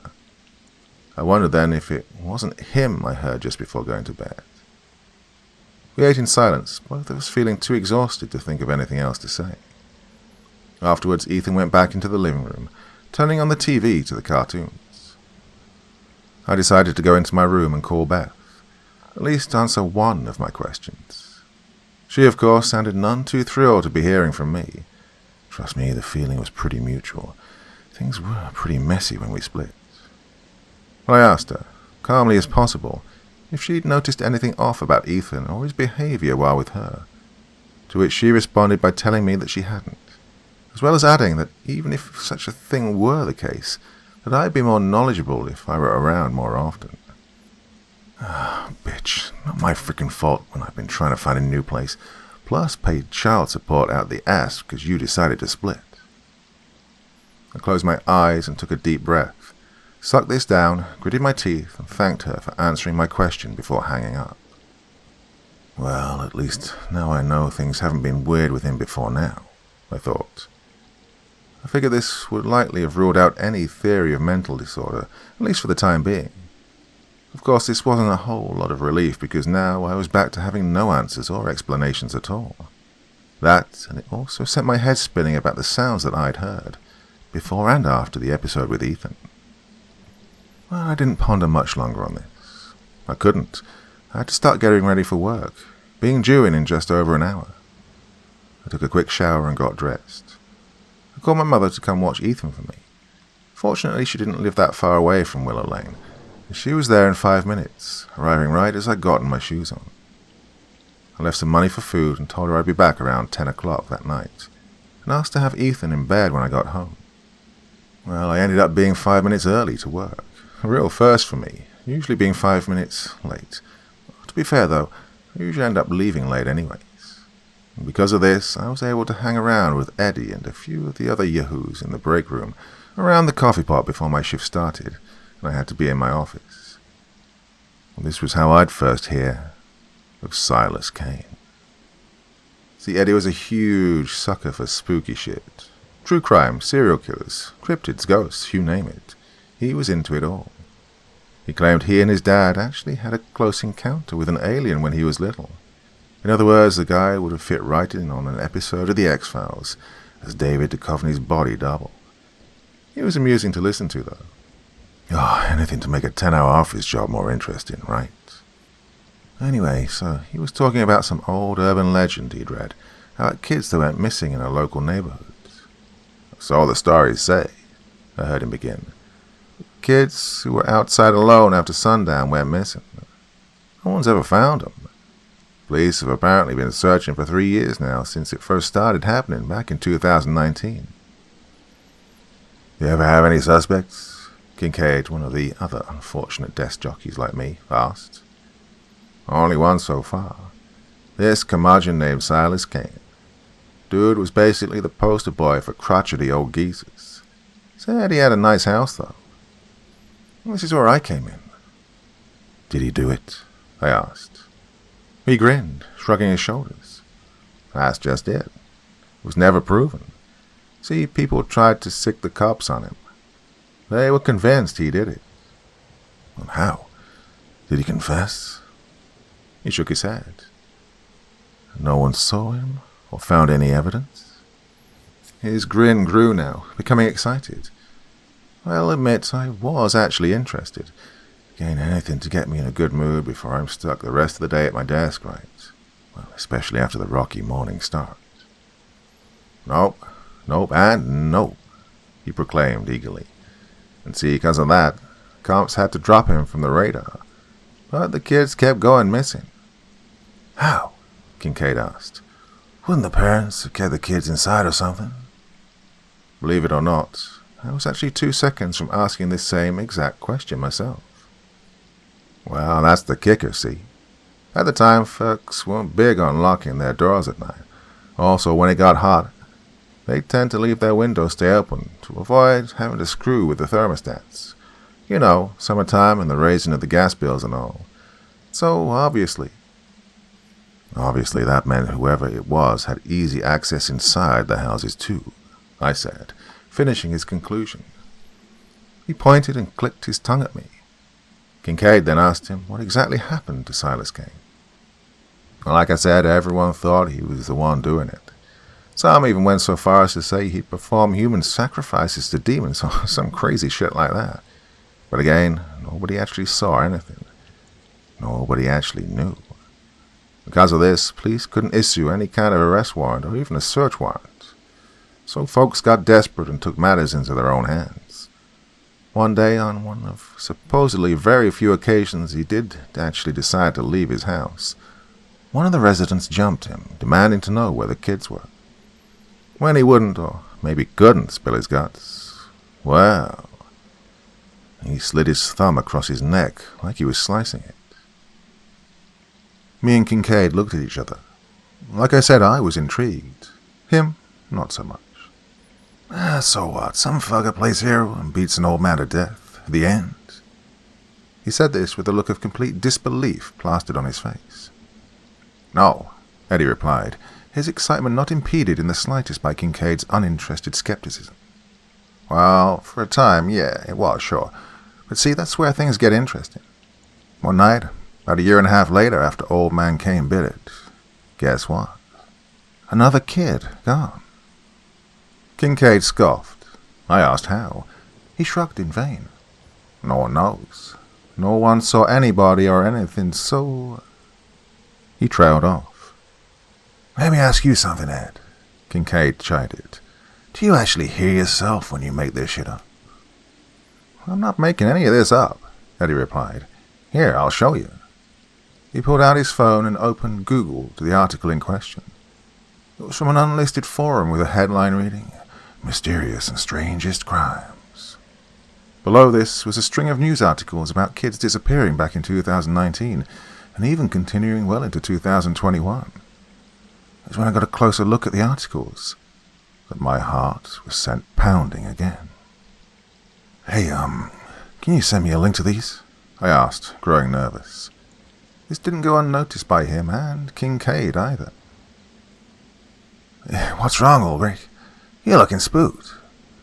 I wondered then if it wasn't him I heard just before going to bed. We ate in silence, both of us feeling too exhausted to think of anything else to say. Afterwards, Ethan went back into the living room, turning on the TV to the cartoons. I decided to go into my room and call Beth, at least answer one of my questions. She, of course, sounded none too thrilled to be hearing from me. Trust me, the feeling was pretty mutual. Things were pretty messy when we split. I asked her, calmly as possible, if she'd noticed anything off about Ethan or his behavior while with her, to which she responded by telling me that she hadn't, as well as adding that even if such a thing were the case, that I'd be more knowledgeable if I were around more often. Ah, bitch, not my frickin' fault when I've been trying to find a new place, plus paid child support out the ass because you decided to split. I closed my eyes and took a deep breath, sucked this down, gritted my teeth, and thanked her for answering my question before hanging up. Well, at least now I know things haven't been weird with him before now, I thought. I figured this would likely have ruled out any theory of mental disorder, at least for the time being. Of course, this wasn't a whole lot of relief because now I was back to having no answers or explanations at all. That, and it also sent my head spinning about the sounds that I'd heard, before and after the episode with Ethan. Well, I didn't ponder much longer on this. I couldn't. I had to start getting ready for work, being due in just over an hour. I took a quick shower and got dressed. I called my mother to come watch Ethan for me. Fortunately, she didn't live that far away from Willow Lane, and she was there in 5 minutes, arriving right as I'd gotten my shoes on. I left some money for food and told her I'd be back around 10 o'clock that night, and asked to have Ethan in bed when I got home. Well, I ended up being 5 minutes early to work. A real first for me, usually being 5 minutes late. To be fair, though, I usually end up leaving late anyways. And because of this, I was able to hang around with Eddie and a few of the other yahoos in the break room around the coffee pot before my shift started, and I had to be in my office. Well, this was how I'd first hear of Silas Caines. See, Eddie was a huge sucker for spooky shit. True crime, serial killers, cryptids, ghosts, you name it. He was into it all. He claimed he and his dad actually had a close encounter with an alien when he was little. In other words, the guy would have fit right in on an episode of The X-Files as David Duchovny's body double. He was amusing to listen to, though. Oh, anything to make a 10-hour office job more interesting, right? Anyway, so he was talking about some old urban legend he'd read about kids that went missing in a local neighborhood. So the stories say, I heard him begin. Kids who were outside alone after sundown went missing. No one's ever found them. Police have apparently been searching for 3 years now since it first started happening back in 2019. You ever have any suspects? Kincaid, one of the other unfortunate desk jockeys like me, asked. Only one so far. This curmudgeon named Silas Caines. Dude was basically the poster boy for crotchety old geezers. Said he had a nice house, though. This is where I came in. Did he do it? I asked. He grinned, shrugging his shoulders. That's just it. It was never proven. See, people tried to sick the cops on him. They were convinced he did it. Well, how? Did he confess? He shook his head. No one saw him or found any evidence? His grin grew now, becoming excited. I'll admit I was actually interested. Again, anything to get me in a good mood before I'm stuck the rest of the day at my desk, right? Well, especially after the rocky morning start. Nope, and nope, he proclaimed eagerly. And see, because of that, cops had to drop him from the radar. But the kids kept going missing. How? Kincaid asked. Wouldn't the parents have kept the kids inside or something? Believe it or not, I was actually 2 seconds from asking this same exact question myself. Well, that's the kicker, see. At the time, folks weren't big on locking their doors at night. Also, when it got hot, they tend to leave their windows stay open to avoid having to screw with the thermostats. You know, summertime and the raising of the gas bills and all. So, obviously that meant whoever it was had easy access inside the houses too. I said, finishing his conclusion. He pointed and clicked his tongue at me. Kincaid then asked him what exactly happened to Silas Caine. Well, like I said, everyone thought he was the one doing it. Some even went so far as to say he'd perform human sacrifices to demons or some crazy shit like that. But again, nobody actually saw anything. Nobody actually knew. Because of this, police couldn't issue any kind of arrest warrant or even a search warrant. So folks got desperate and took matters into their own hands. One day, on one of supposedly very few occasions he did actually decide to leave his house, one of the residents jumped him, demanding to know where the kids were. When he wouldn't, or maybe couldn't, spill his guts, well, he slid his thumb across his neck like he was slicing it. Me and Kincaid looked at each other. Like I said, I was intrigued. Him, not so much. So what? Some fucker plays hero and beats an old man to death. The end. He said this with a look of complete disbelief plastered on his face. No, Eddie replied, his excitement not impeded in the slightest by Kincaid's uninterested skepticism. Well, for a time, yeah, it was, sure. But see, that's where things get interesting. One night, about a year and a half later after old man Caine bit it, guess what? Another kid gone. Kincaid scoffed. I asked how. He shrugged in vain. No one knows. No one saw anybody or anything, so... He trailed off. Let me ask you something, Ed, Kincaid chided. Do you actually hear yourself when you make this shit up? I'm not making any of this up, Eddie replied. Here, I'll show you. He pulled out his phone and opened Google to the article in question. It was from an unlisted forum with a headline reading, Mysterious and Strangest Crimes. Below this was a string of news articles about kids disappearing back in 2019, and even continuing well into 2021. It was when I got a closer look at the articles that my heart was sent pounding again. Hey, can you send me a link to these? I asked, growing nervous. This didn't go unnoticed by him and Kincaid either. What's wrong, Ulrich? You're looking spooked.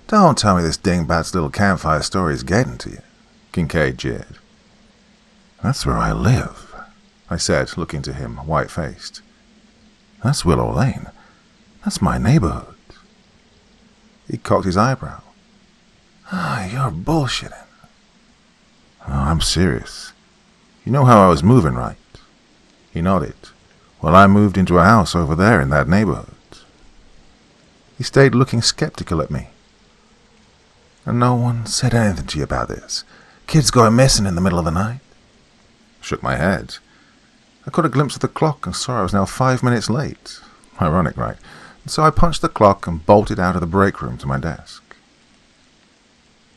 Don't tell me this dingbat's little campfire story is getting to you, Kincaid jeered. That's where I live, I said, looking to him, white-faced. That's Willow Lane. That's my neighborhood. He cocked his eyebrow. You're bullshitting. Oh, I'm serious. You know how I was moving, right? He nodded. Well, I moved into a house over there in that neighborhood. He stayed looking skeptical at me. And no one said anything to you about this? Kids going missing in the middle of the night? Shook my head. I caught a glimpse of the clock and saw I was now 5 minutes late. Ironic, right? And so I punched the clock and bolted out of the break room to my desk.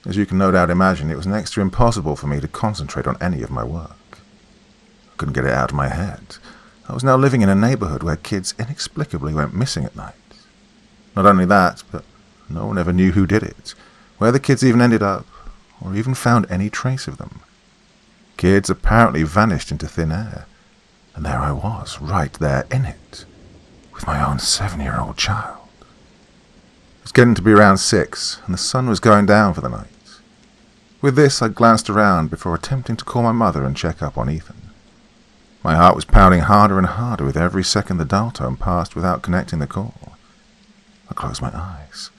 As you can no doubt imagine, it was next to impossible for me to concentrate on any of my work. I couldn't get it out of my head. I was now living in a neighborhood where kids inexplicably went missing at night. Not only that, but no one ever knew who did it, where the kids even ended up, or even found any trace of them. Kids apparently vanished into thin air, and there I was, right there in it, with my own 7-year-old child. It was getting to be around 6, and the sun was going down for the night. With this, I glanced around before attempting to call my mother and check up on Ethan. My heart was pounding harder and harder with every second the dial tone passed without connecting the call. I closed my eyes.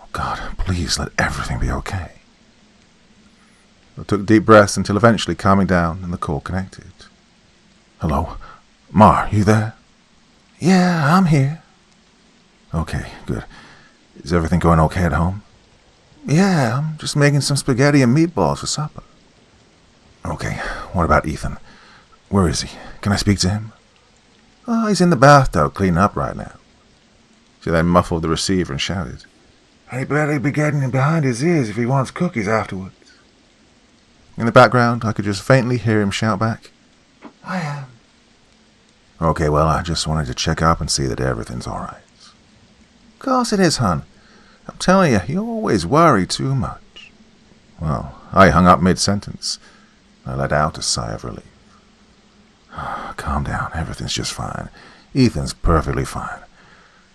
Oh God, please let everything be okay. I took deep breaths until eventually calming down and the call connected. Hello? Mar, you there? Yeah, I'm here. Okay, good. Is everything going okay at home? Yeah, I'm just making some spaghetti and meatballs for supper. Okay, what about Ethan? Where is he? Can I speak to him? Oh, he's in the bathtub cleaning up right now. She then muffled the receiver and shouted, He better be getting him behind his ears if he wants cookies afterwards. In the background, I could just faintly hear him shout back, I am. Okay, well, I just wanted to check up and see that everything's all right. Of course it is, hon. I'm telling you, you always worry too much. Well, I hung up mid-sentence. I let out a sigh of relief. Calm down, everything's just fine. Ethan's perfectly fine.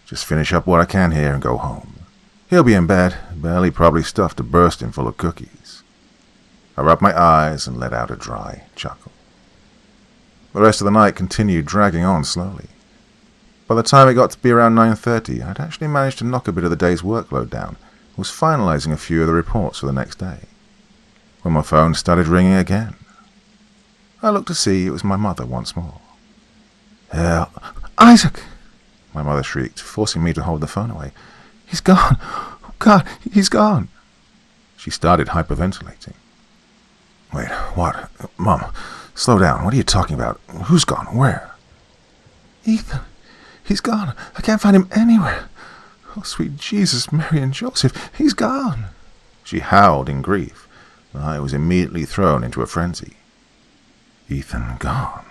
Just finish up what I can here and go home. He'll be in bed, belly probably stuffed to bursting full of cookies. I rubbed my eyes and let out a dry chuckle. The rest of the night continued dragging on slowly. By the time it got to be around 9:30, I'd actually managed to knock a bit of the day's workload down and was finalizing a few of the reports for the next day, when my phone started ringing again. I looked to see it was my mother once more. Isaac! My mother shrieked, forcing me to hold the phone away. He's gone! Oh, God, he's gone! She started hyperventilating. Wait, what? Mom, slow down. What are you talking about? Who's gone? Where? Ethan. He's gone. I can't find him anywhere. Oh, sweet Jesus, Mary and Joseph. He's gone. She howled in grief. I was immediately thrown into a frenzy. Ethan gone.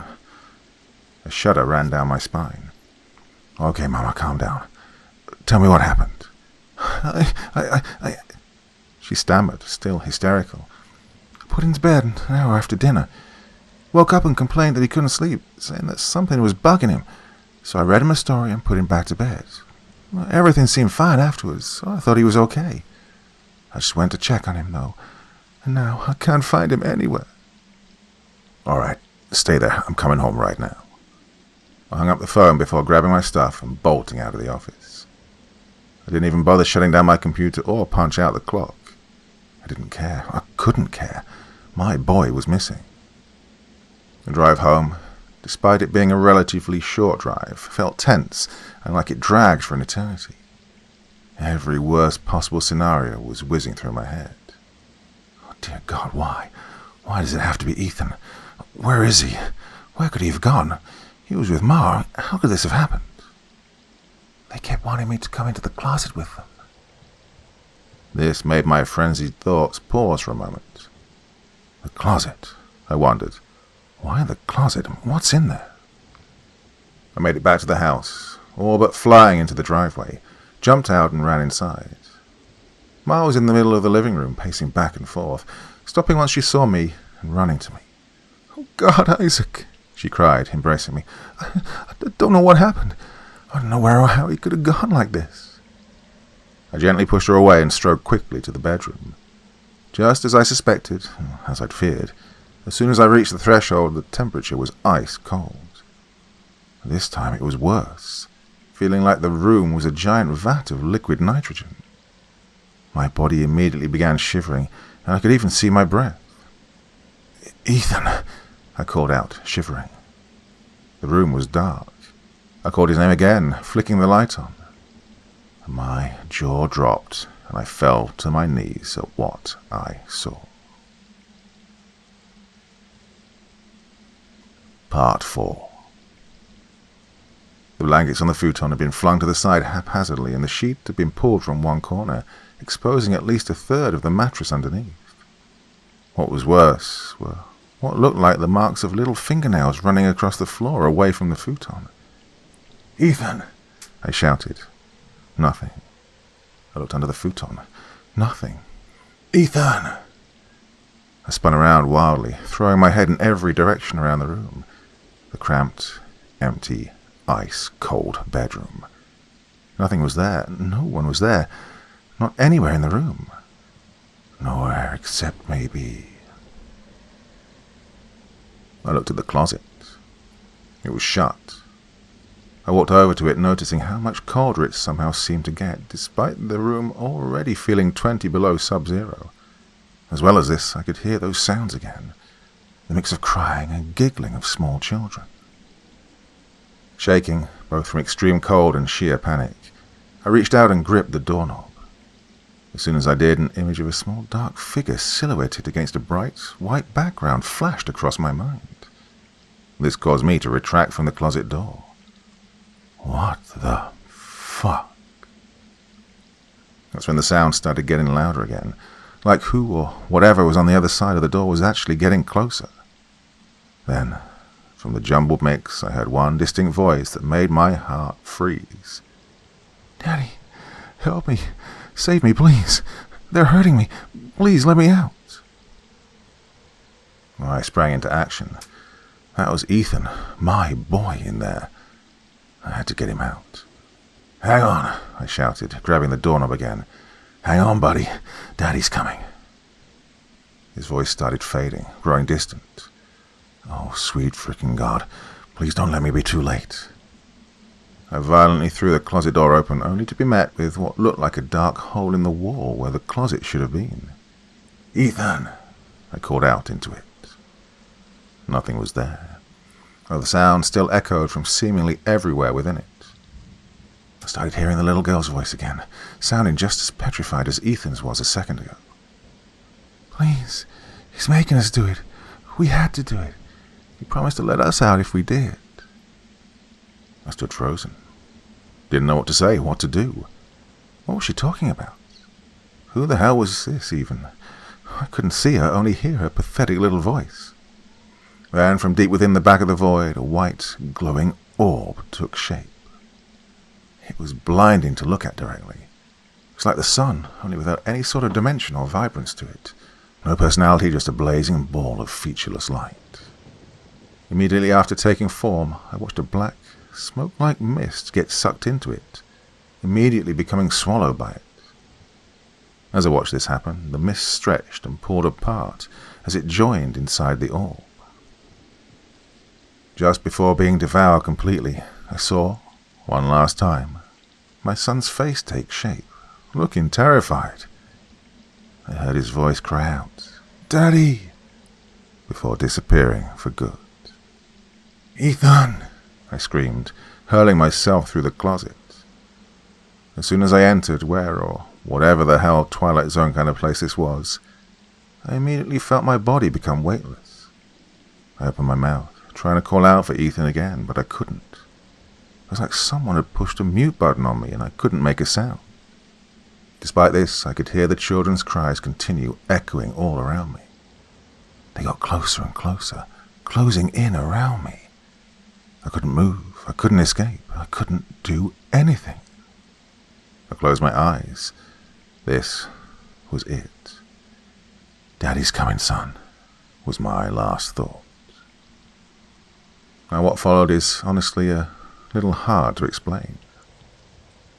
A shudder ran down my spine. Okay, Mama, calm down. Tell me what happened. She stammered, still hysterical. I put him to bed an hour after dinner. Woke up and complained that he couldn't sleep, saying that something was bugging him. So I read him a story and put him back to bed. Well, everything seemed fine afterwards, so I thought he was okay. I just went to check on him, though, and now I can't find him anywhere. All right, stay there. I'm coming home right now. I hung up the phone before grabbing my stuff and bolting out of the office. I didn't even bother shutting down my computer or punch out the clock. I didn't care. I couldn't care. My boy was missing. The drive home, despite it being a relatively short drive, felt tense and like it dragged for an eternity. Every worst possible scenario was whizzing through my head. Oh, dear God, why? Why does it have to be Ethan? Where is he? Where could he have gone? He was with Ma. How could this have happened? They kept wanting me to come into the closet with them. This made my frenzied thoughts pause for a moment. The closet, I wondered. Why the closet? What's in there? I made it back to the house, all but flying into the driveway, jumped out and ran inside. Ma was in the middle of the living room, pacing back and forth, stopping once she saw me and running to me. Oh, God, Isaac, she cried, embracing me. I don't know what happened. I don't know where or how he could have gone like this. I gently pushed her away and strode quickly to the bedroom. Just as I suspected, as I'd feared, as soon as I reached the threshold, the temperature was ice cold. This time it was worse, feeling like the room was a giant vat of liquid nitrogen. My body immediately began shivering, and I could even see my breath. Ethan, I called out, shivering. The room was dark. I called his name again, flicking the light on. My jaw dropped, and I fell to my knees at what I saw. Part 4. The blankets on the futon had been flung to the side haphazardly, and the sheet had been pulled from one corner, exposing at least a third of the mattress underneath. What was worse were what looked like the marks of little fingernails running across the floor away from the futon. Ethan! I shouted. Nothing. I looked under the futon. Nothing. Ethan! I spun around wildly, throwing my head in every direction around the room. The cramped, empty, ice-cold bedroom. Nothing was there. No one was there. Not anywhere in the room. Nowhere except maybe... I looked at the closet. It was shut. I walked over to it, noticing how much colder it somehow seemed to get, despite the room already feeling 20 below sub-zero. As well as this, I could hear those sounds again, the mix of crying and giggling of small children. Shaking, both from extreme cold and sheer panic, I reached out and gripped the doorknob. As soon as I did, an image of a small dark figure silhouetted against a bright, white background flashed across my mind. This caused me to retract from the closet door. What the fuck? That's when the sound started getting louder again, like who or whatever was on the other side of the door was actually getting closer. Then, from the jumbled mix, I heard one distinct voice that made my heart freeze. Daddy, help me. Save me, please. They're hurting me. Please, let me out. I sprang into action. That was Ethan, my boy, in there. I had to get him out. Hang on, I shouted, grabbing the doorknob again. Hang on, buddy. Daddy's coming. His voice started fading, growing distant. Oh, sweet frickin' God. Please don't let me be too late. I violently threw the closet door open, only to be met with what looked like a dark hole in the wall where the closet should have been. Ethan! I called out into it. Nothing was there, though the sound still echoed from seemingly everywhere within it. I started hearing the little girl's voice again, sounding just as petrified as Ethan's was a second ago. Please, he's making us do it. We had to do it. He promised to let us out if we did. I stood frozen. Didn't know what to say, what to do. What was she talking about? Who the hell was this, even? I couldn't see her, only hear her pathetic little voice. Then, from deep within the back of the void, a white, glowing orb took shape. It was blinding to look at directly. It was like the sun, only without any sort of dimension or vibrance to it. No personality, just a blazing ball of featureless light. Immediately after taking form, I watched a black, smoke-like mist get sucked into it, immediately becoming swallowed by it. As I watched this happen, the mist stretched and pulled apart as it joined inside the orb. Just before being devoured completely, I saw, one last time, my son's face take shape, looking terrified. I heard his voice cry out, "Daddy!" before disappearing for good. "Ethan!" I screamed, hurling myself through the closet. As soon as I entered where or whatever the hell Twilight Zone kind of place this was, I immediately felt my body become weightless. I opened my mouth, trying to call out for Ethan again, but I couldn't. It was like someone had pushed a mute button on me and I couldn't make a sound. Despite this, I could hear the children's cries continue echoing all around me. They got closer and closer, closing in around me. I couldn't move, I couldn't escape, I couldn't do anything. I closed my eyes. This was it. "Daddy's coming, son," was my last thought. Now what followed is honestly a little hard to explain.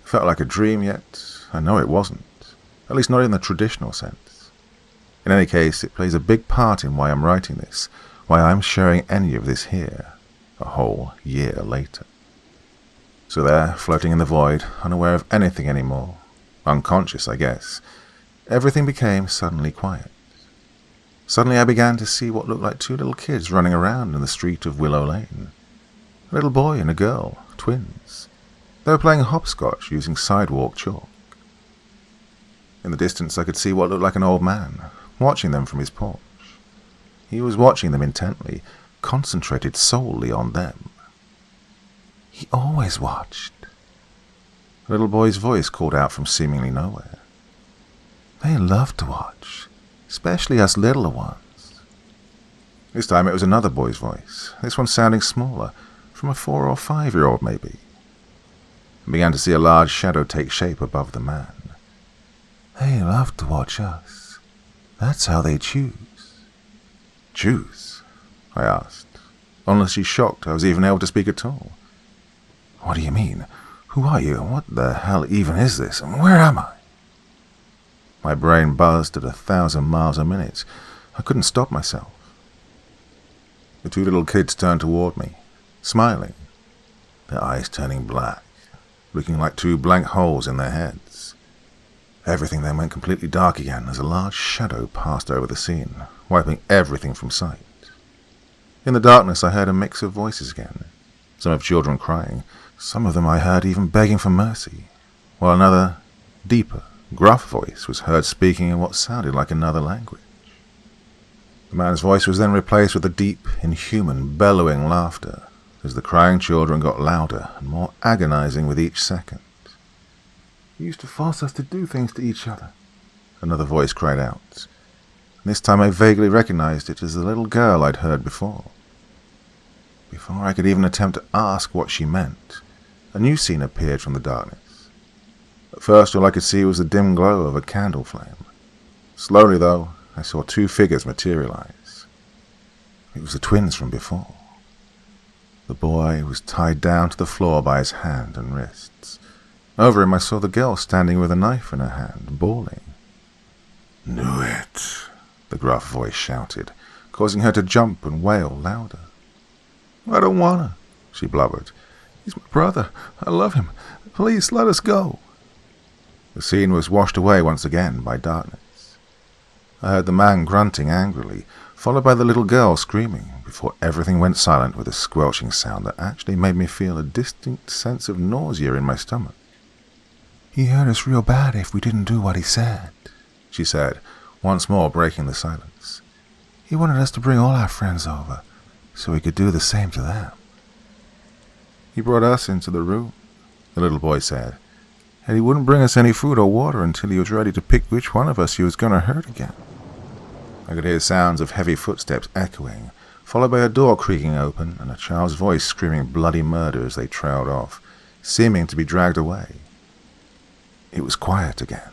It felt like a dream, yet I know it wasn't, at least not in the traditional sense. In any case, it plays a big part in why I'm writing this, why I'm sharing any of this here, a whole year later. So there, floating in the void, unaware of anything anymore, unconscious, I guess, everything became suddenly quiet. Suddenly I began to see what looked like two little kids running around in the street of Willow Lane. A little boy and a girl, twins. They were playing hopscotch using sidewalk chalk. In the distance I could see what looked like an old man, watching them from his porch. He was watching them intently, concentrated solely on them. He always watched. The little boy's voice called out from seemingly nowhere. "They love to watch, especially us littler ones." This time it was another boy's voice, this one sounding smaller, from a 4 or 5-year-old maybe. I began to see a large shadow take shape above the man. "They love to watch us. That's how they choose." "Choose?" I asked, honestly shocked I was even able to speak at all. "What do you mean? Who are you? What the hell even is this? And where am I?" My brain buzzed at 1,000 miles a minute. I couldn't stop myself. The two little kids turned toward me, smiling, their eyes turning black, looking like two blank holes in their heads. Everything then went completely dark again as a large shadow passed over the scene, wiping everything from sight. In the darkness I heard a mix of voices again, some of children crying, some of them I heard even begging for mercy, while another, deeper, gruff voice was heard speaking in what sounded like another language. The man's voice was then replaced with a deep, inhuman, bellowing laughter, as the crying children got louder and more agonizing with each second. "He used to force us to do things to each other," another voice cried out. And this time I vaguely recognized it as the little girl I'd heard before. Before I could even attempt to ask what she meant, a new scene appeared from the darkness. At first all I could see was the dim glow of a candle flame. Slowly, though, I saw two figures materialize. It was the twins from before. The boy was tied down to the floor by his hand and wrists. Over him I saw the girl standing with a knife in her hand, bawling. "Knew it," the gruff voice shouted, causing her to jump and wail louder. "I don't wanna," she blubbered. "He's my brother. I love him. Please let us go." The scene was washed away once again by darkness. I heard the man grunting angrily, followed by the little girl screaming, before everything went silent with a squelching sound that actually made me feel a distinct sense of nausea in my stomach. "He hurt us real bad if we didn't do what he said," she said, once more breaking the silence. "He wanted us to bring all our friends over, so we could do the same to them." "He brought us into the room," the little boy said, "and he wouldn't bring us any food or water until he was ready to pick which one of us he was going to hurt again." I could hear sounds of heavy footsteps echoing, followed by a door creaking open and a child's voice screaming bloody murder as they trailed off, seeming to be dragged away. It was quiet again.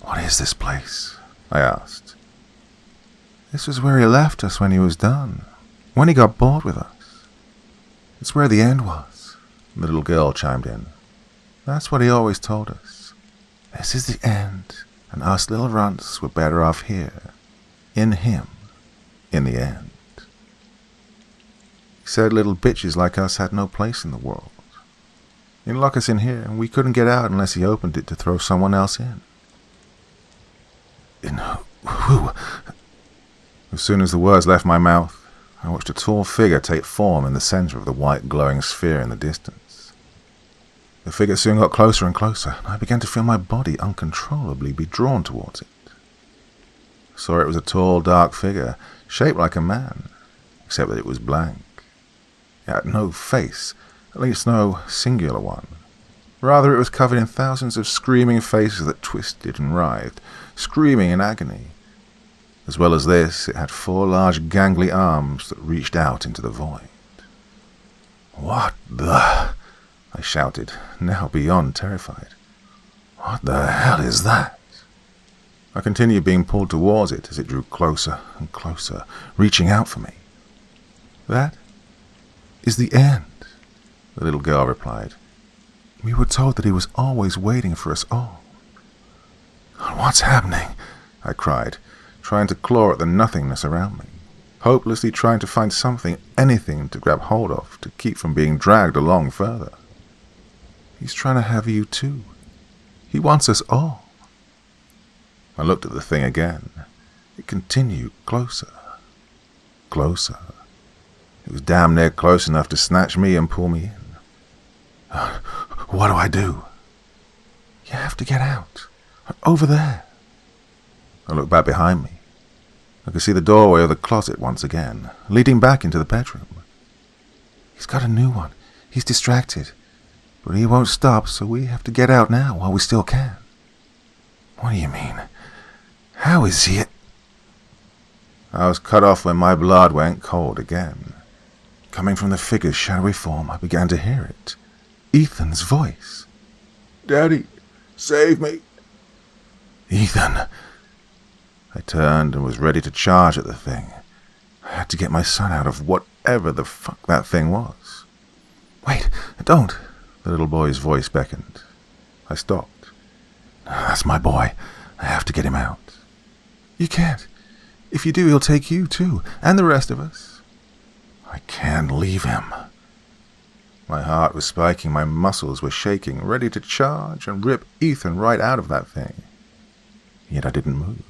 "What is this place?" I asked. "This was where he left us when he was done, when he got bored with us. It's where the end was," the little girl chimed in. "That's what he always told us. This is the end, and us little runts were better off here, in him, in the end. He said little bitches like us had no place in the world. He'd lock us in here, and we couldn't get out unless he opened it to throw someone else in." "In who?" As soon as the words left my mouth, I watched a tall figure take form in the center of the white glowing sphere in the distance. The figure soon got closer and closer, and I began to feel my body uncontrollably be drawn towards it. I saw it was a tall, dark figure, shaped like a man, except that it was blank. It had no face, at least no singular one. Rather, it was covered in thousands of screaming faces that twisted and writhed, screaming in agony. As well as this, it had 4 large gangly arms that reached out into the void. "What the?" I shouted, now beyond terrified. "What the hell is that?" I continued being pulled towards it as it drew closer and closer, reaching out for me. "That is the end," the little girl replied. "We were told that he was always waiting for us all." "What's happening?" I cried, trying to claw at the nothingness around me, hopelessly trying to find something, anything to grab hold of to keep from being dragged along further. "He's trying to have you too. He wants us all." I looked at the thing again. It continued closer. Closer. It was damn near close enough to snatch me and pull me in. "What do I do?" "You have to get out. Over there." I looked back behind me. I could see the doorway of the closet once again, leading back into the bedroom. "He's got a new one. He's distracted. But he won't stop, so we have to get out now while we still can." "What do you mean? How is he?" I was cut off when my blood went cold again. Coming from the figure's shadowy form, I began to hear it. Ethan's voice. "Daddy, save me." "Ethan." I turned and was ready to charge at the thing. I had to get my son out of whatever the fuck that thing was. "Wait, don't," the little boy's voice beckoned. I stopped. "That's my boy. I have to get him out." "You can't. If you do, he'll take you too, and the rest of us." "I can't leave him." My heart was spiking, my muscles were shaking, ready to charge and rip Ethan right out of that thing. Yet I didn't move.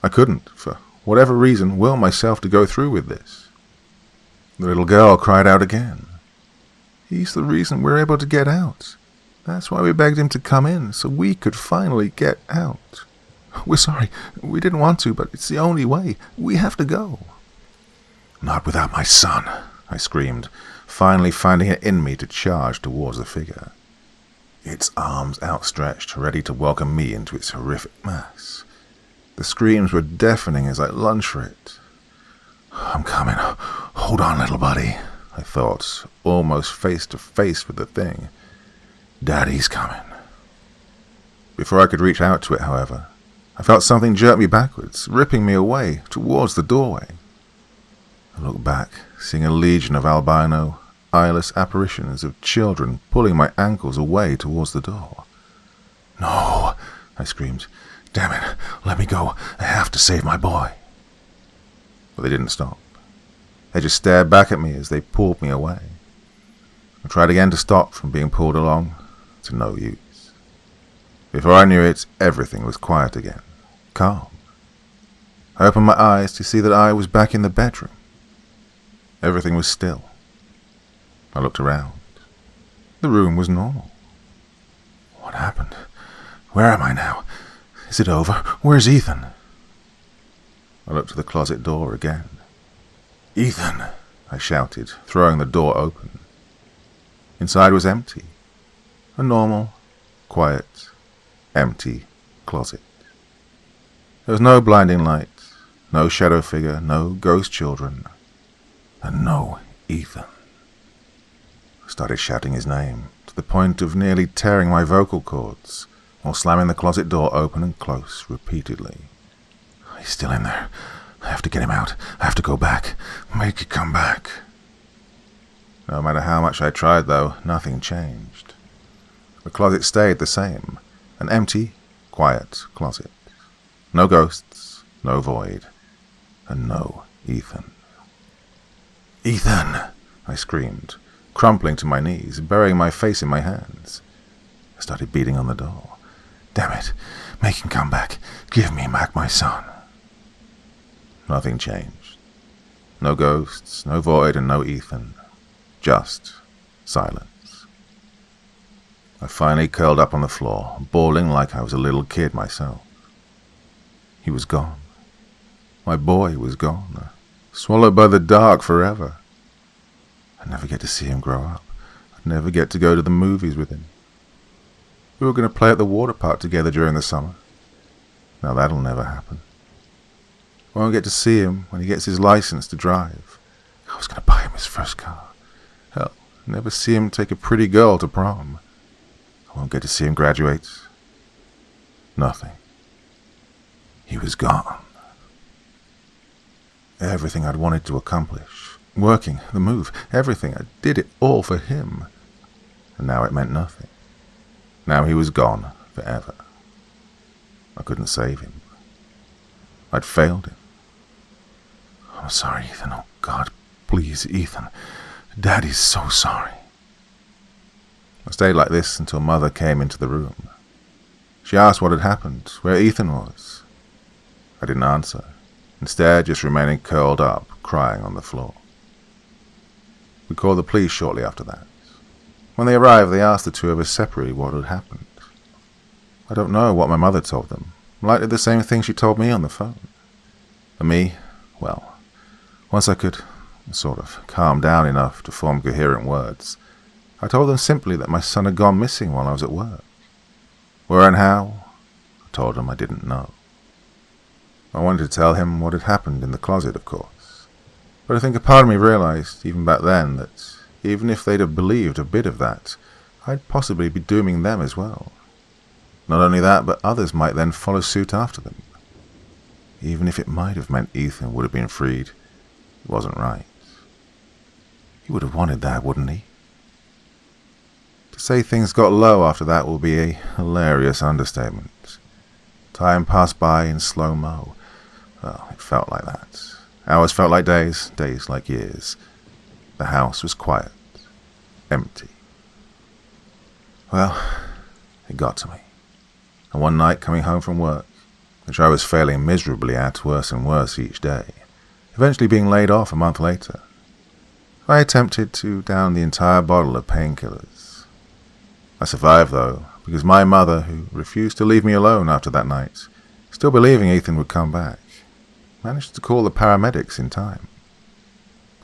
I couldn't, for whatever reason, will myself to go through with this. The little girl cried out again. "He's the reason we're able to get out. That's why we begged him to come in, so we could finally get out. We're sorry. We didn't want to, but it's the only way. We have to go." "Not without my son," I screamed, finally finding it in me to charge towards the figure. Its arms outstretched, ready to welcome me into its horrific mass. The screams were deafening as I lunged for it. "I'm coming. Hold on, little buddy," I thought, almost face to face with the thing. "Daddy's coming." Before I could reach out to it, however, I felt something jerk me backwards, ripping me away towards the doorway. I looked back, seeing a legion of albino, eyeless apparitions of children pulling my ankles away towards the door. "No," I screamed. "Damn it, let me go. I have to save my boy." But they didn't stop. They just stared back at me as they pulled me away. I tried again to stop from being pulled along, to no use. Before I knew it, everything was quiet again, calm. I opened my eyes to see that I was back in the bedroom. Everything was still. I looked around. The room was normal. What happened? Where am I now? Is it over? Where's Ethan? I looked to the closet door again. "Ethan!" I shouted, throwing the door open. Inside was empty. A normal, quiet, empty closet. There was no blinding light, no shadow figure, no ghost children, and no Ethan. I started shouting his name, to the point of nearly tearing my vocal cords, while slamming the closet door open and close repeatedly. "He's still in there. I have to get him out. I have to go back. Make it come back." No matter how much I tried, though, nothing changed. The closet stayed the same, an empty, quiet closet. No ghosts, no void, and no Ethan. "Ethan!" I screamed, crumpling to my knees, burying my face in my hands. I started beating on the door. "Damn it, make him come back. Give me back my son." Nothing changed. No ghosts, no void, and no Ethan. Just silence. I finally curled up on the floor, bawling like I was a little kid myself. He was gone. My boy was gone, swallowed by the dark forever. I'd never get to see him grow up. I'd never get to go to the movies with him. We were going to play at the water park together during the summer. Now that'll never happen. I won't get to see him when he gets his license to drive. I was going to buy him his first car. Hell, never see him take a pretty girl to prom. I won't get to see him graduate. Nothing. He was gone. Everything I'd wanted to accomplish, working, the move, everything, I did it all for him. And now it meant nothing. Now he was gone forever. I couldn't save him. I'd failed him. "I'm sorry, Ethan. Oh, God, please, Ethan. Daddy's so sorry." I stayed like this until Mother came into the room. She asked what had happened, where Ethan was. I didn't answer, instead just remaining curled up, crying on the floor. We called the police shortly after that. When they arrived, they asked the two of us separately what had happened. I don't know what my mother told them, likely the same thing she told me on the phone. And me, well, once I could sort of calm down enough to form coherent words, I told them simply that my son had gone missing while I was at work. Where and how, I told them I didn't know. I wanted to tell him what had happened in the closet, of course, but I think a part of me realized, even back then, that even if they'd have believed a bit of that, I'd possibly be dooming them as well. Not only that, but others might then follow suit after them. Even if it might have meant Ethan would have been freed, it wasn't right. He would have wanted that, wouldn't he? To say things got low after that will be a hilarious understatement. Time passed by in slow-mo. Well, it felt like that. Hours felt like days, days like years. The house was quiet, empty. Well, it got to me. And one night, coming home from work, which I was failing miserably at worse and worse each day, eventually being laid off a month later, I attempted to down the entire bottle of painkillers. I survived, though, because my mother, who refused to leave me alone after that night, still believing Ethan would come back, managed to call the paramedics in time.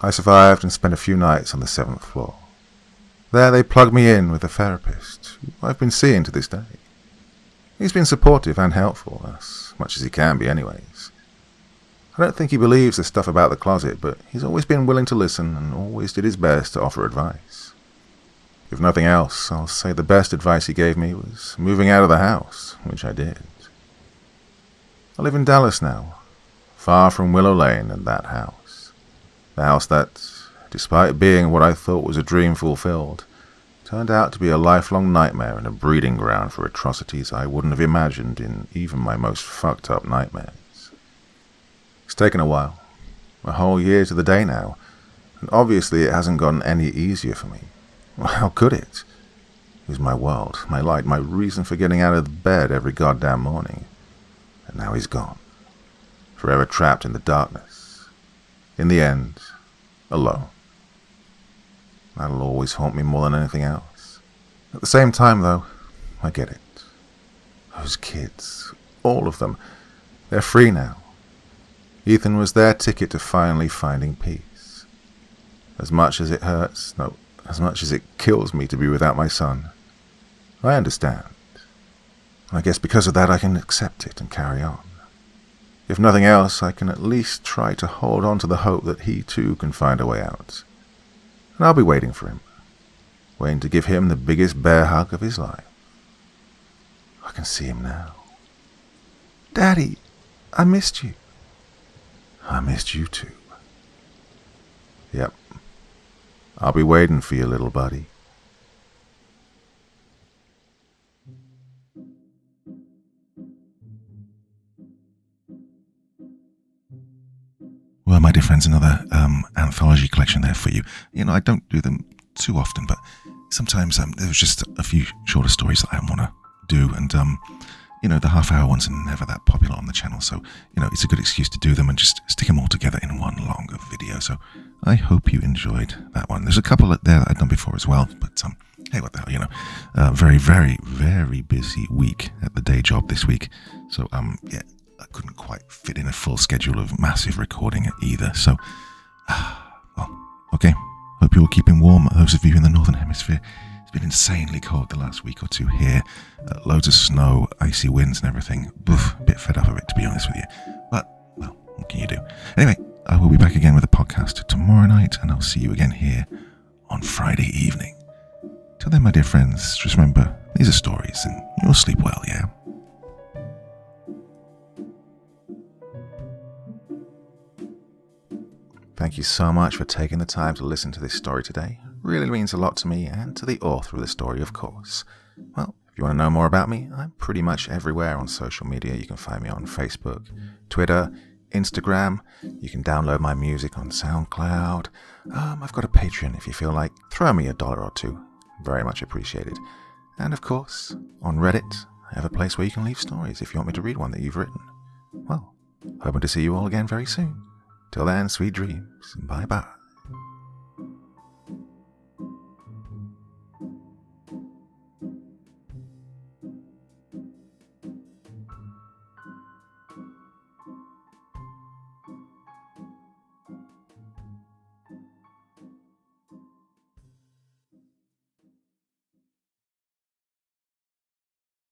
I survived and spent a few nights on the 7th floor. There they plugged me in with a therapist, who I've been seeing to this day. He's been supportive and helpful, as much as he can be anyways. I don't think he believes the stuff about the closet, but he's always been willing to listen and always did his best to offer advice. If nothing else, I'll say the best advice he gave me was moving out of the house, which I did. I live in Dallas now, far from Willow Lane and that house. The house that despite being what I thought was a dream fulfilled, turned out to be a lifelong nightmare and a breeding ground for atrocities I wouldn't have imagined in even my most fucked up nightmares. It's taken a while, a whole year to the day now, and obviously it hasn't gotten any easier for me. Well, how could it? It was my world, my light, my reason for getting out of bed every goddamn morning. And now he's gone, forever trapped in the darkness. In the end, alone. That'll always haunt me more than anything else. At the same time, though, I get it. Those kids, all of them, they're free now. Ethan was their ticket to finally finding peace. As much as it hurts, no, as much as it kills me to be without my son, I understand. I guess because of that I can accept it and carry on. If nothing else, I can at least try to hold on to the hope that he too can find a way out. And I'll be waiting for him. Waiting to give him the biggest bear hug of his life. I can see him now. Daddy, I missed you. I missed you too. Yep. I'll be waiting for you, little buddy. Well, my dear friends, another anthology collection there for you. You know, I don't do them too often, but sometimes there's just a few shorter stories that I want to do, and you know, the half-hour ones are never that popular on the channel, so you know, it's a good excuse to do them and just stick them all together in one longer video. So I hope you enjoyed that one. There's a couple there that I've done before as well, but hey, what the hell, you know, very, very, very busy week at the day job this week. So yeah. I couldn't quite fit in a full schedule of massive recording either, so, well, okay. Hope you're keeping warm, those of you in the Northern Hemisphere. It's been insanely cold the last week or two here. Loads of snow, icy winds and everything. Oof, a bit fed up of it, to be honest with you. But, well, what can you do? Anyway, I will be back again with a podcast tomorrow night, and I'll see you again here on Friday evening. Till then, my dear friends, just remember, these are stories, and you'll sleep well, yeah? Thank you so much for taking the time to listen to this story today. It really means a lot to me and to the author of the story, of course. Well, if you want to know more about me, I'm pretty much everywhere on social media. You can find me on Facebook, Twitter, Instagram. You can download my music on SoundCloud. I've got a Patreon if you feel like. Throw me $1 or $2. Very much appreciated. And of course, on Reddit, I have a place where you can leave stories if you want me to read one that you've written. Well, hoping to see you all again very soon. Till then, sweet dreams. Bye-bye.